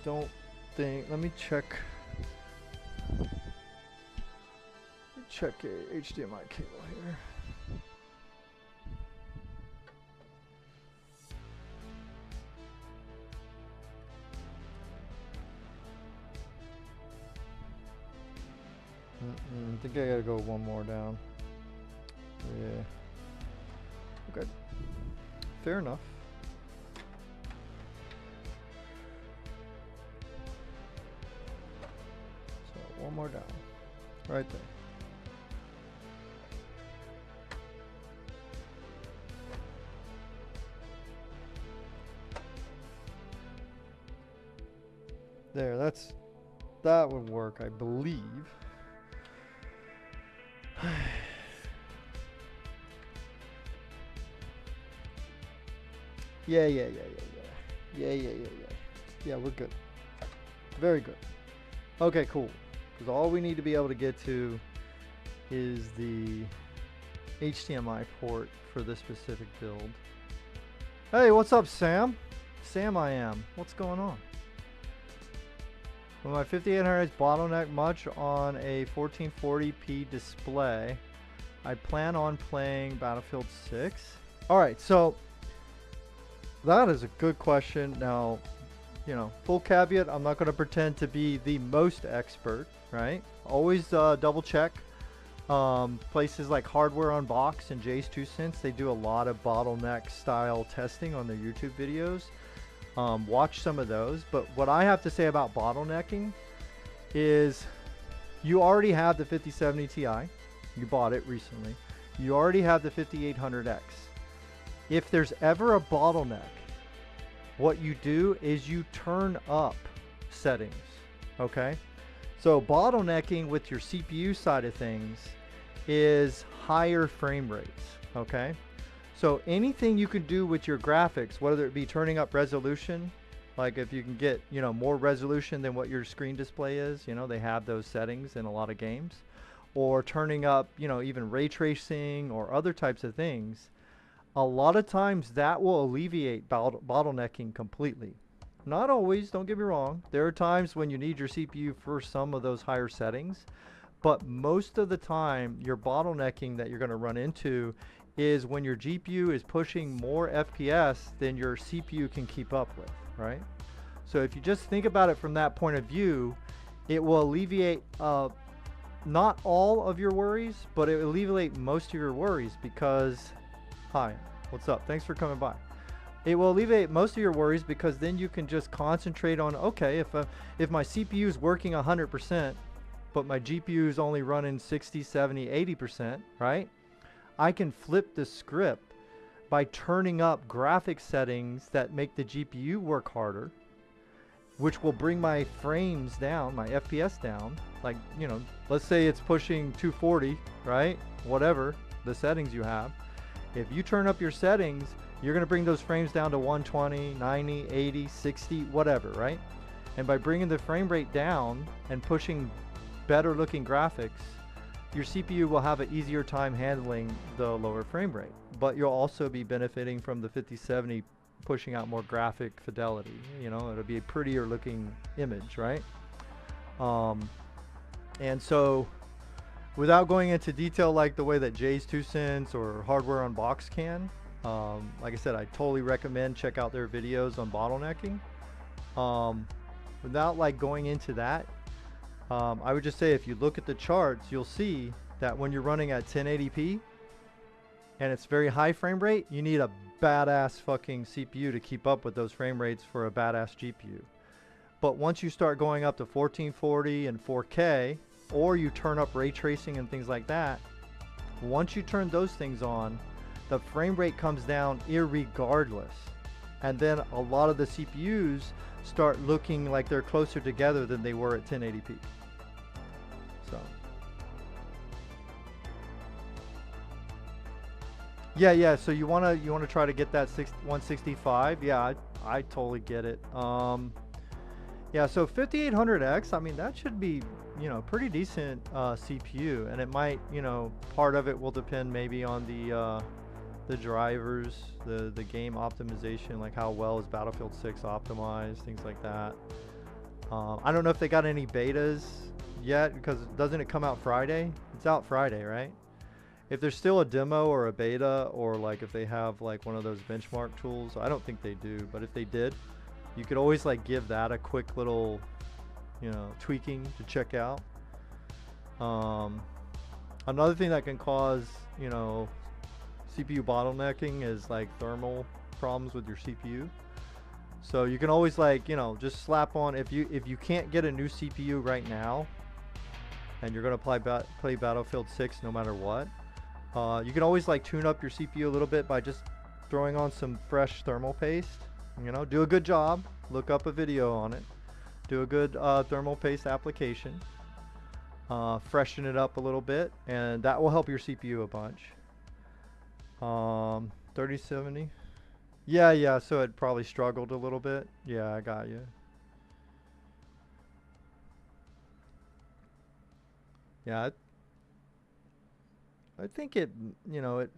Don't think. Let me check. Check a HDMI cable here. I think I gotta go one more down. Yeah. Okay. Fair enough. So one more down. Right there. There, that would work, I believe. Yeah. Yeah, we're good. Very good. Okay, cool. Because all we need to be able to get to is the HDMI port for this specific build. Hey, what's up, Sam? Sam I am. What's going on? With my 5800Hz bottleneck much on a 1440p display, I plan on playing Battlefield 6. Alright, so that is a good question. Now, you know, full caveat, I'm not going to pretend to be the most expert, right? Always double check. Places like Hardware Unbox and Jay's 2 Cents, they do a lot of bottleneck style testing on their YouTube videos. Watch some of those, but what I have to say about bottlenecking is you already have the 5070 Ti. You bought it recently. You already have the 5800X. If there's ever a bottleneck, what you do is you turn up settings, okay? So bottlenecking with your CPU side of things is higher frame rates, okay? So anything you can do with your graphics, whether it be turning up resolution, like if you can get, you know, more resolution than what your screen display is, you know, they have those settings in a lot of games, or turning up, you know, even ray tracing or other types of things, a lot of times that will alleviate bottlenecking completely. Not always, don't get me wrong. There are times when you need your CPU for some of those higher settings, but most of the time your bottlenecking that you're going to run into is when your GPU is pushing more FPS than your CPU can keep up with, right? So if you just think about it from that point of view, it will alleviate not all of your worries, but it will alleviate most of your worries because, hi, what's up? Thanks for coming by. It will alleviate most of your worries because then you can just concentrate on, okay, if my CPU is working 100%, but my GPU is only running 60, 70, 80%, right? I can flip the script by turning up graphic settings that make the GPU work harder, which will bring my frames down, my FPS down. Like, you know, let's say it's pushing 240, right? Whatever the settings you have. If you turn up your settings, you're going to bring those frames down to 120, 90, 80, 60, whatever, right? And by bringing the frame rate down and pushing better looking graphics, your CPU will have an easier time handling the lower frame rate, but you'll also be benefiting from the 5070 pushing out more graphic fidelity. You know, it'll be a prettier looking image, right? And so without going into detail like the way that Jay's 2 Cents or Hardware Unbox can, like I said, I totally recommend check out their videos on bottlenecking. Without like going into that, I would just say if you look at the charts, you'll see that when you're running at 1080p and it's very high frame rate, you need a badass fucking CPU to keep up with those frame rates for a badass GPU. But once you start going up to 1440 and 4K, or you turn up ray tracing and things like that, once you turn those things on, the frame rate comes down irregardless. And then a lot of the CPUs start looking like they're closer together than they were at 1080p. So yeah, so you wanna try to get that 165. Yeah, I totally get it. Yeah, so 5800X, I mean, that should be, you know, pretty decent CPU, and it might, you know, part of it will depend maybe on the drivers, the game optimization, like how well is Battlefield 6 optimized, things like that. I don't know if they got any betas yet, because doesn't it come out Friday? It's out Friday, right? If there's still a demo or a beta, or like if they have like one of those benchmark tools, I don't think they do, but if they did, you could always like give that a quick little, you know, tweaking to check out. Another thing that can cause, you know, CPU bottlenecking is like thermal problems with your CPU. So you can always, like, you know, just slap on, if you can't get a new CPU right now and you're gonna play Battlefield 6 no matter what, you can always like tune up your CPU a little bit by just throwing on some fresh thermal paste. You know, do a good job, look up a video on it, do a good thermal paste application, freshen it up a little bit, and that will help your CPU a bunch. 3070. Yeah, so it probably struggled a little bit. Yeah, I got you. Yeah, I think it, you know, it,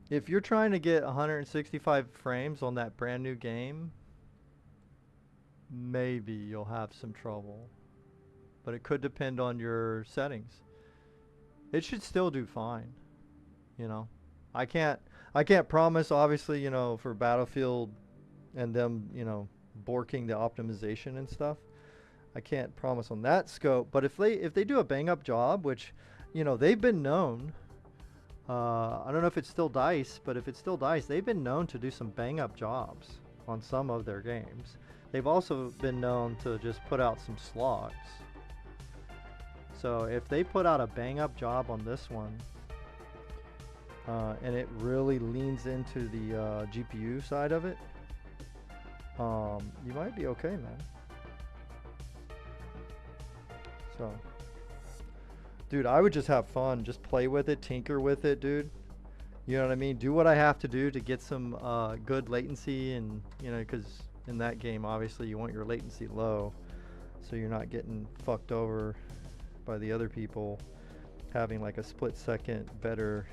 if you're trying to get 165 frames on that brand new game, maybe you'll have some trouble. But it could depend on your settings. It should still do fine, you know. I can't promise, obviously, you know, for Battlefield and them, you know, borking the optimization and stuff. I can't promise on that scope, but if they do a bang up job, which, you know, they've been known, I don't know if it's still DICE, but if it's still DICE, they've been known to do some bang up jobs on some of their games. They've also been known to just put out some slogs. So if they put out a bang up job on this one, and it really leans into the GPU side of it, you might be okay, man. So, dude, I would just have fun, just play with it, tinker with it, dude. You know what I mean? Do what I have to do to get some good latency, and, you know, because in that game, obviously, you want your latency low, so you're not getting fucked over by the other people having like a split second better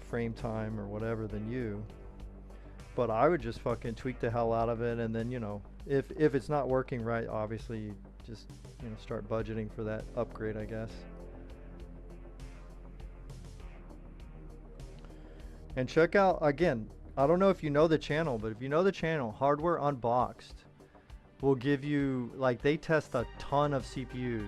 frame time or whatever than you. But I would just fucking tweak the hell out of it, and then, you know, if it's not working right, obviously, just, you know, start budgeting for that upgrade, I guess. And check out, again, I don't know if you know the channel, but if you know the channel, Hardware Unboxed will give you, like, they test a ton of CPUs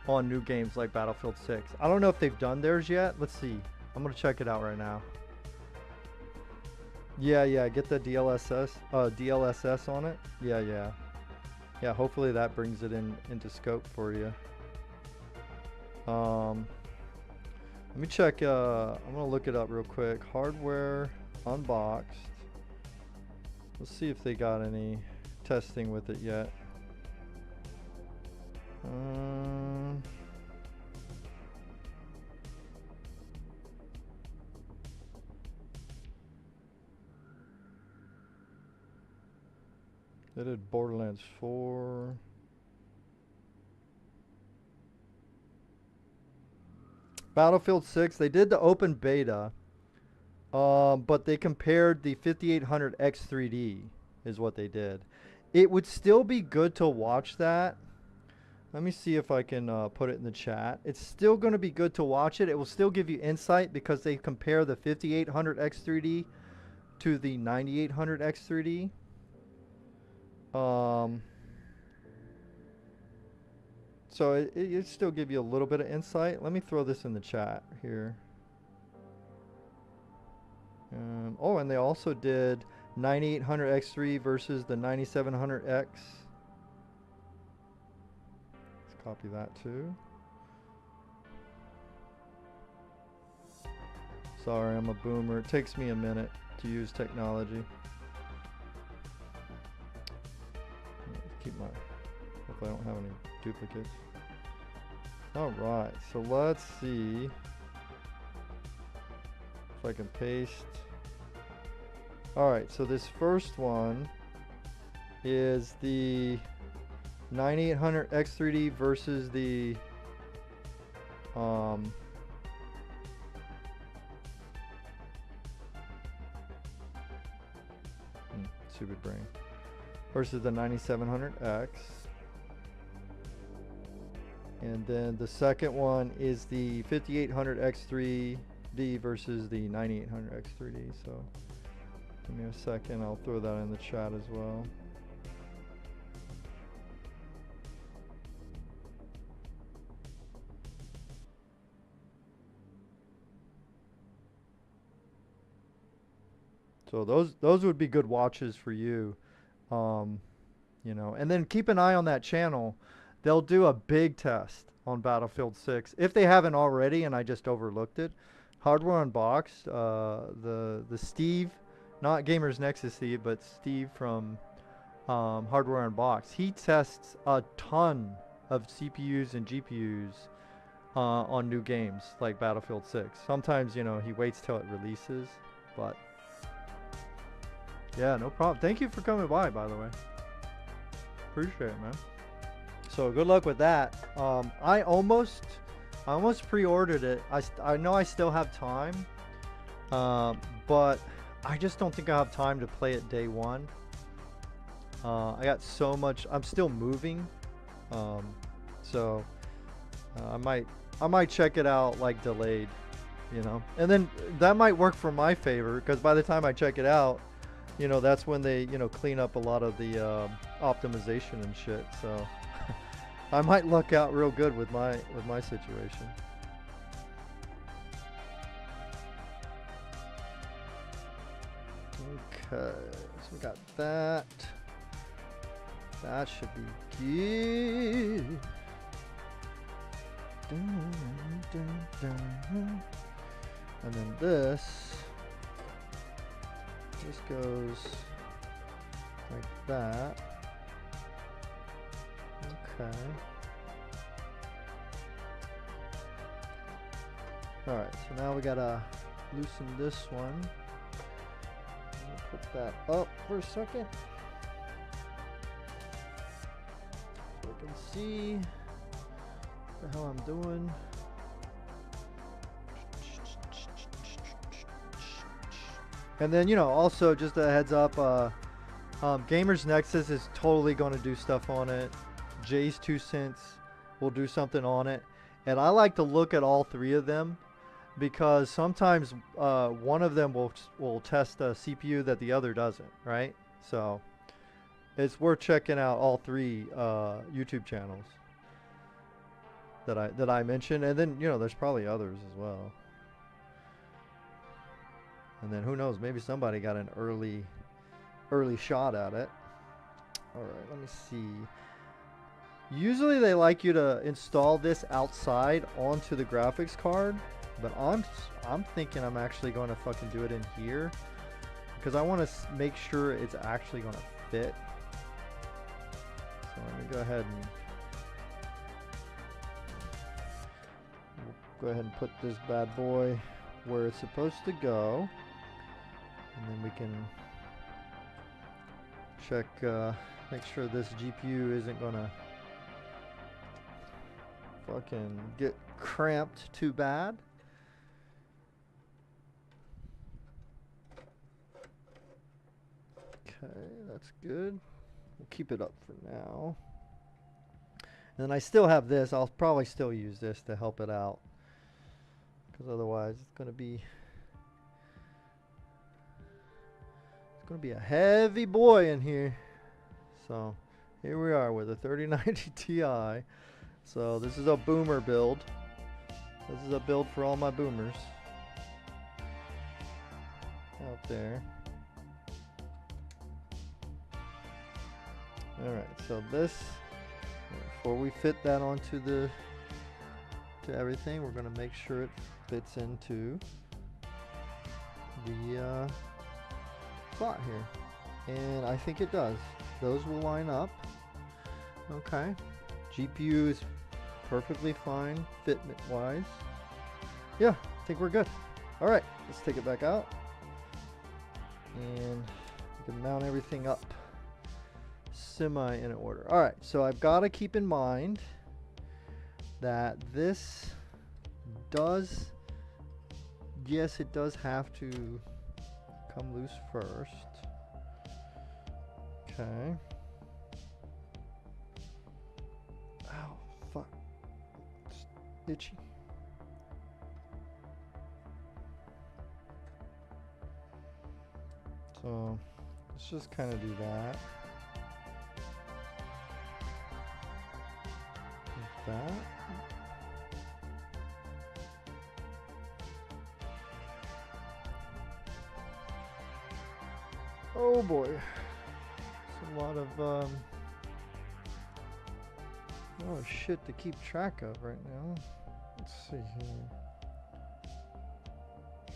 on new games like Battlefield 6. I don't know if they've done theirs yet. Let's see. I'm gonna check it out right now. Yeah, get the DLSS on it. Yeah, hopefully that brings it into scope for you. Let me check, I'm gonna look it up real quick. Hardware Unboxed. Let's see if they got any testing with it yet. They did Borderlands 4. Battlefield 6, they did the open beta, but they compared the 5800 X3D is what they did. It would still be good to watch that. Let me see if I can put it in the chat. It's still going to be good to watch it. It will still give you insight because they compare the 5800 X3D to the 9800 X3D. So it still give you a little bit of insight. Let me throw this in the chat here. Oh, and they also did 9800X3 versus the 9700X. Let's copy that too. Sorry, I'm a boomer. It takes me a minute to use technology. Keep my... Hopefully I don't have any duplicates. Alright, so let's see if I can paste. Alright, so this first one is the 9800X3D versus the stupid brain versus the 9700X. And then the second one is the 5800X3D versus the 9800X3D. So give me a second, I'll throw that in the chat as well. So those would be good watches for you, you know. And then keep an eye on that channel. They'll do a big test on Battlefield 6 if they haven't already, and I just overlooked it. Hardware Unboxed, the Steve, not Gamers Nexus Steve, but Steve from Hardware Unboxed. He tests a ton of CPUs and GPUs on new games like Battlefield 6. Sometimes, you know, he waits till it releases, but yeah, no problem. Thank you for coming by the way. Appreciate it, man. So good luck with that. I almost pre-ordered it. I know I still have time, but I just don't think I have time to play it day one. I got so much. I'm still moving, so I might check it out like delayed, you know. And then that might work for my favor because by the time I check it out, you know, that's when they, you know, clean up a lot of the optimization and shit. So I might luck out real good with my situation. Okay, so we got that. That should be good. And then this goes like that. Okay. Alright, so now we gotta loosen this one. Put that up for a second so I can see what the hell I'm doing. And then, you know, also just a heads up, Gamers Nexus is totally going to do stuff on it. Jay's 2 cents will do something on it. And I like to look at all three of them because sometimes one of them will test a CPU that the other doesn't, right? So it's worth checking out all three YouTube channels that I mentioned. And then, you know, there's probably others as well. And then who knows, maybe somebody got an early shot at it. All right, let me see. Usually they like you to install this outside onto the graphics card, but I'm thinking I'm actually going to fucking do it in here because I want to make sure it's actually going to fit. So let me go ahead and put this bad boy where it's supposed to go. And then we can check, make sure this GPU isn't gonna fucking get cramped too bad. Okay, that's good. We'll keep it up for now. And then I still have this. I'll probably still use this to help it out because otherwise it's gonna be a heavy boy in here. So here we are with a 3090 Ti. So this is a boomer build. This is a build for all my boomers. right there. Alright, so this, before we fit that onto the everything, we're going to make sure it fits into the slot here. And I think it does. Those will line up. Okay. GPU is perfectly fine fitment wise. Yeah, I think we're good. Alright, let's take it back out. And we can mount everything up semi in order. Alright, so I've got to keep in mind that this does, yes, it does have to come loose first. Okay. Ow, fuck. It's itchy. So let's just kind of do that. Like that. Oh boy. It's a lot of shit to keep track of right now. Let's see here.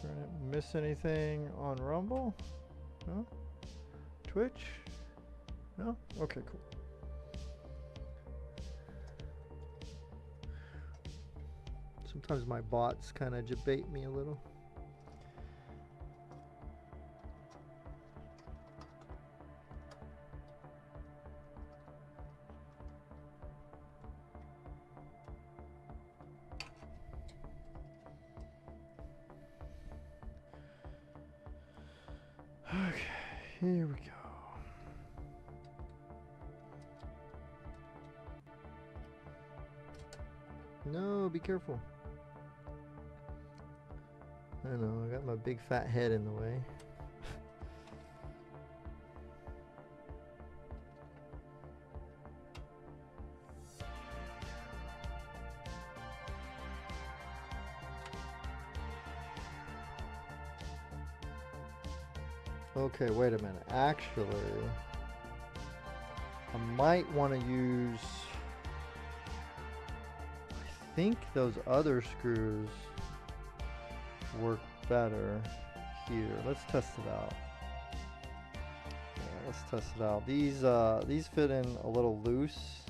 Trying to miss anything on Rumble? No? Twitch? No? Okay, cool. Sometimes my bots kind of debate me a little. Okay, here we go. No, be careful. I know, I got my big fat head in the way. Okay, wait a minute. Actually, I might want to use, I think those other screws work better here. Let's test it out. Yeah, let's test it out. These fit in a little loose.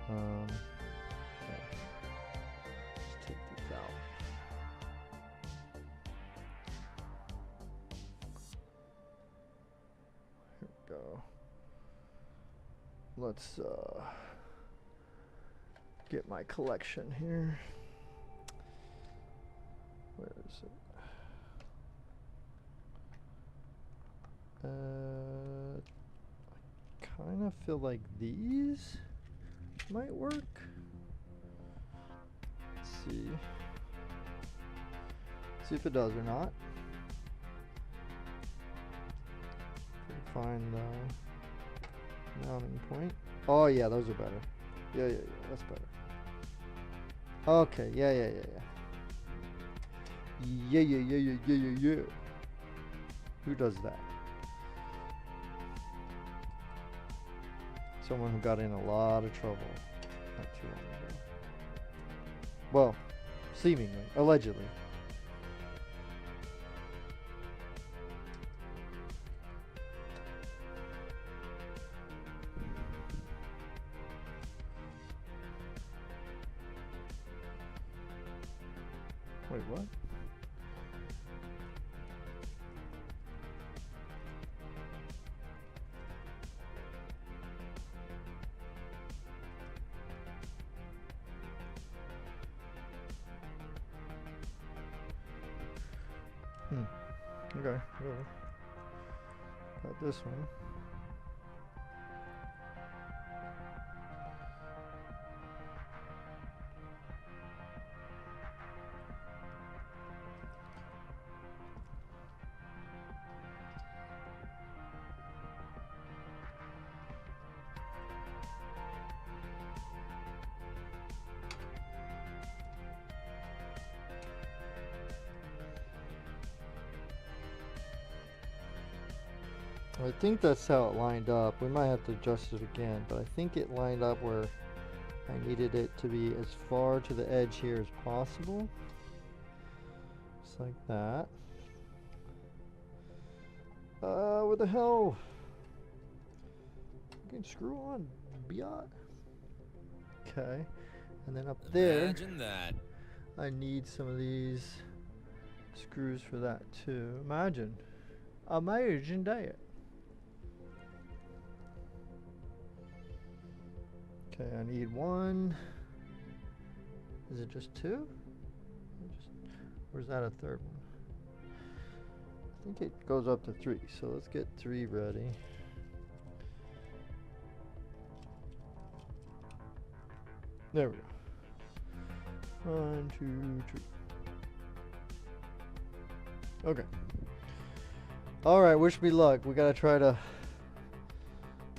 Okay. Let's take these out. Here we go. Let's get my collection here. Where is it? I kind of feel like these might work. Let's see. See if it does or not. Find the mounting point. Oh yeah, those are better. Yeah, that's better. Okay, yeah. Yeah. Who does that? Someone who got in a lot of trouble not too long ago. Well, seemingly, allegedly. Wait, what? Okay, whatever. Got this one. I think that's how it lined up. We might have to adjust it again, but I think it lined up where I needed it to be as far to the edge here as possible. Just like that. What the hell? Fucking screw on, biot. Okay, and then up there, Imagine that. I need some of these screws for that too. Imagine that. Okay, I need one. Is it just two? Or is that a third one? I think it goes up to 3, so let's get 3 ready. There we go. 1, 2, 3. Okay. Alright, wish me luck. We gotta try to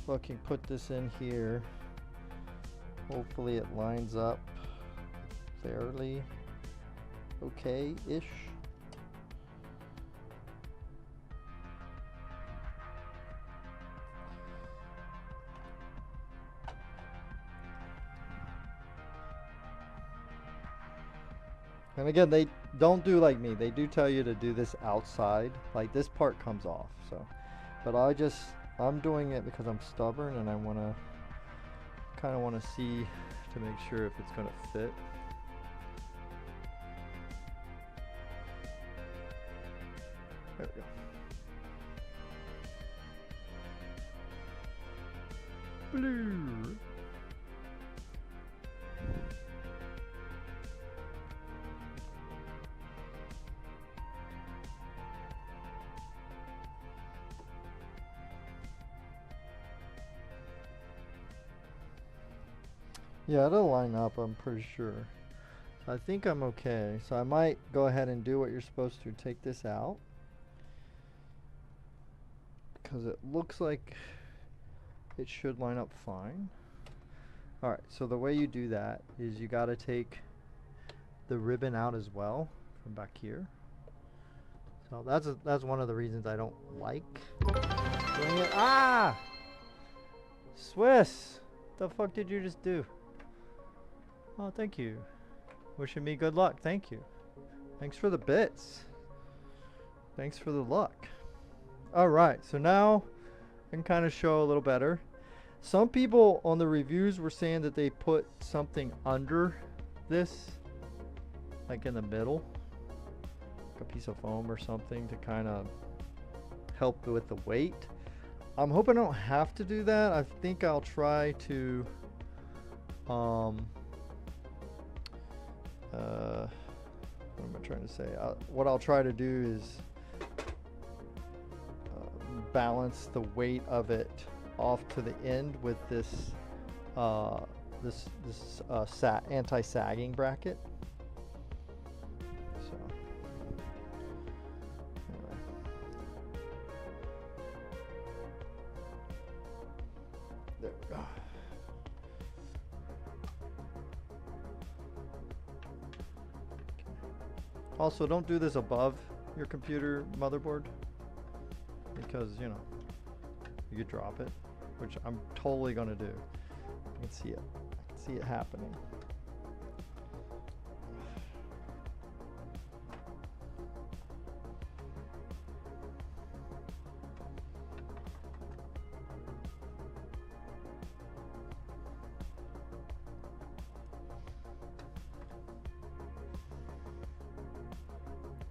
fucking put this in here. Hopefully it lines up fairly okay-ish. And again, they don't do like me. They do tell you to do this outside. Like this part comes off. So, but I'm doing it because I'm stubborn and I kind of want to see to make sure if it's going to fit. There we go. Blue. Yeah, it'll line up, I'm pretty sure. So I think I'm okay. So I might go ahead and do what you're supposed to. Take this out. Because it looks like it should line up fine. Alright, so the way you do that is you gotta take the ribbon out as well from back here. So that's one of the reasons I don't like doing it. Ah! Swiss! The fuck did you just do? Oh, thank you. Wishing me good luck. Thank you. Thanks for the bits. Thanks for the luck. Alright, so now I can kind of show a little better. Some people on the reviews were saying that they put something under this, like in the middle, like a piece of foam or something to kind of help with the weight. I'm hoping I don't have to do that. I think I'll try to what am I trying to say? What I'll try to do is balance the weight of it off to the end with this anti-sagging bracket. So anyway. There we go. Also, don't do this above your computer motherboard because, you know, you could drop it, which I'm totally going to do. I can see it. I can see it happening.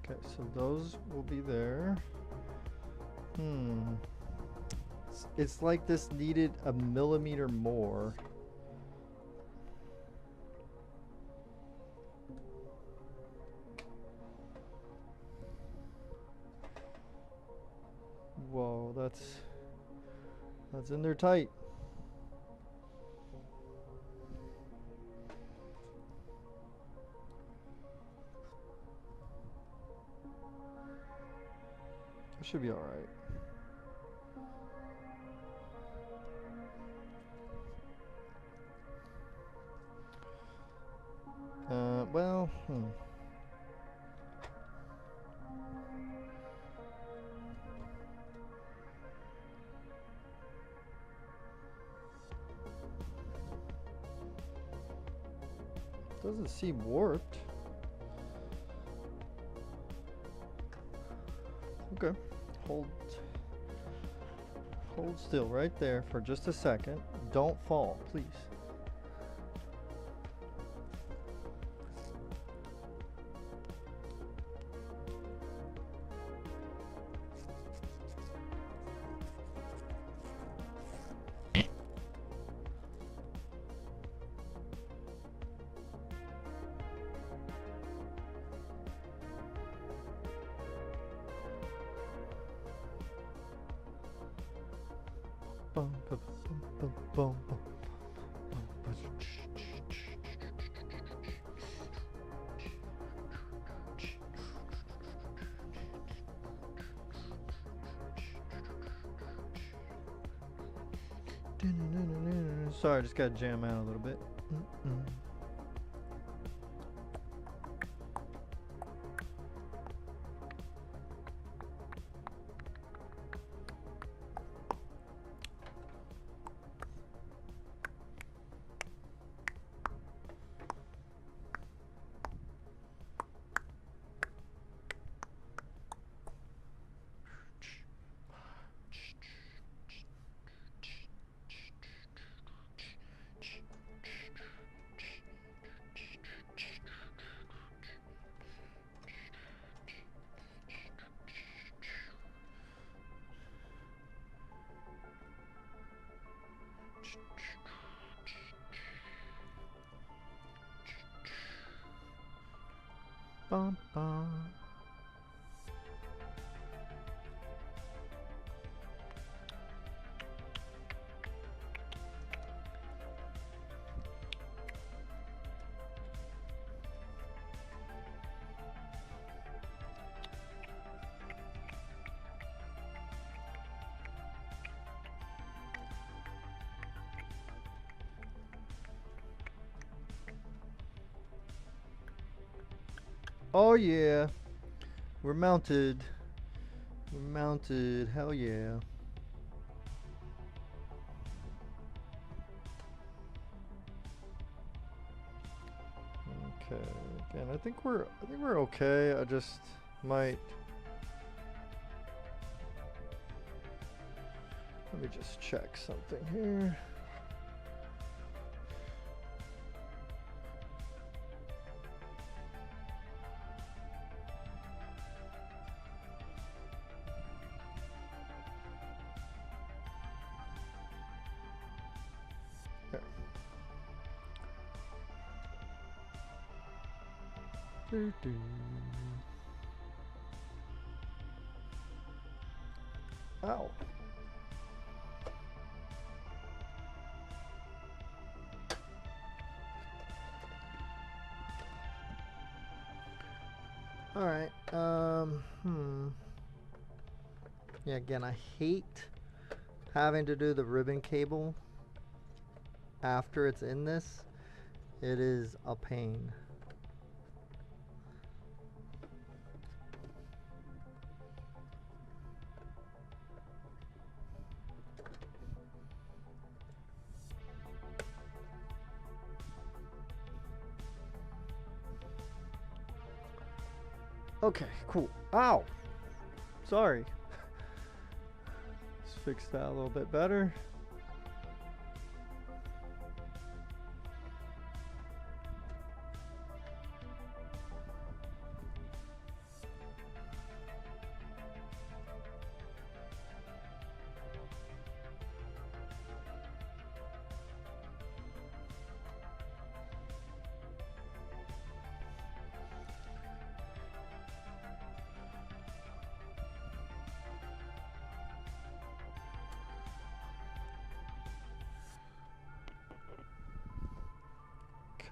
Okay, so those will be there. It's like this needed a millimeter more. Whoa, that's in there tight. It should be all right. Well, Doesn't seem warped. Okay. Hold still right there for just a second. Don't fall, please. Bum, bum, bum, bum, bum, bum. Sorry, I just got to jam out a little bit. Bum, bum. Oh yeah, we're mounted. We're mounted. Hell yeah. Okay. Again, I think we're okay. I just might. Let me just check something here. Ow. All right. Yeah, again, I hate having to do the ribbon cable after it's in this. It is a pain. Okay, cool. Ow! Sorry. Let's fix that a little bit better.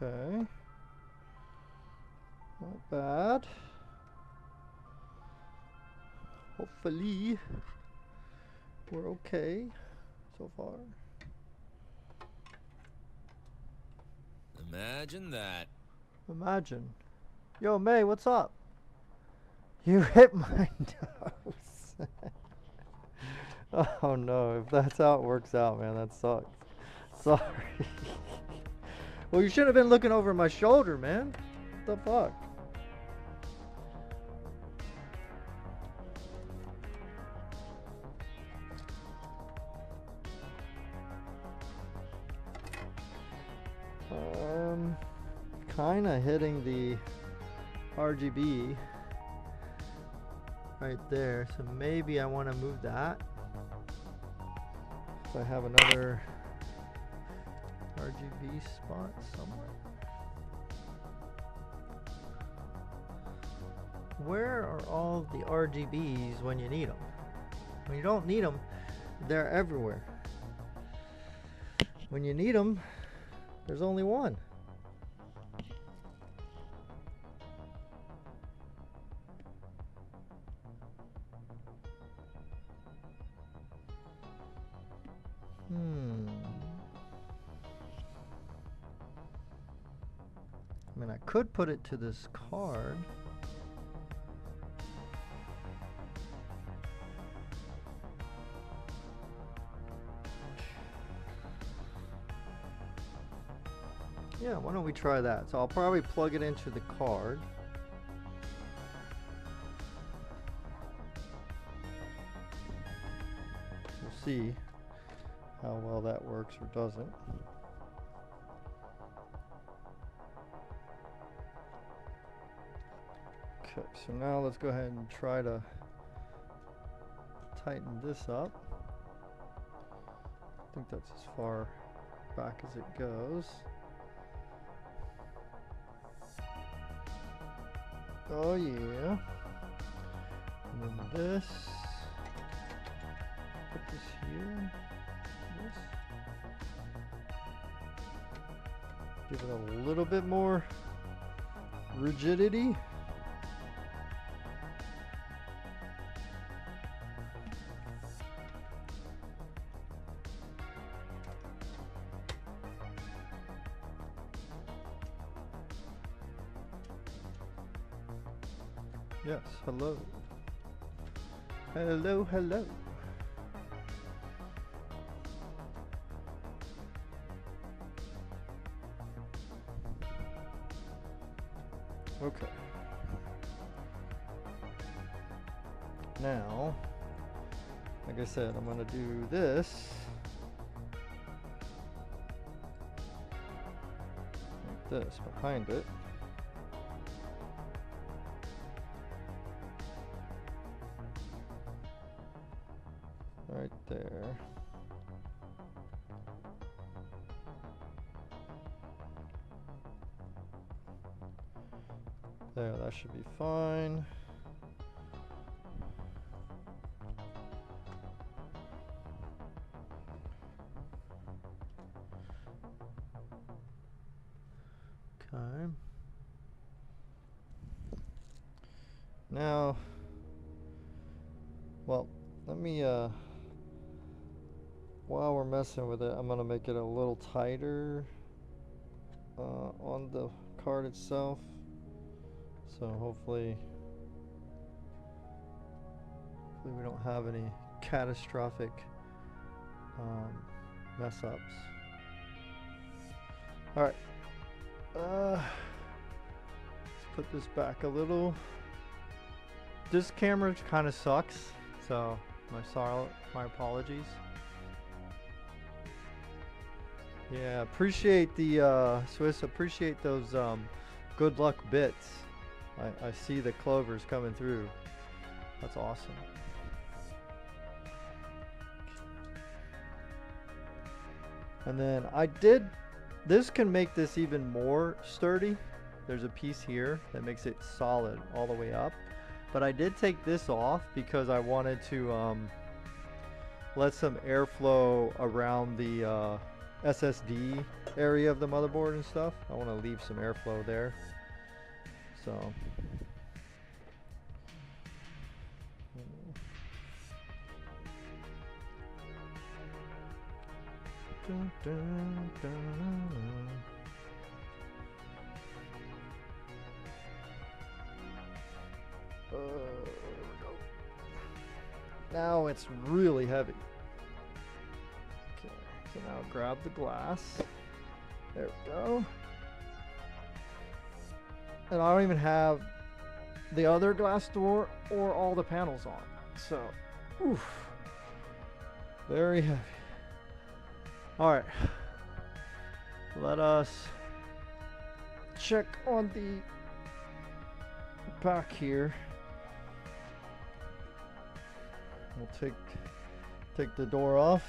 Okay. Not bad. Hopefully we're okay so far. Imagine that. Imagine. Yo, May, what's up? You hit my nose. Oh no, if that's how it works out, man, that sucks. Sorry. Well, you shouldn't have been looking over my shoulder, man. What the fuck? Kinda hitting the RGB right there, so maybe I want to move that. So I have another RGB spot somewhere. Where are all the RGBs when you need them? When you don't need them, they're everywhere. When you need them, there's only one. I mean, I could put it to this card. Yeah, why don't we try that? So I'll probably plug it into the card. We'll see how well that works or doesn't. Okay, so now let's go ahead and try to tighten this up. I think that's as far back as it goes. Oh yeah. And then this. Put this here. This. Give it a little bit more rigidity. Yes, hello. Hello, hello. Okay. Now, like I said, I'm going to do this. Like this behind it. Right there. There, that should be fine. Okay. Now, well, let me while we're messing with it, I'm gonna make it a little tighter on the card itself. So hopefully we don't have any catastrophic mess ups. All right, let's put this back a little. This camera kind of sucks, so my apologies. Yeah, appreciate the Swiss. Appreciate those good luck bits. I see the clovers coming through. That's awesome. And then this can make this even more sturdy. There's a piece here that makes it solid all the way up. But I did take this off because I wanted to let some airflow around the SSD area of the motherboard and stuff. I want to leave some airflow there. So dun, dun, dun. There we go. Now it's really heavy. Okay, so now grab the glass. There we go. And I don't even have the other glass door or all the panels on. So, oof, very heavy. All right, let us check on the back here. We'll take the door off,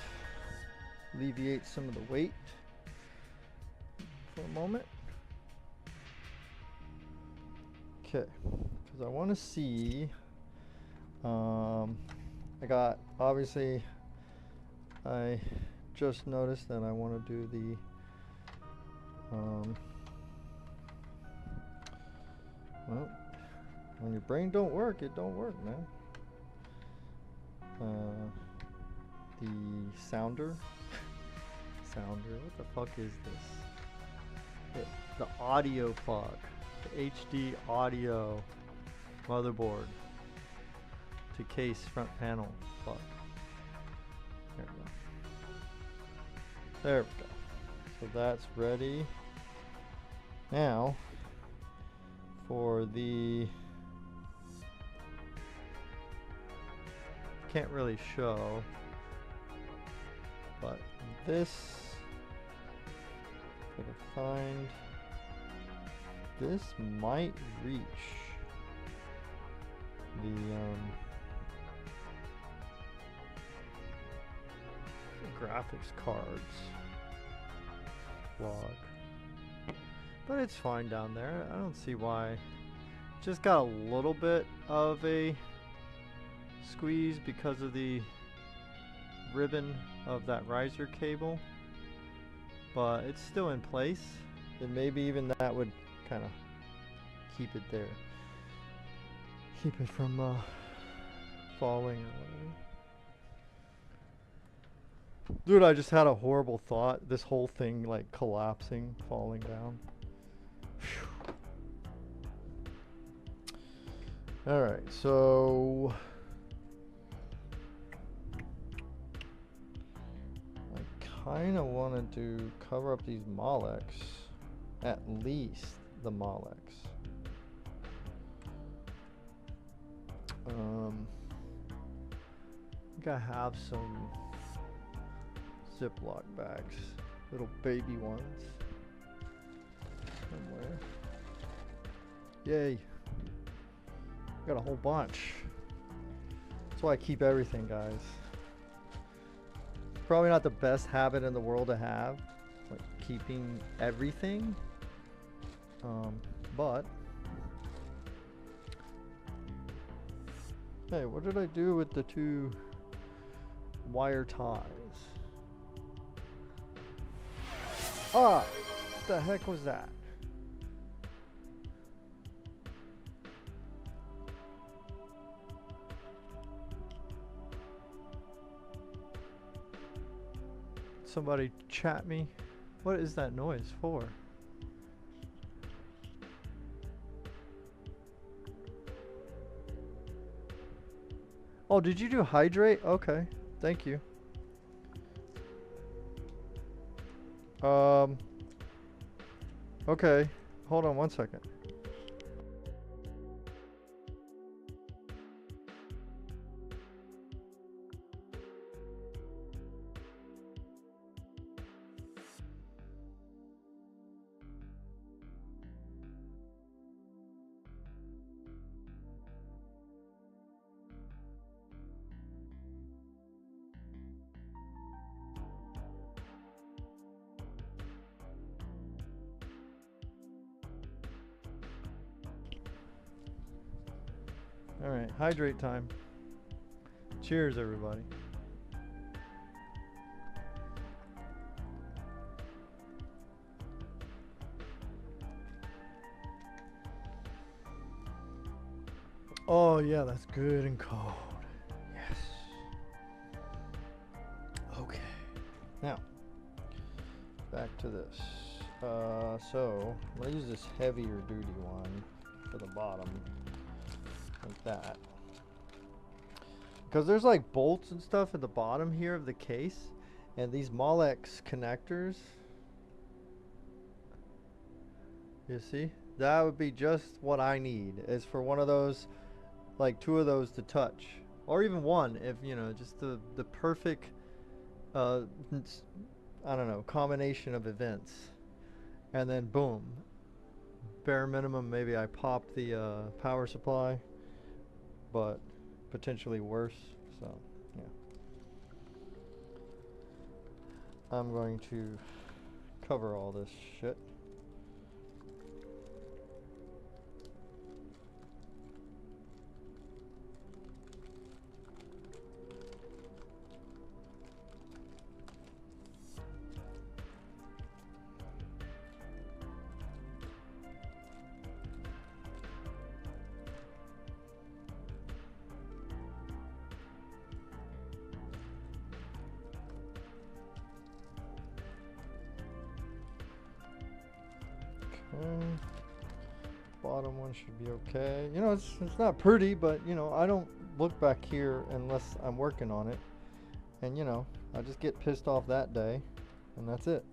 alleviate some of the weight for a moment. Okay, because I want to see, I got, obviously, I just noticed that I want to do the, well, when your brain don't work, it don't work, man. The sounder, what the fuck is this? The audio plug. The HD audio motherboard to case front panel plug. There we go. There we go. So that's ready. Now for the, can't really show, but this, gotta find, this might reach the graphics cards log, but it's fine down there. I don't see why. Just got a little bit of a squeeze because of the ribbon of that riser cable, but it's still in place, and maybe even that would kind of keep it there, keep it from falling or whatever. Dude, I just had a horrible thought, this whole thing like collapsing, falling down. Alright, so I kind of wanted to cover up these Molex, at least the Molex. I think I have some Ziploc bags, little baby ones somewhere. Yay. Got a whole bunch. That's why I keep everything, guys. Probably not the best habit in the world to have, like keeping everything. But hey, what did I do with the two wire ties? Ah, what the heck was that? Somebody chat me. What is that noise for? Oh, did you do hydrate? Okay, thank you. Okay, hold on one second. All right, hydrate time. Cheers, everybody. Oh yeah, that's good and cold. Yes. Okay. Now, back to this. So I'm gonna use this heavier duty one for the bottom. Like that, because there's like bolts and stuff at the bottom here of the case, and these Molex connectors, you see, That would be just what I need, is for one of those, like 2 of those to touch. Or even 1, if, you know, just the perfect, I don't know, combination of events. And then boom. Bare minimum, maybe I pop the power supply, but potentially worse. So, yeah. I'm going to cover all this shit. Bottom one should be okay. You know, it's not pretty, but you know, I don't look back here unless I'm working on it. And you know, I just get pissed off that day, and that's it.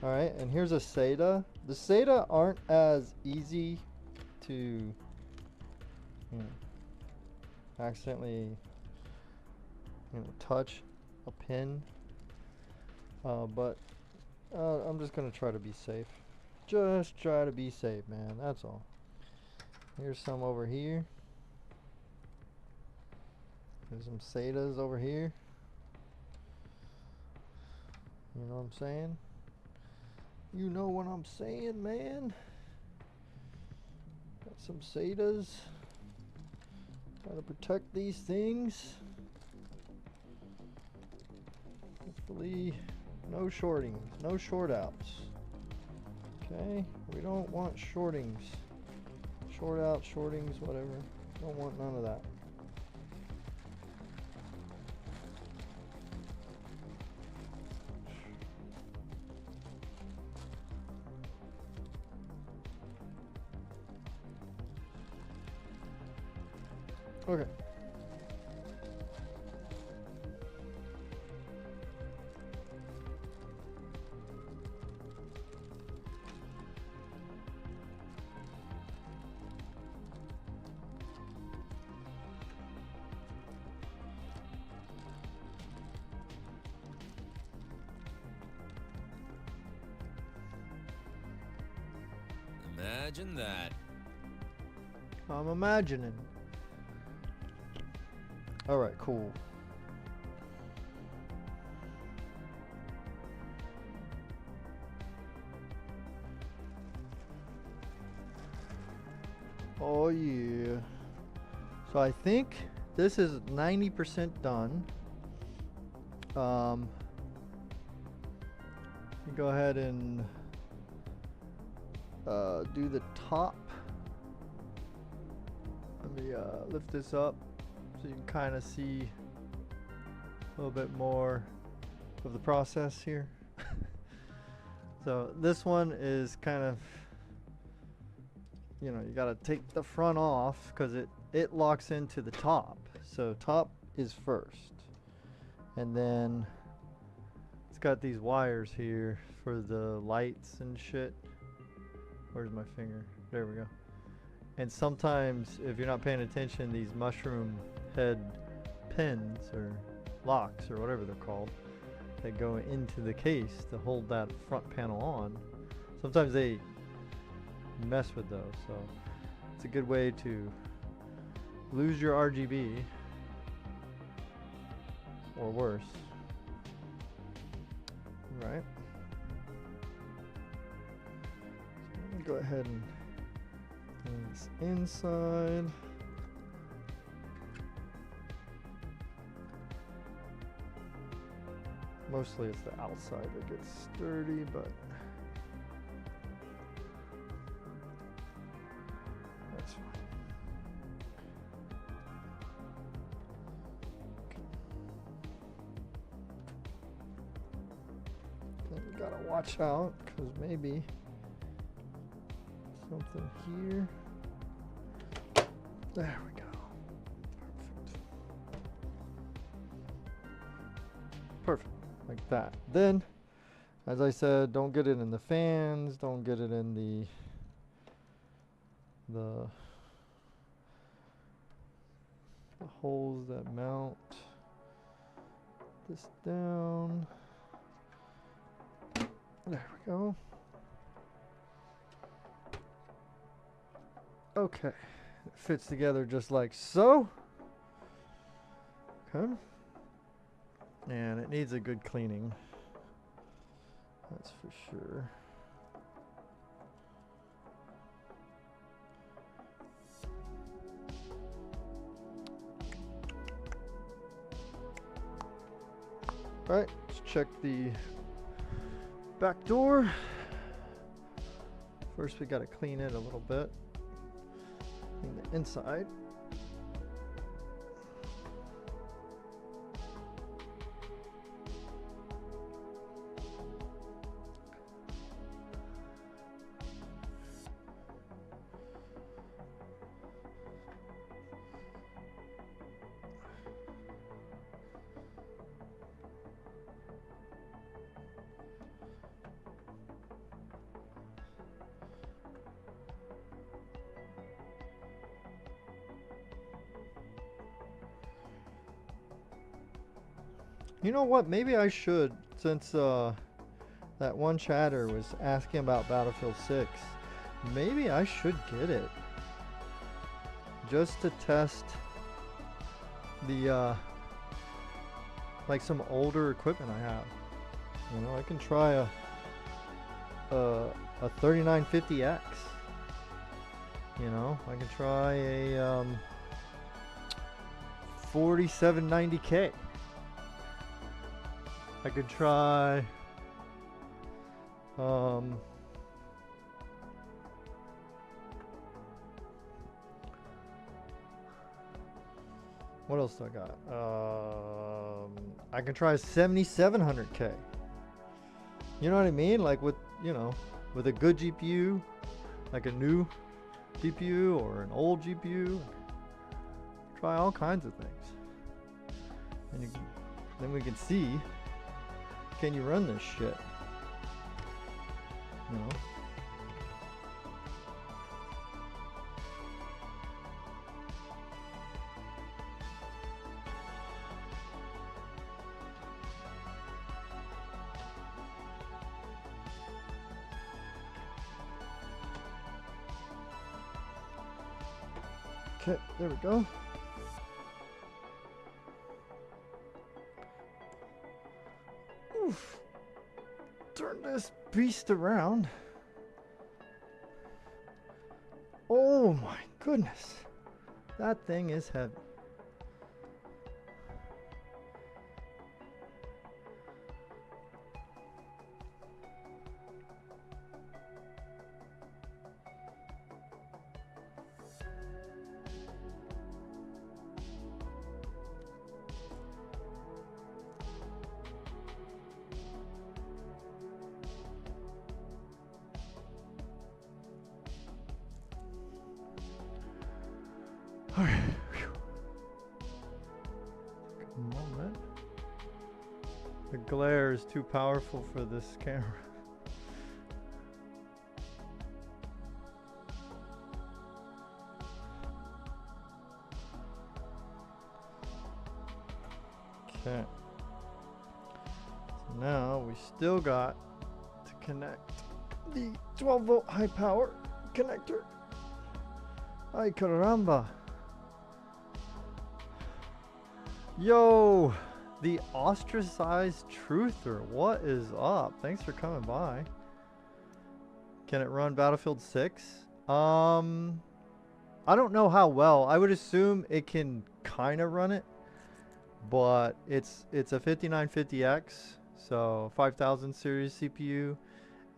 All right, and here's a SATA. The SATA aren't as easy to, you know, accidentally, you know, touch a pin. But I'm just gonna try to be safe. Just try to be safe, man. That's all. Here's some over here. There's some SATAs over here. You know what I'm saying? You know what I'm saying, man? Got some SATAs. Try to protect these things. Hopefully, no shorting, no short outs. Okay, we don't want shortings. Short out, shortings, whatever. Don't want none of that. Okay. Imagine that. I'm imagining. All right, cool. Oh yeah. So I think this is 90% done. Go ahead and do the top. Let me lift this up so you can kind of see a little bit more of the process here. So this one is kind of, you know, you gotta take the front off because it locks into the top. So top is first, and then it's got these wires here for the lights and shit. Where's my finger? There we go. And sometimes if you're not paying attention, these mushroom head pins or locks or whatever they're called that go into the case to hold that front panel on, sometimes they mess with those. So it's a good way to lose your RGB or worse. Right. So let me go ahead and bring this inside. Mostly it's the outside that gets sturdy, but that's fine. Okay. We gotta watch out because maybe something here. There we go. Perfect. Perfect. Like that. Then, as I said, don't get it in the fans, don't get it in the the holes that mount this down. There we go. Okay, it fits together just like so. Okay, and it needs a good cleaning, that's for sure. All right, let's check the back door. First, we got to clean it a little bit. Clean the inside. You know what? Maybe I should, since that one chatter was asking about Battlefield 6. Maybe I should get it. Just to test the, like some older equipment I have. You know, I can try a 3950X. You know, I can try a 4790K. I could try what else do I got? I can try a 7700K. You know what I mean? Like with, you know, with a good GPU, like a new GPU or an old GPU. Try all kinds of things. And then we can see, can you run this shit? You know? Okay, there we go. Oof. Turn this beast around. Oh my goodness. That thing is heavy. Moment. The glare is too powerful for this camera. Okay. So now we still got to connect the 12-volt high power connector. Ay caramba. Yo, the ostracized truther, what is up? Thanks for coming by. Can it run Battlefield 6? I don't know how well. I would assume it can kind of run it, but it's a 5950X, so 5000 series CPU,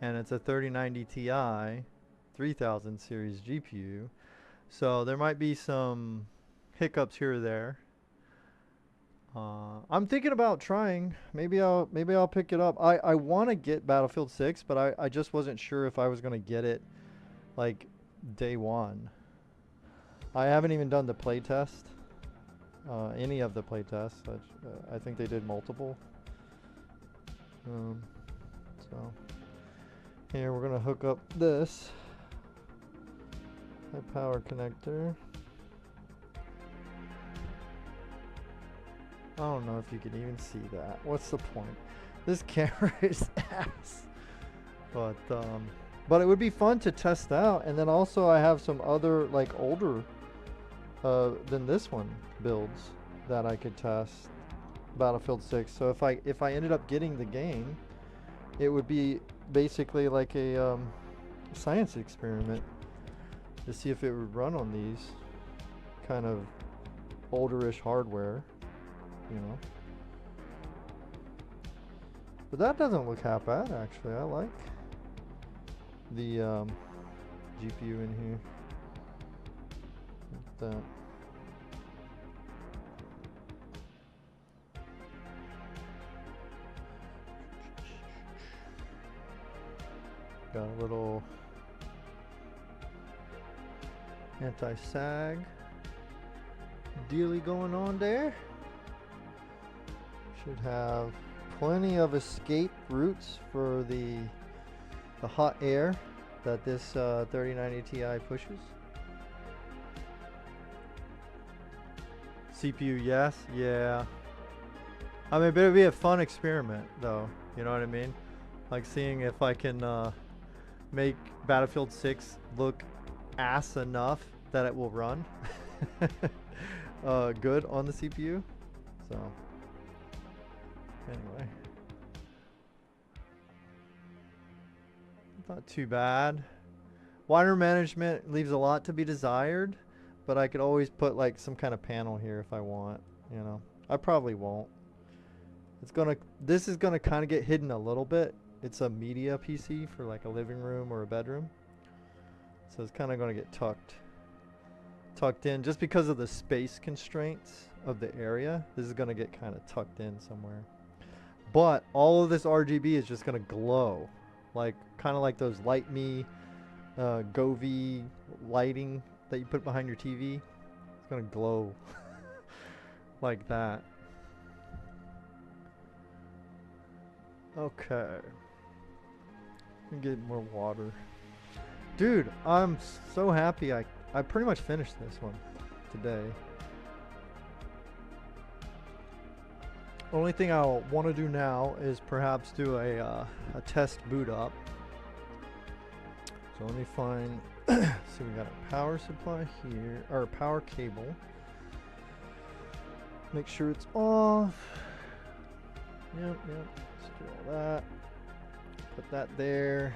and it's a 3090 Ti 3000 series GPU. So there might be some hiccups here or there. I'm thinking about trying. Maybe I'll pick it up. I want to get Battlefield 6, but I just wasn't sure if I was going to get it like day one. I haven't even done the playtest. Any of the playtests. I think they did multiple. So here we're going to hook up this. High power connector. I don't know if you can even see that. What's the point? This camera is ass. But it would be fun to test out. And then also I have some other like older than this one builds that I could test. Battlefield 6. So if I ended up getting the game, it would be basically like a science experiment to see if it would run on these kind of olderish hardware, you know. But that doesn't look half bad actually. I like the GPU in here. Like that. Got a little anti-sag dealy going on there. Should have plenty of escape routes for the hot air that this 3090 Ti pushes. CPU, yes, yeah. I mean, but it'd be a fun experiment, though. You know what I mean? Like seeing if I can make Battlefield 6 look ass enough that it will run good on the CPU. So anyway, not too bad. Wire management leaves a lot to be desired, but I could always put like some kind of panel here if I want, you know. I probably won't. This is gonna kind of get hidden a little bit. It's a media PC for like a living room or a bedroom. So it's kind of going to get tucked in just because of the space constraints of the area. This is going to get kind of tucked in somewhere. But all of this RGB is just going to glow. Like kind of like those Light Me Govee lighting that you put behind your TV. It's going to glow like that. Okay. Get more water. Dude, I'm so happy I pretty much finished this one today. Only thing I'll want to do now is perhaps do a test boot up. So let me find so we got a power supply here, or a power cable. Make sure it's off. Yep, let's do all that. Put that there.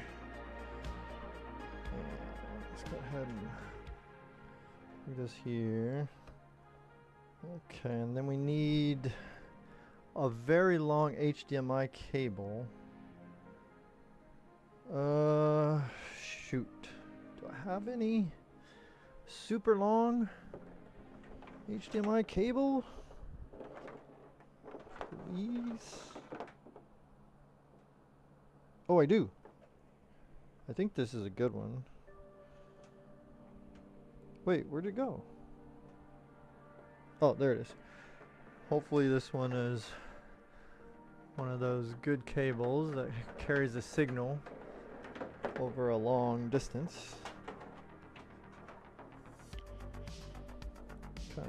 And let's go ahead and do this here. Okay, and then we need a very long HDMI cable. Shoot. Do I have any super long HDMI cable? Please. Oh, I do. I think this is a good one. Wait, where'd it go? Oh, there it is. Hopefully this one is one of those good cables that carries a signal over a long distance. Okay.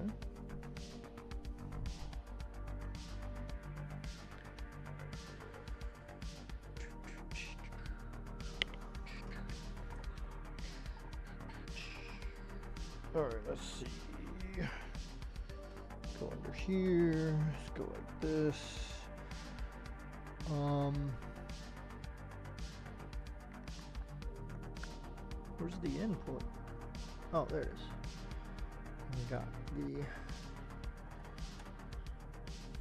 Alright, let's see. Go under here. Let's go like this. Where's the input? Oh, there it is. We got the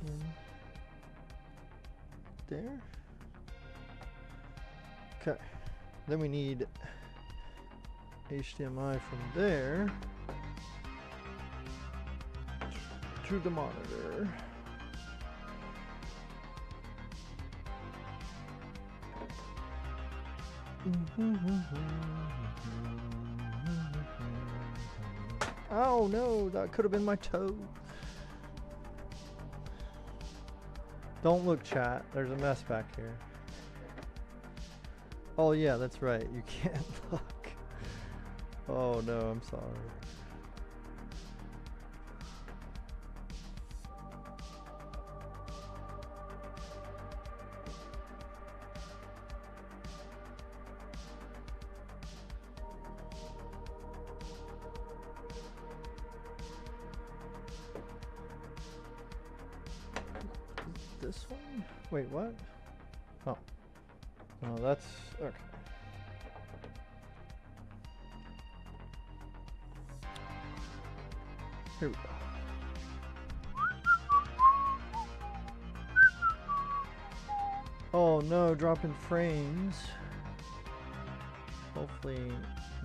in there. Okay. Then we need HDMI from there to the monitor. Oh no, that could have been my toe. Don't look, chat. There's a mess back here. Oh yeah, that's right. You can't look. Oh no, I'm sorry. This one? Wait, what? Oh. No, that's okay. Here we go. Oh no, dropping frames. Hopefully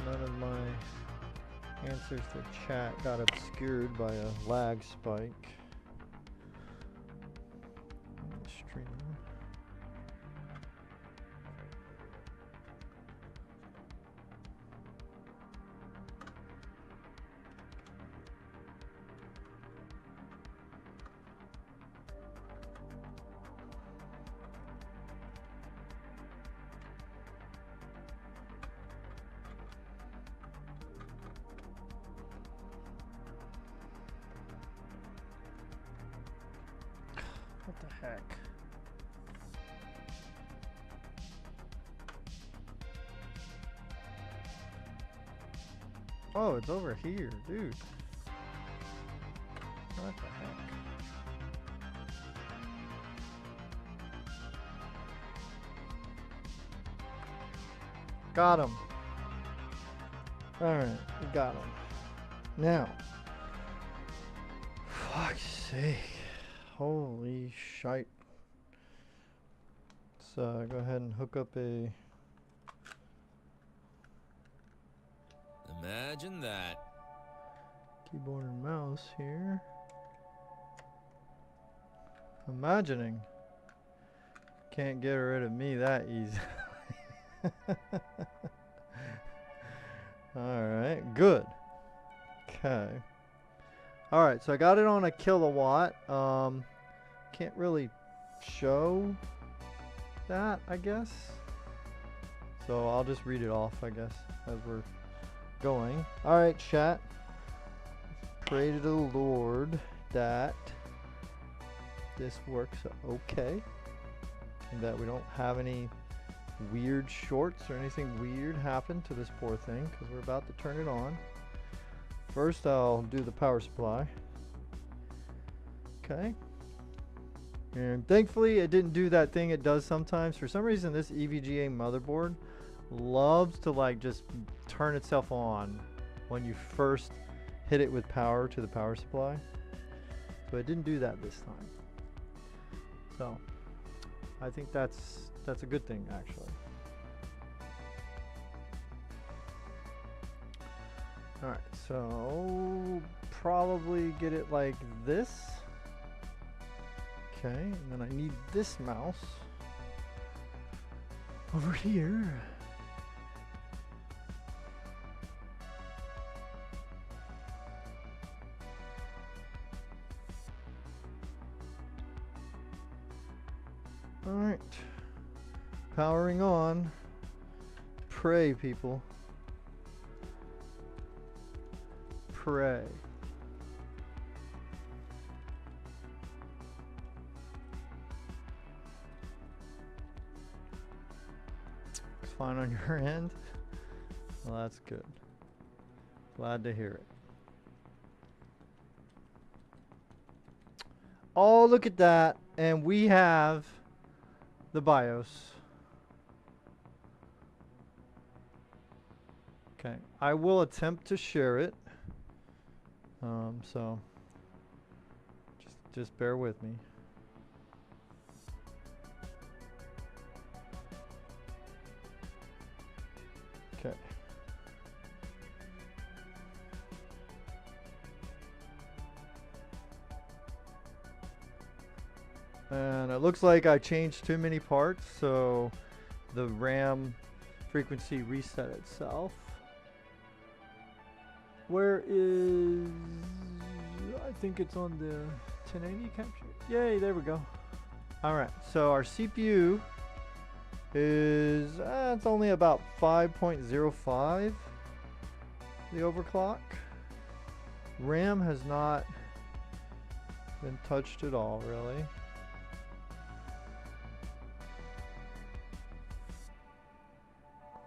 none of my answers to chat got obscured by a lag spike. Stream. What the heck? Oh, it's over here, dude. What the heck? Got him. Alright, we got him. Now. Fuck's sake. Holy shite. Let's go ahead and hook up a... Imagine that. keyboard and mouse here. Imagining. Can't get rid of me that easy. Alright, good. Okay. Alright, so I got it on a kilowatt. Can't really show that, I guess. So I'll just read it off, I guess, as we're going. Alright, chat. Pray to the Lord that this works okay. And that we don't have any weird shorts or anything weird happen to this poor thing, because we're about to turn it on. First, I'll do the power supply. Okay. And thankfully, it didn't do that thing it does sometimes. For some reason, this EVGA motherboard loves to like just turn itself on when you first hit it with power to the power supply. So it didn't do that this time. So I think that's a good thing, actually. Alright, so probably get it like this. Okay, and then I need this mouse over here. Alright, powering on. Pray, people. Pray. Looks fine on your end. Well, that's good. Glad to hear it. Oh, look at that. And we have the BIOS. Okay, I will attempt to share it. So just bear with me. Okay. And it looks like I changed too many parts, so the RAM frequency reset itself. Where is... I think it's on the 1080 capture. Yay, there we go. Alright, so our CPU is... it's only about 5.05. the overclock. RAM has not been touched at all, really.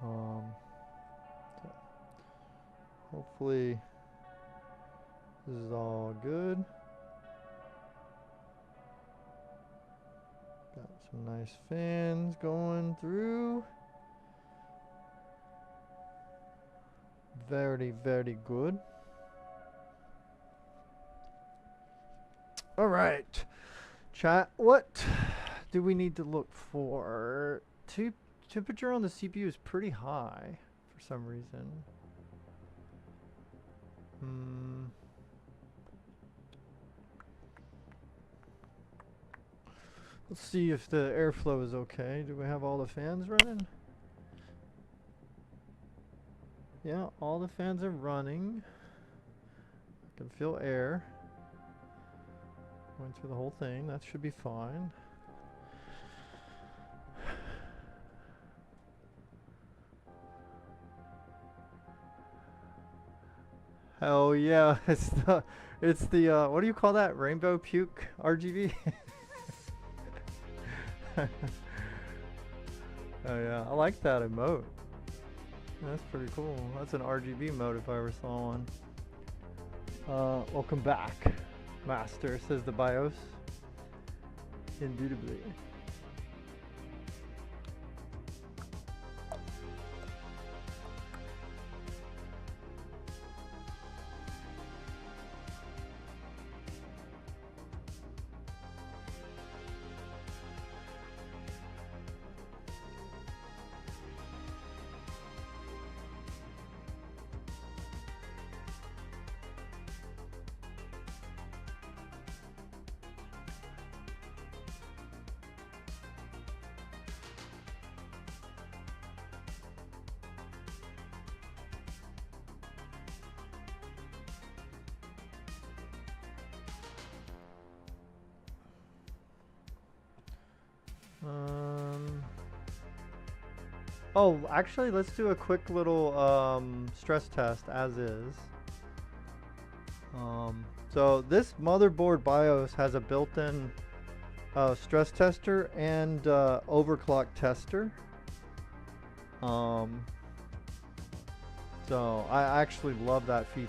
So hopefully this is all good. Got some nice fans going through. Very, very good. All right, chat. What do we need to look for? Temperature on the CPU is pretty high for some reason. Let's see if the airflow is okay. Do we have all the fans running? Yeah, all the fans are running. I can feel air going through the whole thing. That should be fine. Hell yeah, it's the what do you call that? Rainbow puke RGB? Oh yeah, I like that emote. That's pretty cool. That's an RGB mode if I ever saw one. Welcome back, Master, says the BIOS. Indubitably. Oh, actually, let's do a quick little stress test as is. So this motherboard BIOS has a built-in stress tester and overclock tester. So I actually love that feature.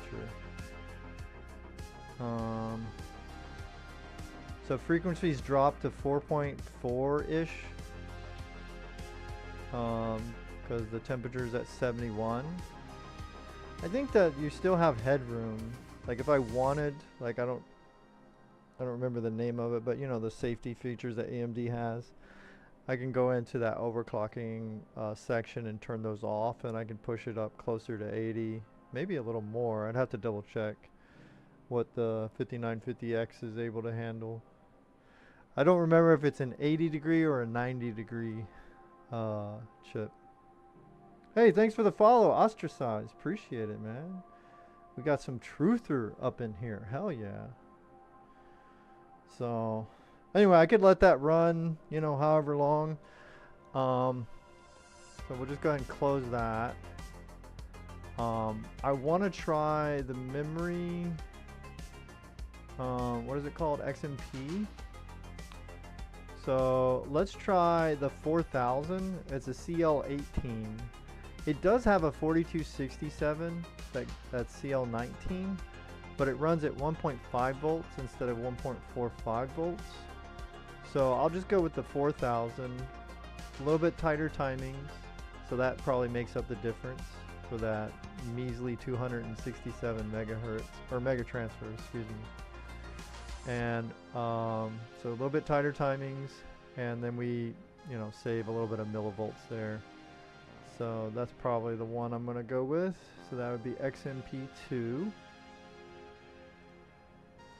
So frequencies drop to 4.4-ish. Because the temperature is at 71. I think that you still have headroom. Like if I wanted, like I don't remember the name of it, but you know the safety features that AMD has. I can go into that overclocking section and turn those off, and I can push it up closer to 80, maybe a little more. I'd have to double check what the 5950X is able to handle. I don't remember if it's an 80 degree or a 90 degree chip. Hey, thanks for the follow, Ostracize. Appreciate it, man. We got some truther up in here. Hell yeah. So, anyway, I could let that run, you know, however long. So we'll just go ahead and close that. I want to try the memory. What is it called? XMP. So let's try the 4000. It's a CL18. It does have a 4267, that's CL19, but it runs at 1.5 volts instead of 1.45 volts. So I'll just go with the 4000. A little bit tighter timings, so that probably makes up the difference for that measly 267 megahertz, or megatransfer, excuse me. And so a little bit tighter timings, and then we, you know, save a little bit of millivolts there. So that's probably the one I'm going to go with. So that would be XMP2.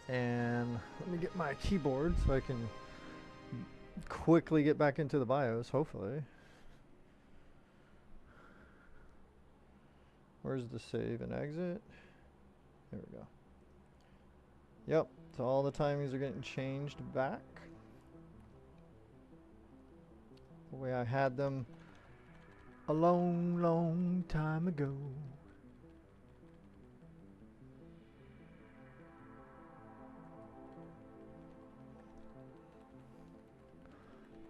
And let me get my keyboard so I can quickly get back into the BIOS, hopefully. Where's the save and exit? There we go. Yep, so all the timings are getting changed back the way I had them a long, long time ago.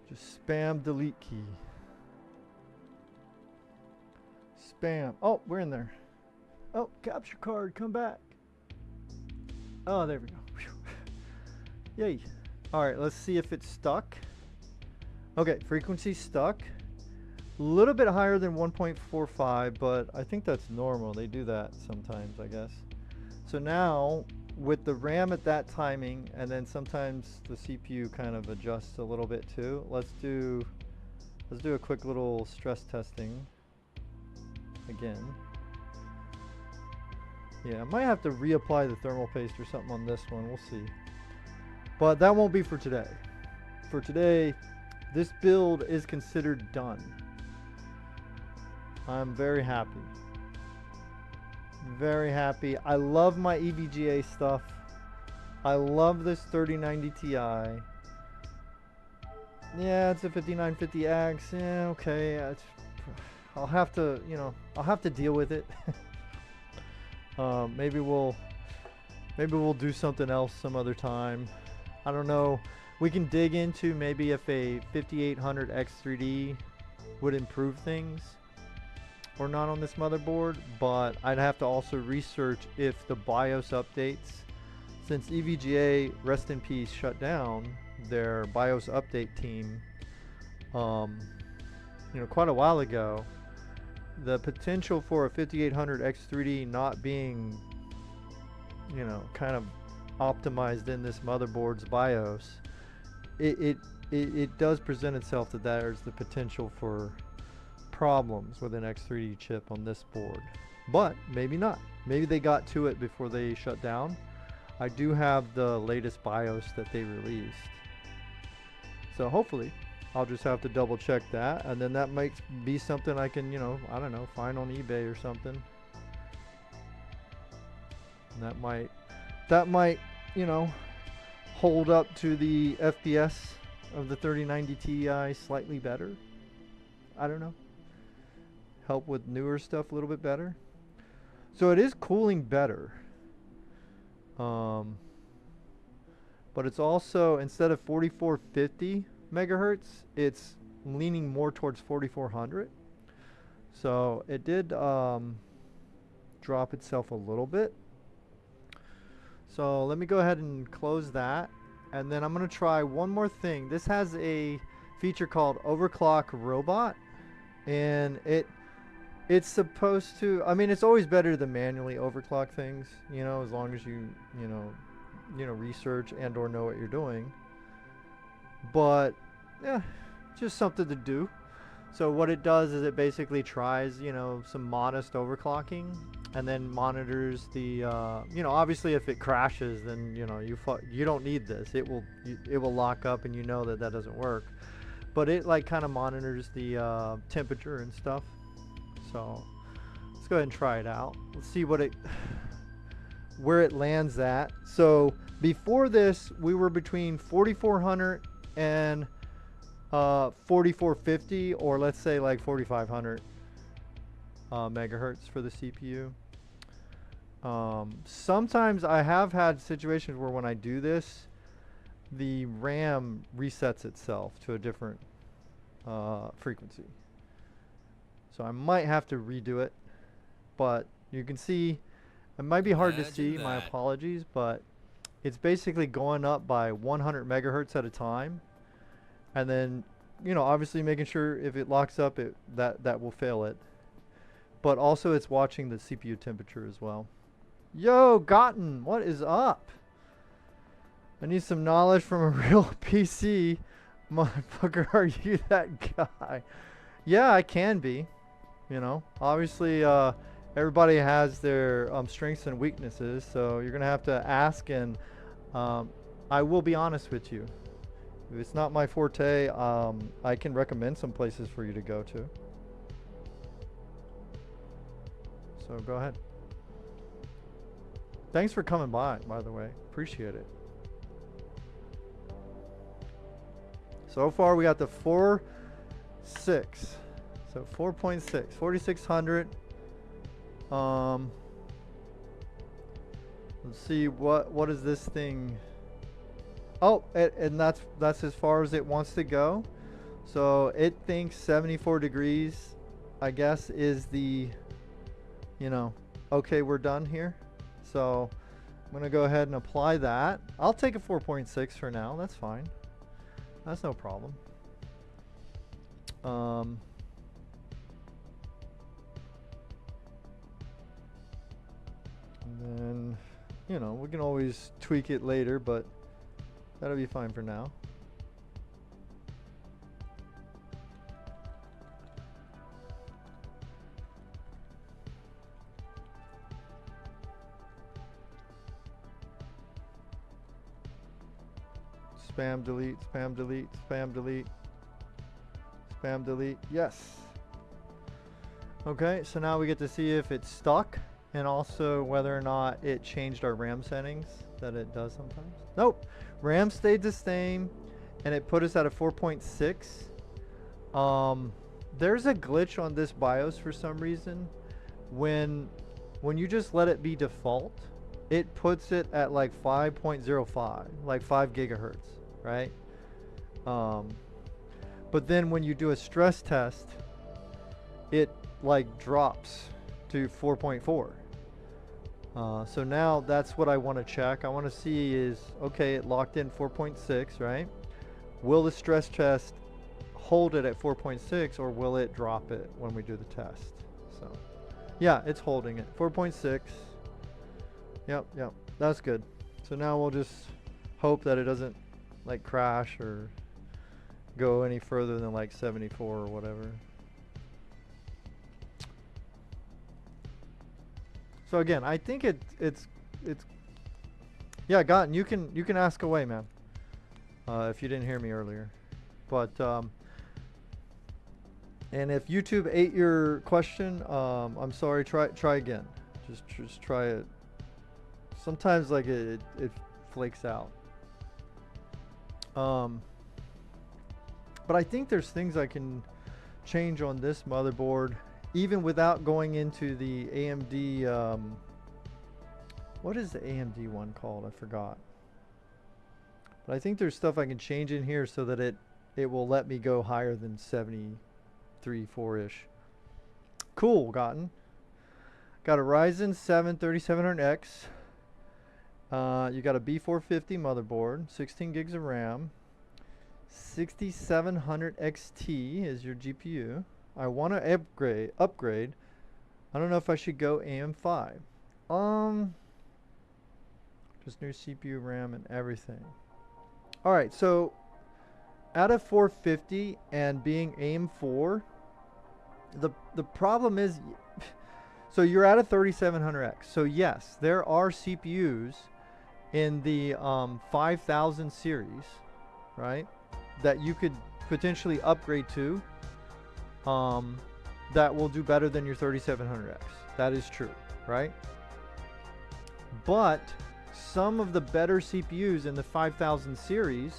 Just spam delete key. Spam. Oh, we're in there. Oh, capture card, come back. Oh, there we go. Whew. Yay. All right, let's see if it's stuck. Okay, frequency stuck. A little bit higher than 1.45, but I think that's normal. They do that sometimes, I guess. So now, with the RAM at that timing, and then sometimes the CPU kind of adjusts a little bit too. Let's do a quick little stress testing again. Yeah, I might have to reapply the thermal paste or something on this one. We'll see. But that won't be for today. For today, this build is considered done. I'm very happy. Very happy. I love my EVGA stuff. I love this 3090 Ti. Yeah, it's a 5950X. Yeah, okay. I'll have to, you know, I'll have to deal with it. Maybe we'll do something else some other time. I don't know. We can dig into maybe if a 5800 X3D would improve things or not on this motherboard, but I'd have to also research if the BIOS updates, since EVGA, rest in peace, shut down their BIOS update team, you know, quite a while ago. The potential for a 5800 X3D not being, you know, kind of optimized in this motherboard's BIOS, it does present itself that there's the potential for problems with an X3D chip on this board. But maybe not. Maybe they got to it before they shut down. I do have the latest BIOS that they released. So hopefully I'll just have to double check that, and then that might be something I can, you know, I don't know, find on eBay or something. And that might, you know, hold up to the FPS of the 3090 Ti slightly better. I don't know. Help with newer stuff a little bit better. So it is cooling better. But it's also, instead of 4450 megahertz, it's leaning more towards 4400. So it did drop itself a little bit. So let me go ahead and close that, and then I'm going to try one more thing. This has a feature called Overclock Robot, and it's supposed to, I mean, it's always better to manually overclock things, you know, as long as you know, research and or know what you're doing. But yeah, just something to do. So what it does is it basically tries, you know, some modest overclocking, and then monitors the, you know, obviously if it crashes, then, you know, you don't need this. It will lock up, and you know that doesn't work. But it like kind of monitors the temperature and stuff. So let's go ahead and try it out. Let's see where it lands at. So before this, we were between 4400 and 4450, or let's say like 4500 megahertz for the CPU. Sometimes I have had situations where when I do this, the RAM resets itself to a different frequency. So I might have to redo it, but you can see, it might be hard to see, my apologies, but it's basically going up by 100 megahertz at a time. And then, you know, obviously making sure if it locks up, that will fail it. But also it's watching the CPU temperature as well. Yo, Gotten, what is up? I need some knowledge from a real PC. Motherfucker, are you that guy? Yeah, I can be. You know, obviously everybody has their strengths and weaknesses, so you're gonna have to ask, and I will be honest with you. If it's not my forte, I can recommend some places for you to go to. So go ahead. Thanks for coming by the way. Appreciate it. So far we got the 4.6. So 4.6, 4600. Let's see what is this thing. Oh, and that's as far as it wants to go. So it thinks 74 degrees, I guess, is the, you know, okay, we're done here. So I'm going to go ahead and apply that. I'll take a 4.6 for now. That's fine. That's no problem. And then, you know, we can always tweak it later, but that'll be fine for now. Spam delete, spam delete, spam delete, spam delete. Yes. Okay, so now we get to see if it's stuck and also whether or not it changed our RAM settings that it does sometimes. Nope. RAM stayed the same and it put us at a 4.6. There's a glitch on this BIOS for some reason. When you just let it be default, it puts it at like 5.05, like 5 gigahertz. Right? But then when you do a stress test, it like drops to 4.4. So now that's what I want to check. I want to see is, okay, it locked in 4.6, right? Will the stress test hold it at 4.6 or will it drop it when we do the test? So yeah, it's holding it. 4.6. Yep, that's good. So now we'll just hope that it doesn't like crash or go any further than like 74 or whatever. So again, I think it's yeah, Gotten, you can ask away, man. If you didn't hear me earlier. But and if YouTube ate your question, I'm sorry, try again. Just try it. Sometimes like it flakes out. But I think there's things I can change on this motherboard even without going into the AMD, what is the AMD one called? I forgot. But I think there's stuff I can change in here so that it will let me go higher than 73, 4-ish. Cool, Gotten. Got a Ryzen 7 3700X. You got a B450 motherboard, 16 gigs of RAM, 6700 XT is your GPU. I want to upgrade. I don't know if I should go AM5. Just new CPU, RAM, and everything. All right, so out of 450 and being AM4, the problem is, so you're at a 3700X. So yes, there are CPUs in the 5000 series, right, that you could potentially upgrade to, that will do better than your 3700X. That is true, right? But some of the better CPUs in the 5000 series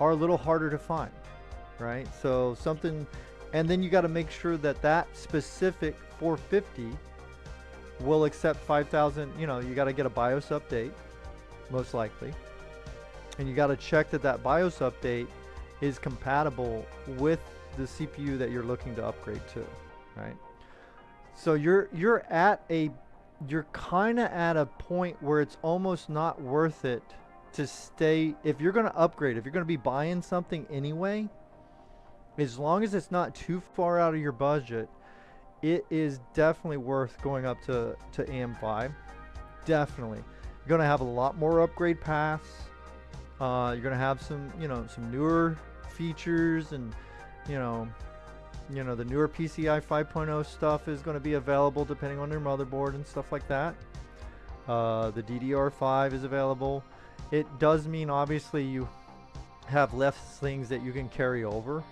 are a little harder to find, right? So something, and then you got to make sure that that specific 450 will accept 5000. You know, you got to get a BIOS update, most likely, and you got to check that that BIOS update is compatible with the CPU that you're looking to upgrade to, right? So you're kind of at a point where it's almost not worth it to stay. If you're going to upgrade, if you're going to be buying something anyway, as long as it's not too far out of your budget, it is definitely worth going up to AM5. Definitely. You're going to have a lot more upgrade paths. You're going to have some, some newer features, and the newer PCI 5.0 stuff is going to be available depending on your motherboard and stuff like that. The DDR5 is available. It does mean obviously you have less things that you can carry over,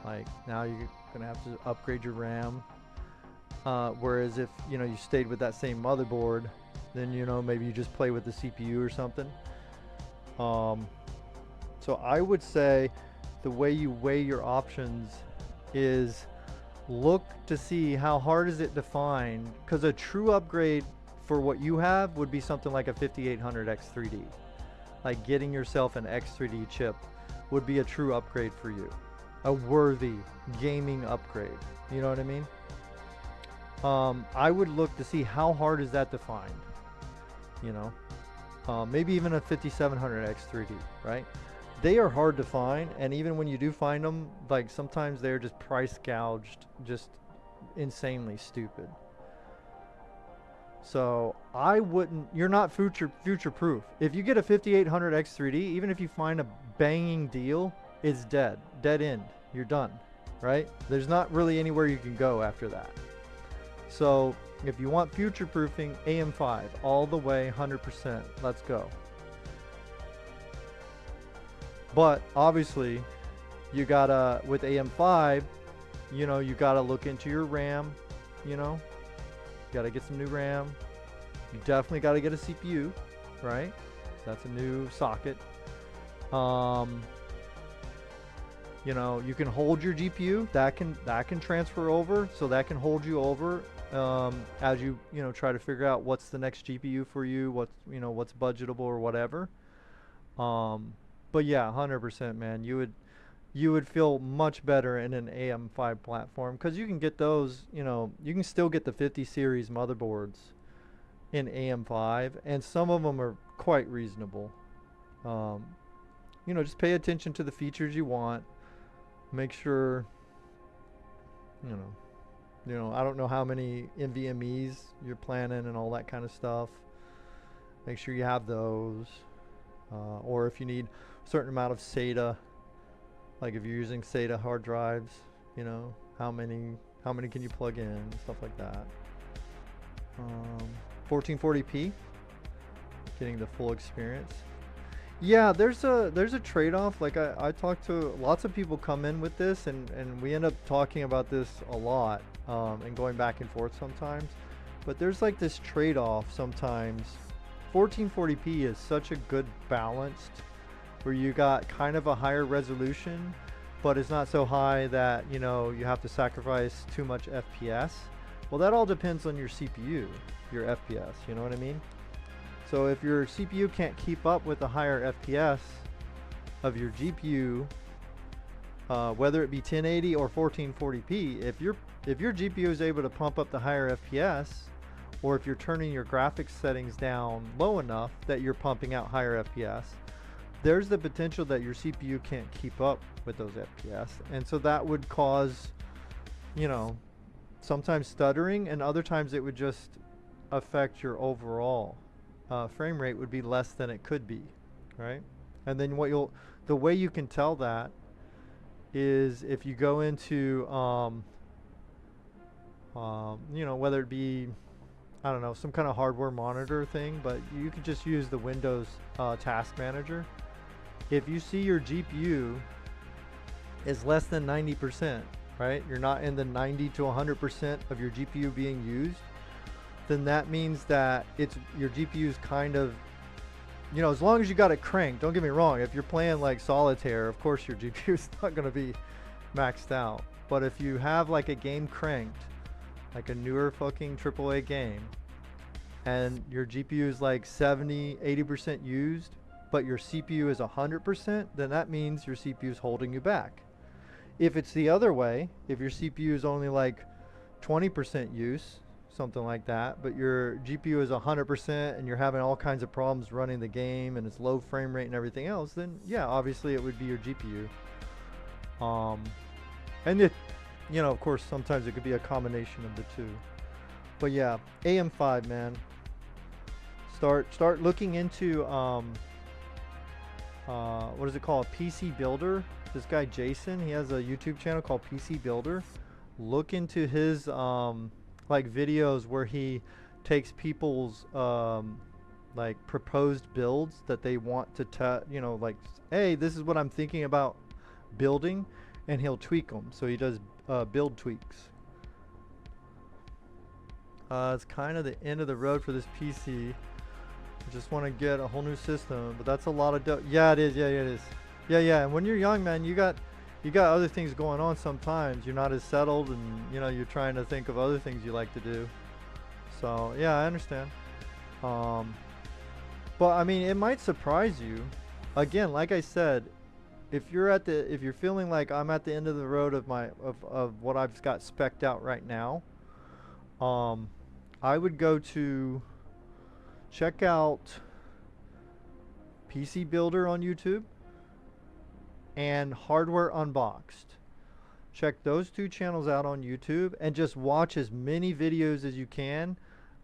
like now you're going to have to upgrade your RAM. Whereas if, you stayed with that same motherboard, then, maybe you just play with the CPU or something. So I would say the way you weigh your options is look to see how hard is it to find, because a true upgrade for what you have would be something like a 5800 X3D, like getting yourself an X3D chip would be a true upgrade for you, a worthy gaming upgrade. You know what I mean? I would look to see how hard is that to find. You know, maybe even a 5700X 3D, right? They are hard to find, and even when you do find them, like sometimes they're just price gouged, just insanely stupid. So I wouldn't, you're not future proof. If you get a 5800X 3D, even if you find a banging deal, it's dead end. You're done, right? There's not really anywhere you can go after that. So if you want future proofing, AM5 all the way, 100%. Let's go. But obviously, you gotta, with AM5, you know, you gotta look into your RAM, you know, you gotta get some new RAM. You definitely gotta get a CPU, right? That's a new socket. You know, you can hold your GPU. That can transfer over, so that can hold you over as you know, try to figure out what's the next GPU for you, what's budgetable or whatever. But yeah, 100%, man. You would feel much better in an AM5 platform, because you can get those, you know, you can still get the 50 series motherboards in AM5, and some of them are quite reasonable. You know, just pay attention to the features you want. Make sure, you know, I don't know how many NVMEs you're planning and all that kind of stuff. Make sure you have those. Or if you need a certain amount of SATA, like if you're using SATA hard drives, you know, how many can you plug in, stuff like that. 1440p, getting the full experience. Yeah, there's a trade-off. Like I talked to lots of people come in with this, and we end up talking about this a lot, and going back and forth sometimes. But there's like this trade-off sometimes. 1440p is such a good balanced, where you got kind of a higher resolution, but it's not so high that, you know, you have to sacrifice too much FPS. Well, that all depends on your CPU, your FPS, you know what I mean? So if your CPU can't keep up with the higher FPS of your GPU, whether it be 1080 or 1440p, if your GPU is able to pump up the higher FPS, or if you're turning your graphics settings down low enough that you're pumping out higher FPS, there's the potential that your CPU can't keep up with those FPS. And so that would cause, you know, sometimes stuttering, and other times it would just affect your overall frame rate would be less than it could be, right? And then the way you can tell that is if you go into, you know, whether it be, I don't know, some kind of hardware monitor thing, but you can just use the Windows Task Manager. If you see your GPU is less than 90%, right? You're not in the 90 to 100% of your GPU being used, then that means that your GPU is kind of, you know, as long as you got it cranked. Don't get me wrong, if you're playing like solitaire, of course your GPU is not going to be maxed out. But if you have like a game cranked, like a newer fucking AAA game, and your GPU is like 70, 80% used, but your CPU is 100%, then that means your CPU is holding you back. If it's the other way, if your CPU is only like 20% use, something like that, but your GPU is 100% and you're having all kinds of problems running the game and it's low frame rate and everything else, then yeah, obviously it would be your GPU. And it, you know, of course, sometimes it could be a combination of the two. But yeah, AM5, man. Start looking into what is it called? PC Builder. This guy Jason, he has a YouTube channel called PC Builder. Look into his like videos where he takes people's like proposed builds that they want to you know, like, hey, this is what I'm thinking about building, and he'll tweak them. So he does build tweaks. It's kind of the end of the road for this PC. I just want to get a whole new system, but that's a lot of yeah, it is. Yeah, it is. Yeah. And when you're young, man, you got other things going on sometimes. You're not as settled, and you know, you're trying to think of other things you like to do. So yeah, I understand. But I mean, it might surprise you. Again, like I said, if you're feeling like I'm at the end of the road of what I've got specced out right now, I would go to check out PC Builder on YouTube and Hardware Unboxed. Check those two channels out on YouTube and just watch as many videos as you can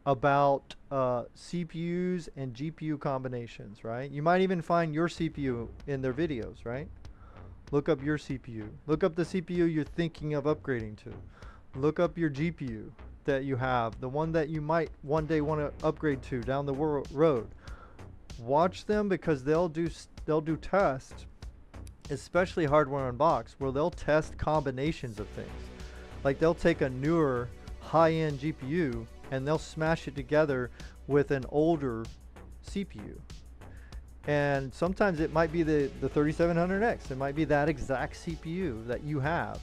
about CPUs and GPU combinations, right? You might even find your CPU in their videos, right? Look up your CPU. Look up the CPU you're thinking of upgrading to. Look up your GPU that you have, the one that you might one day want to upgrade to down the road. Watch them because they'll do tests, especially Hardware Unboxed, where they'll test combinations of things. Like they'll take a newer high-end GPU and they'll smash it together with an older CPU. And sometimes it might be the 3700X. It might be that exact CPU that you have.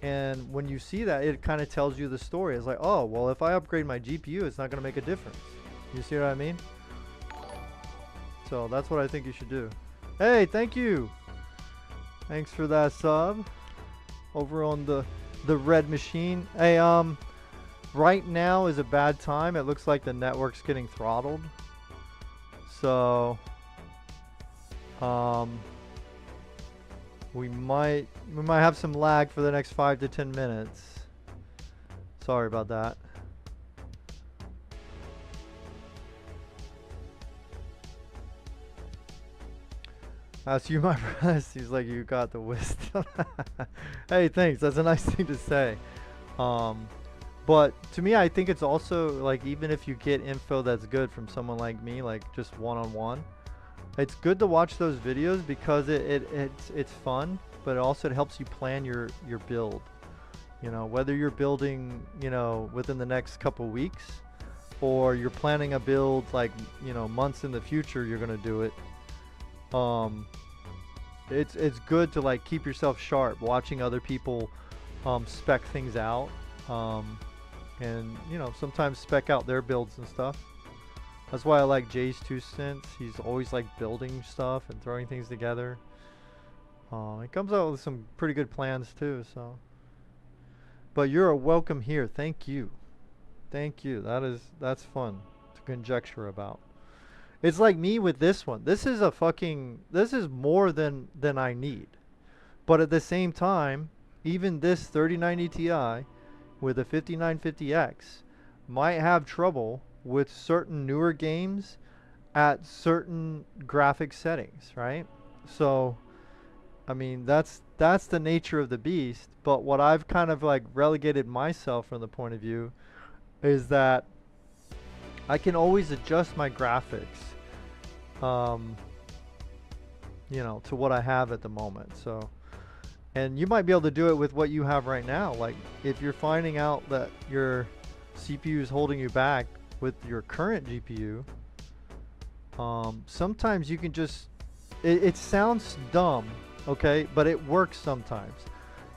And when you see that, it kind of tells you the story. It's like, oh, well, if I upgrade my GPU, it's not going to make a difference. You see what I mean? So that's what I think you should do. Hey, thank you. Thanks for that sub over on the red machine. Hey, right now is a bad time. It looks like the network's getting throttled. So we might have some lag for the next 5 to 10 minutes. Sorry about that. Ask you my breast. He's like, you got the wisdom. Hey, thanks. That's a nice thing to say. But to me, I think it's also like, even if you get info that's good from someone like me, like just one-on-one, it's good to watch those videos because it's fun, but also it helps you plan your build. You know, whether you're building, you know, within the next couple weeks, or you're planning a build like, you know, months in the future, you're gonna do it. It's good to like keep yourself sharp, watching other people spec things out, and you know, sometimes spec out their builds and stuff. That's why I like Jay's 2 cents. He's always like building stuff and throwing things together. He comes out with some pretty good plans too. So, but you're a welcome here. Thank you, thank you. That's fun to conjecture about. It's like me with this one. This is more than I need. But at the same time, even this 3090 Ti with a 5950X might have trouble with certain newer games at certain graphic settings, right? So, I mean, that's the nature of the beast. But what I've kind of like relegated myself from the point of view is that I can always adjust my graphics, you know, to what I have at the moment. So, and you might be able to do it with what you have right now. Like if you're finding out that your CPU is holding you back with your current GPU, sometimes you can just, it sounds dumb, okay, but it works sometimes.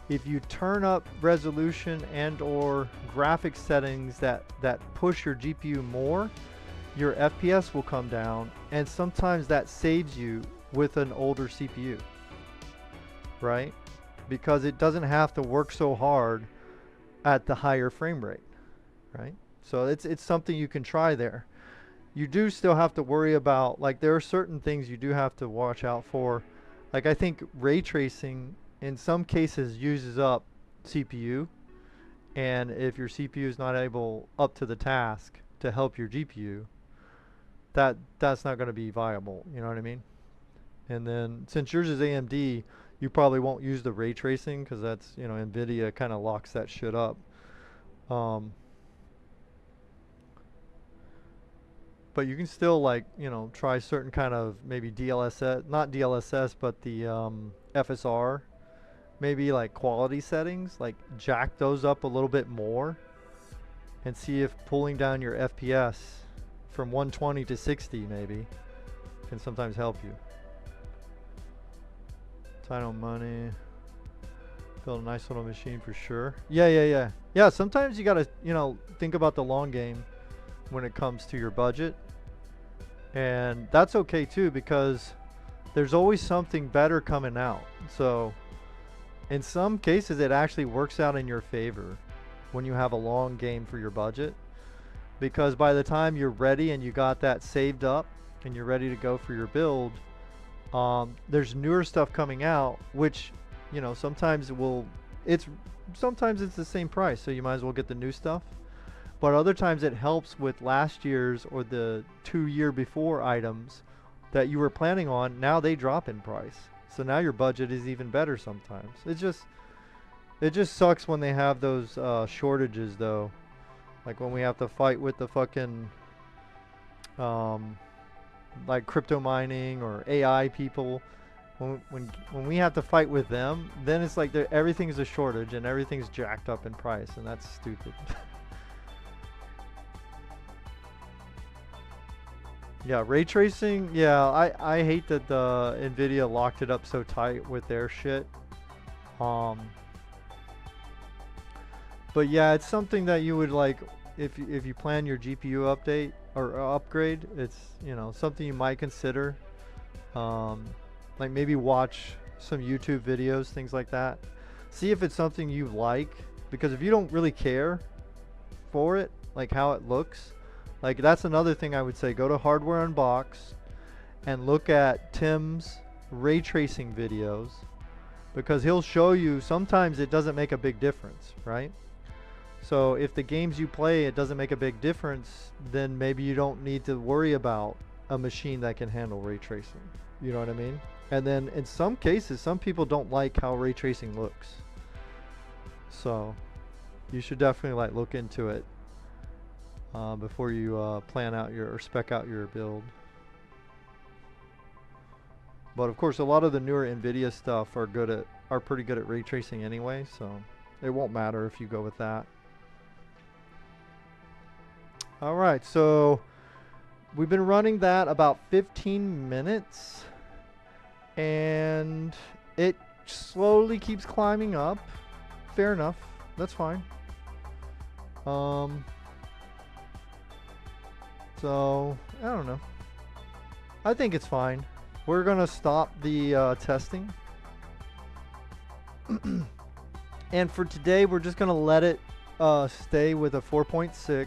If you turn up resolution and or graphics settings that push your GPU more, your FPS will come down, and sometimes that saves you with an older CPU, right? Because it doesn't have to work so hard at the higher frame rate, right? So it's something you can try there. You do still have to worry about, like, there are certain things you do have to watch out for. Like, I think ray tracing in some cases uses up CPU, and if your CPU is not able up to the task to help your GPU, that's not going to be viable, you know what I mean? And then since yours is AMD, you probably won't use the ray tracing because that's, you know, NVIDIA kind of locks that shit up. But you can still, like, you know, try certain kind of maybe DLSS, not DLSS, but the FSR, maybe like quality settings, like jack those up a little bit more and see if pulling down your FPS from 120 to 60 maybe can sometimes help you. Time on money. Build a nice little machine for sure. Yeah, sometimes you gotta, you know, think about the long game when it comes to your budget. And that's okay too, because there's always something better coming out. So in some cases it actually works out in your favor when you have a long game for your budget, because by the time you're ready and you got that saved up and you're ready to go for your build, there's newer stuff coming out, which, you know, sometimes sometimes it's the same price, so you might as well get the new stuff. But other times it helps with last year's or the 2-year before items that you were planning on. Now they drop in price, so now your budget is even better sometimes. It just sucks when they have those shortages though, like when we have to fight with the fucking like crypto mining or AI people. When we have to fight with them, then it's like everything's a shortage and everything's jacked up in price, and that's stupid. Yeah, ray tracing. Yeah, I hate that NVIDIA locked it up so tight with their shit. But yeah, it's something that you would like if you plan your GPU update or upgrade. It's, you know, something you might consider. Like maybe watch some YouTube videos, things like that. See if it's something you like, because if you don't really care for it, like how it looks, like that's another thing I would say. Go to Hardware Unbox and look at Tim's ray tracing videos, because he'll show you sometimes it doesn't make a big difference, right? So if the games you play, it doesn't make a big difference, then maybe you don't need to worry about a machine that can handle ray tracing. You know what I mean? And then in some cases, some people don't like how ray tracing looks. So you should definitely like look into it before you plan out or spec out your build. But of course, a lot of the newer NVIDIA stuff are pretty good at ray tracing anyway, so it won't matter if you go with that. All right, so we've been running that about 15 minutes, and it slowly keeps climbing up. Fair enough, that's fine. So I don't know, I think it's fine. We're gonna stop the testing and for today we're just gonna let it stay with a 4.6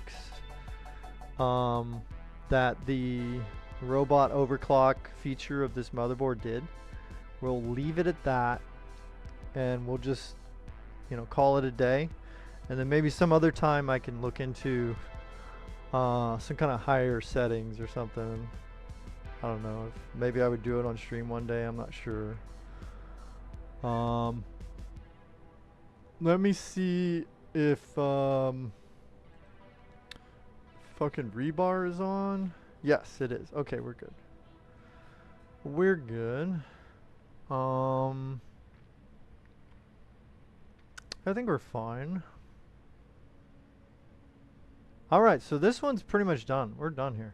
that the robot overclock feature of this motherboard did. We'll leave it at that, and we'll just, you know, call it a day. And then maybe some other time I can look into some kind of higher settings or something. I don't know. Maybe I would do it on stream one day. I'm not sure. Let me see if fucking rebar is on. Yes, it is. Okay, we're good. We're good. I think we're fine. Alright, so this one's pretty much done. We're done here.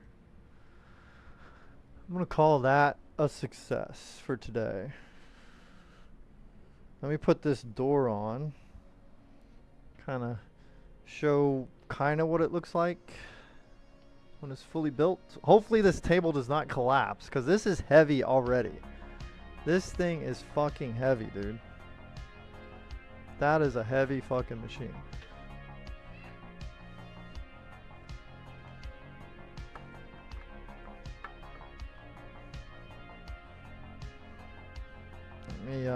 I'm gonna call that a success for today. Let me put this door on. Kinda show what it looks like when it's fully built. Hopefully this table does not collapse, because this is heavy already. This thing is fucking heavy, dude. That is a heavy fucking machine. Let me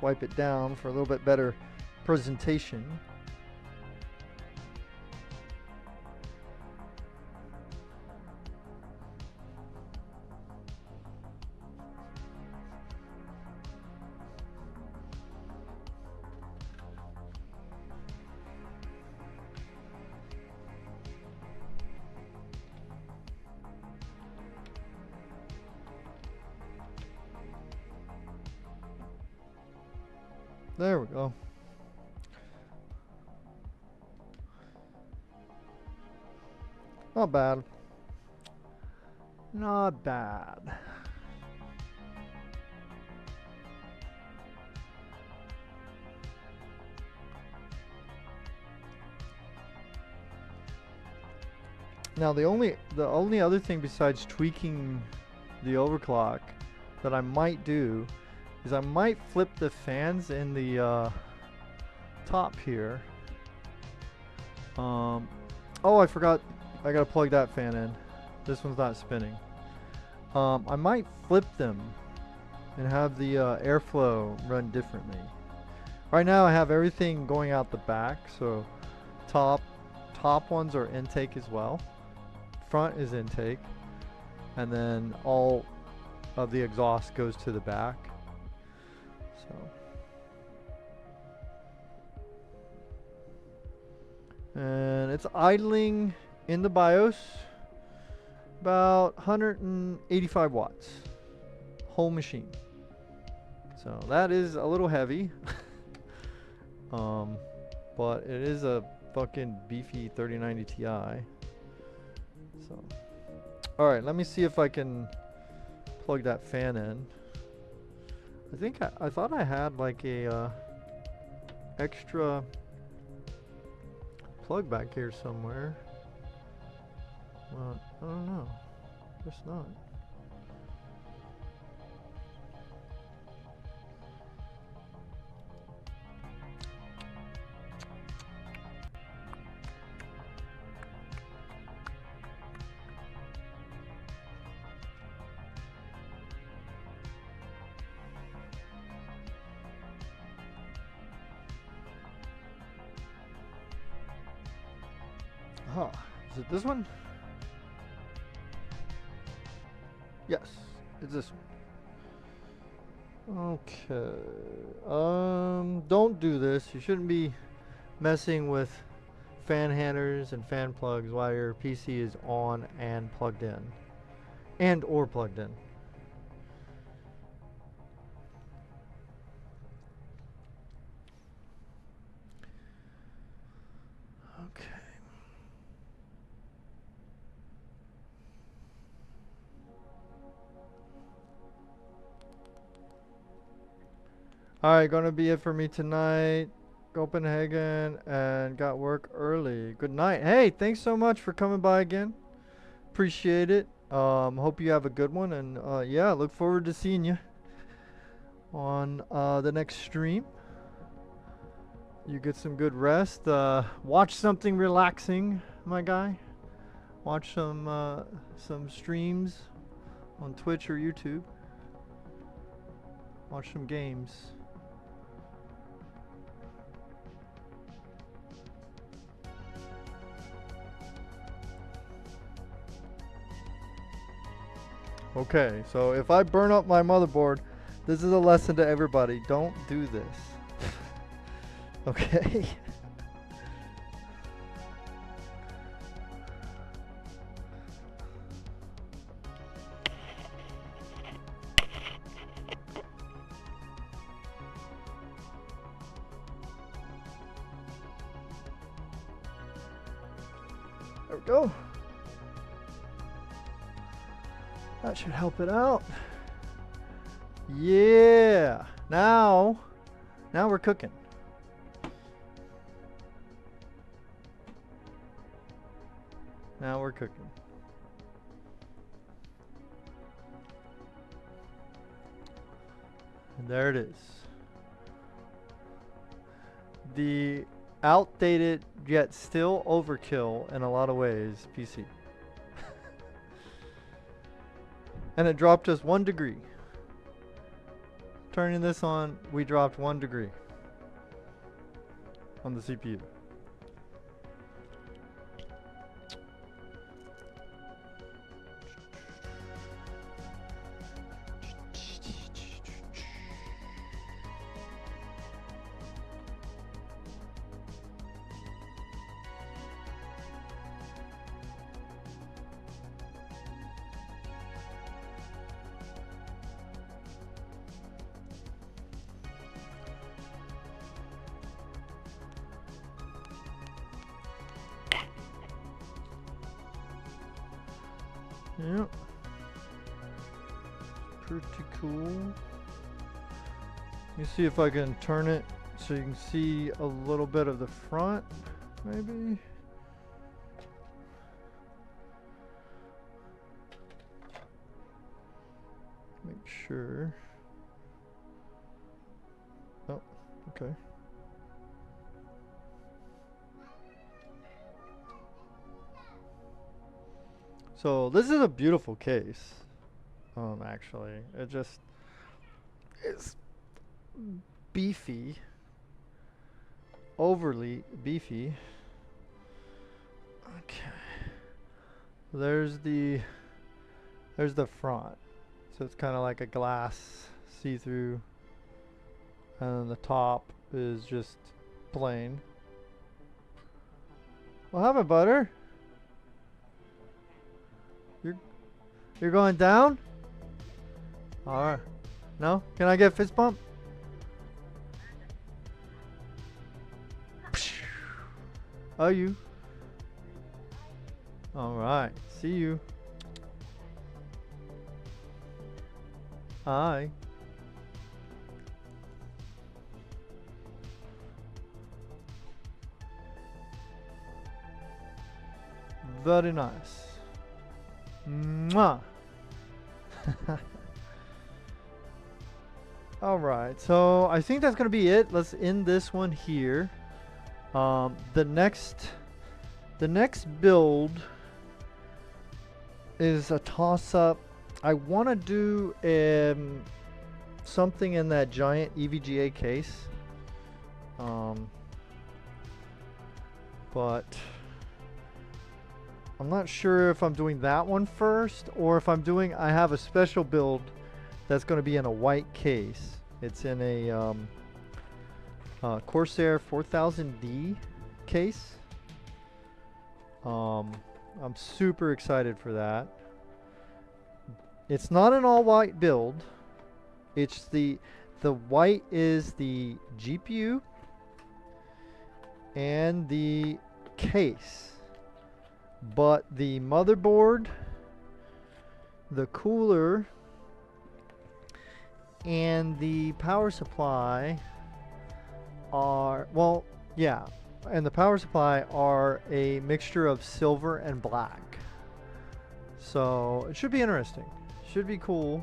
swipe it down for a little bit better presentation. There we go. Not bad. Not bad. Now the only other thing besides tweaking the overclock that I might do is I might flip the fans in the top here. Oh, I forgot. I gotta plug that fan in. This one's not spinning. I might flip them and have the airflow run differently. Right now I have everything going out the back, so top ones are intake as well. Front is intake, and then all of the exhaust goes to the back. So and it's idling in the BIOS about 185 watts whole machine. So that is a little heavy. But it is a fucking beefy 3090 Ti. So alright, let me see if I can plug that fan in. I think I thought I had like a extra plug back here somewhere. Well, I don't know. Guess not. Huh. Is it this one? Yes, it's this one. Okay. Don't do this. You shouldn't be messing with fan handlers and fan plugs while your PC is on and plugged in. And or plugged in. Okay. Alright, gonna be it for me tonight. Copenhagen and got work early. Good night. Hey, thanks so much for coming by again. Appreciate it. Hope you have a good one, and yeah, look forward to seeing you on the next stream. You get some good rest. Watch something relaxing, my guy. Watch some streams on Twitch or YouTube. Watch some games. Okay, so if I burn up my motherboard, this is a lesson to everybody. Don't do this. Okay? There we go. That should help it out. Yeah. Now we're cooking. Now we're cooking. And there it is. The outdated yet still overkill in a lot of ways PC. And it dropped us 1 degree. Turning this on, we dropped 1 degree on the CPU. Yep. Pretty cool. Let me see if I can turn it so you can see a little bit of the front, maybe. Make sure. Oh, okay. So this is a beautiful case. Actually, it just is beefy, overly beefy. Okay. There's the front. So it's kind of like a glass see-through, and then the top is just plain. What happened, Butter? You're going down? Alright. No? Can I get a fist bump? Oh, you. Alright. See you. Hi. Very nice. Mwah. Alright, so I think that's gonna be it. Let's end this one here. The next build is a toss-up. I want to do something in that giant EVGA case, but I'm not sure if I'm doing that one first or if I'm doing. I have a special build that's going to be in a white case. It's in a Corsair 4000D case. I'm super excited for that. It's not an all white build. It's the white is the GPU and the case, but the motherboard, the cooler, and the power supply are, well, yeah, and the power supply are a mixture of silver and black. So it should be interesting. Should be cool.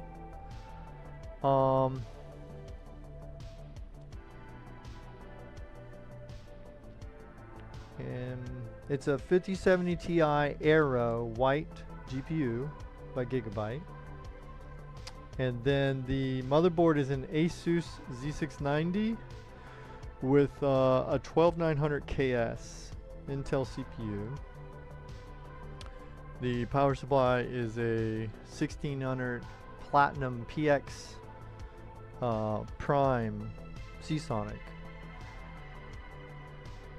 And it's a 5070 Ti Aaio white GPU by Gigabyte. And then the motherboard is an Asus Z690 with a 12900KS Intel CPU. The power supply is a 1600 Platinum PX Prime Seasonic.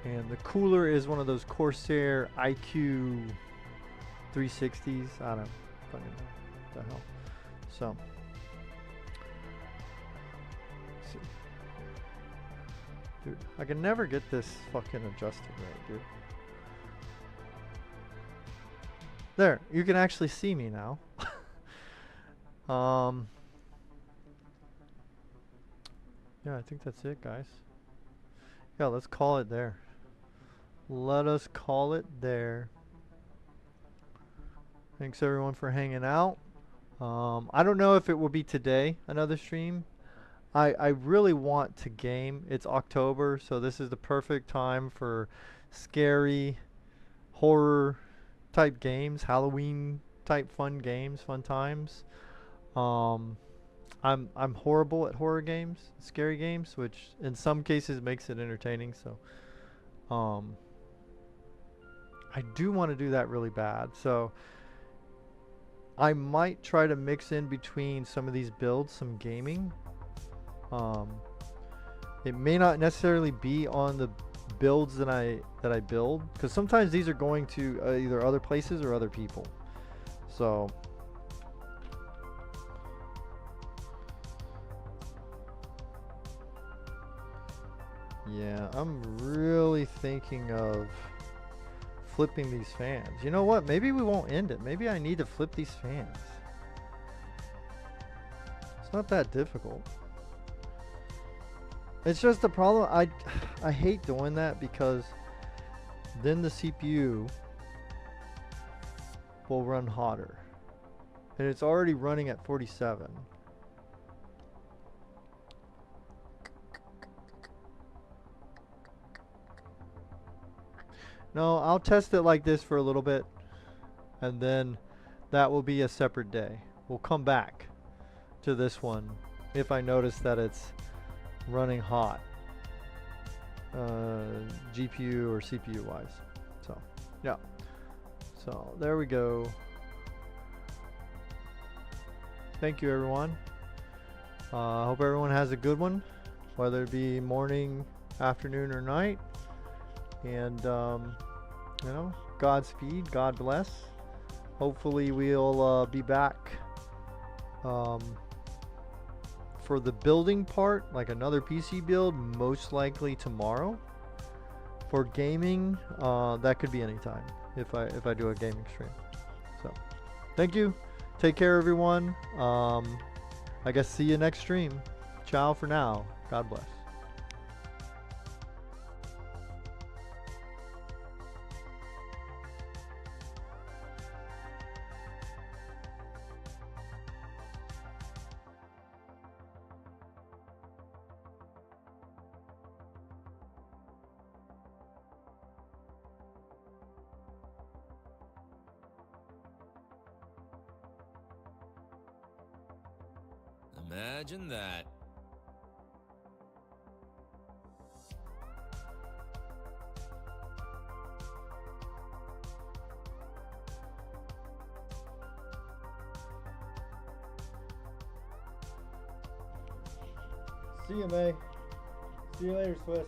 And the cooler is one of those Corsair IQ 360s. I don't fucking know what the hell. So, let's see. Dude, I can never get this fucking adjusted right, dude. There, you can actually see me now. Yeah, I think that's it, guys. Yeah, let's call it there. Let us call it there. Thanks everyone for hanging out. I don't know if it will be today, another stream. I really want to game. It's October, so this is the perfect time for scary, horror type games, Halloween type fun games, fun times. I'm horrible at horror games, scary games, which in some cases makes it entertaining. So, I do want to do that really bad. So, I might try to mix in between some of these builds, some gaming. It may not necessarily be on the builds that I build, because sometimes these are going to either other places or other people. So yeah, I'm really thinking of flipping these fans. You know what? Maybe we won't end it. Maybe I need to flip these fans. It's not that difficult. It's just the problem. I hate doing that because then the CPU will run hotter. And it's already running at 47. No, I'll test it like this for a little bit, and then that will be a separate day. We'll come back to this one if I notice that it's running hot, GPU or CPU wise. So, yeah. So, there we go. Thank you, everyone. I hope everyone has a good one, whether it be morning, afternoon, or night. And, you know, Godspeed, God bless. Hopefully we'll be back for the building part, like another PC build, most likely tomorrow. For gaming, that could be anytime if I do a gaming stream. So, thank you. Take care, everyone. I guess see you next stream. Ciao for now. God bless. Imagine that. See you, May. See you later, Swiss.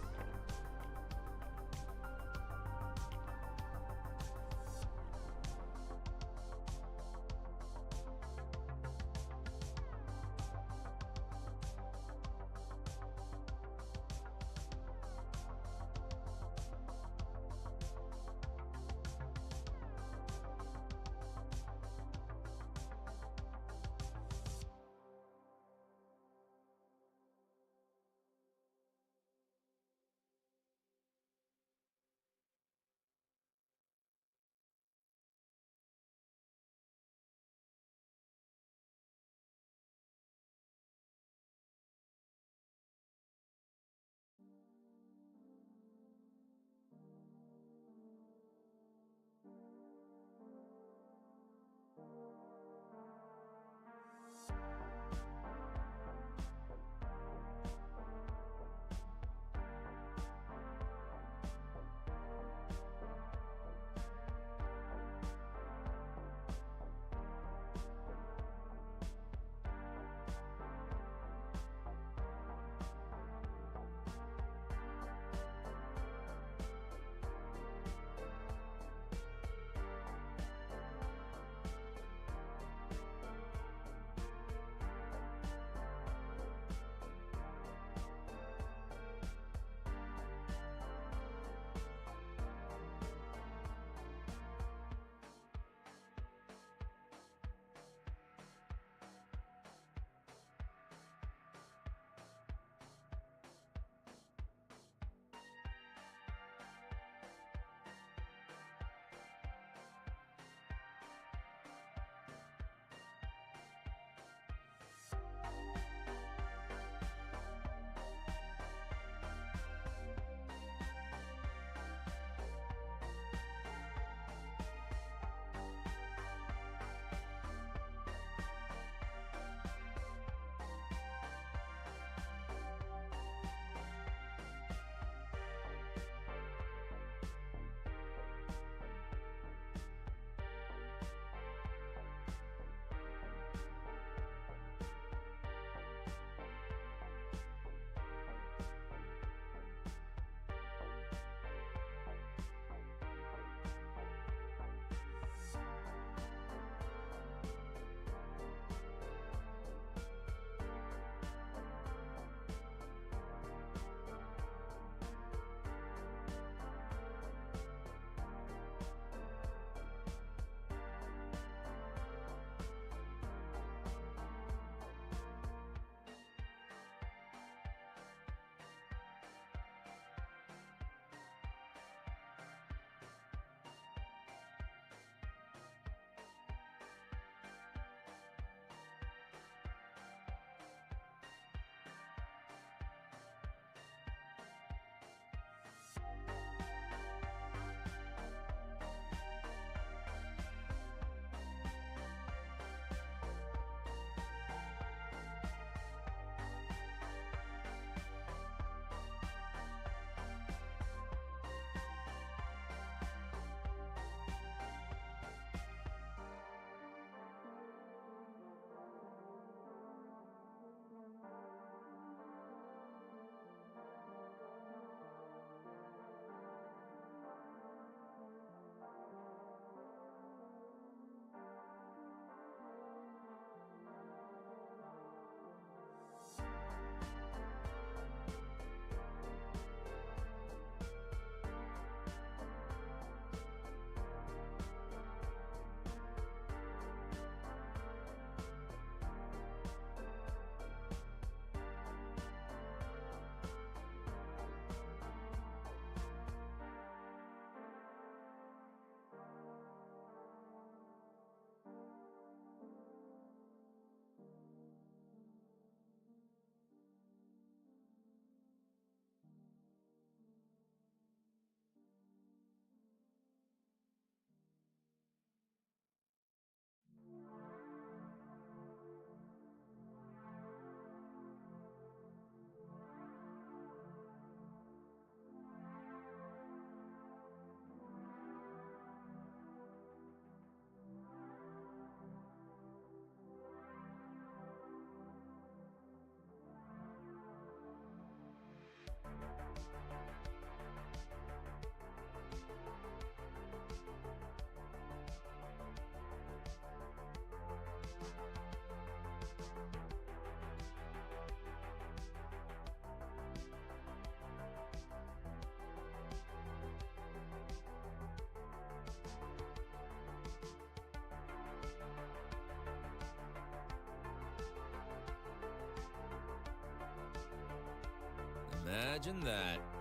Imagine that.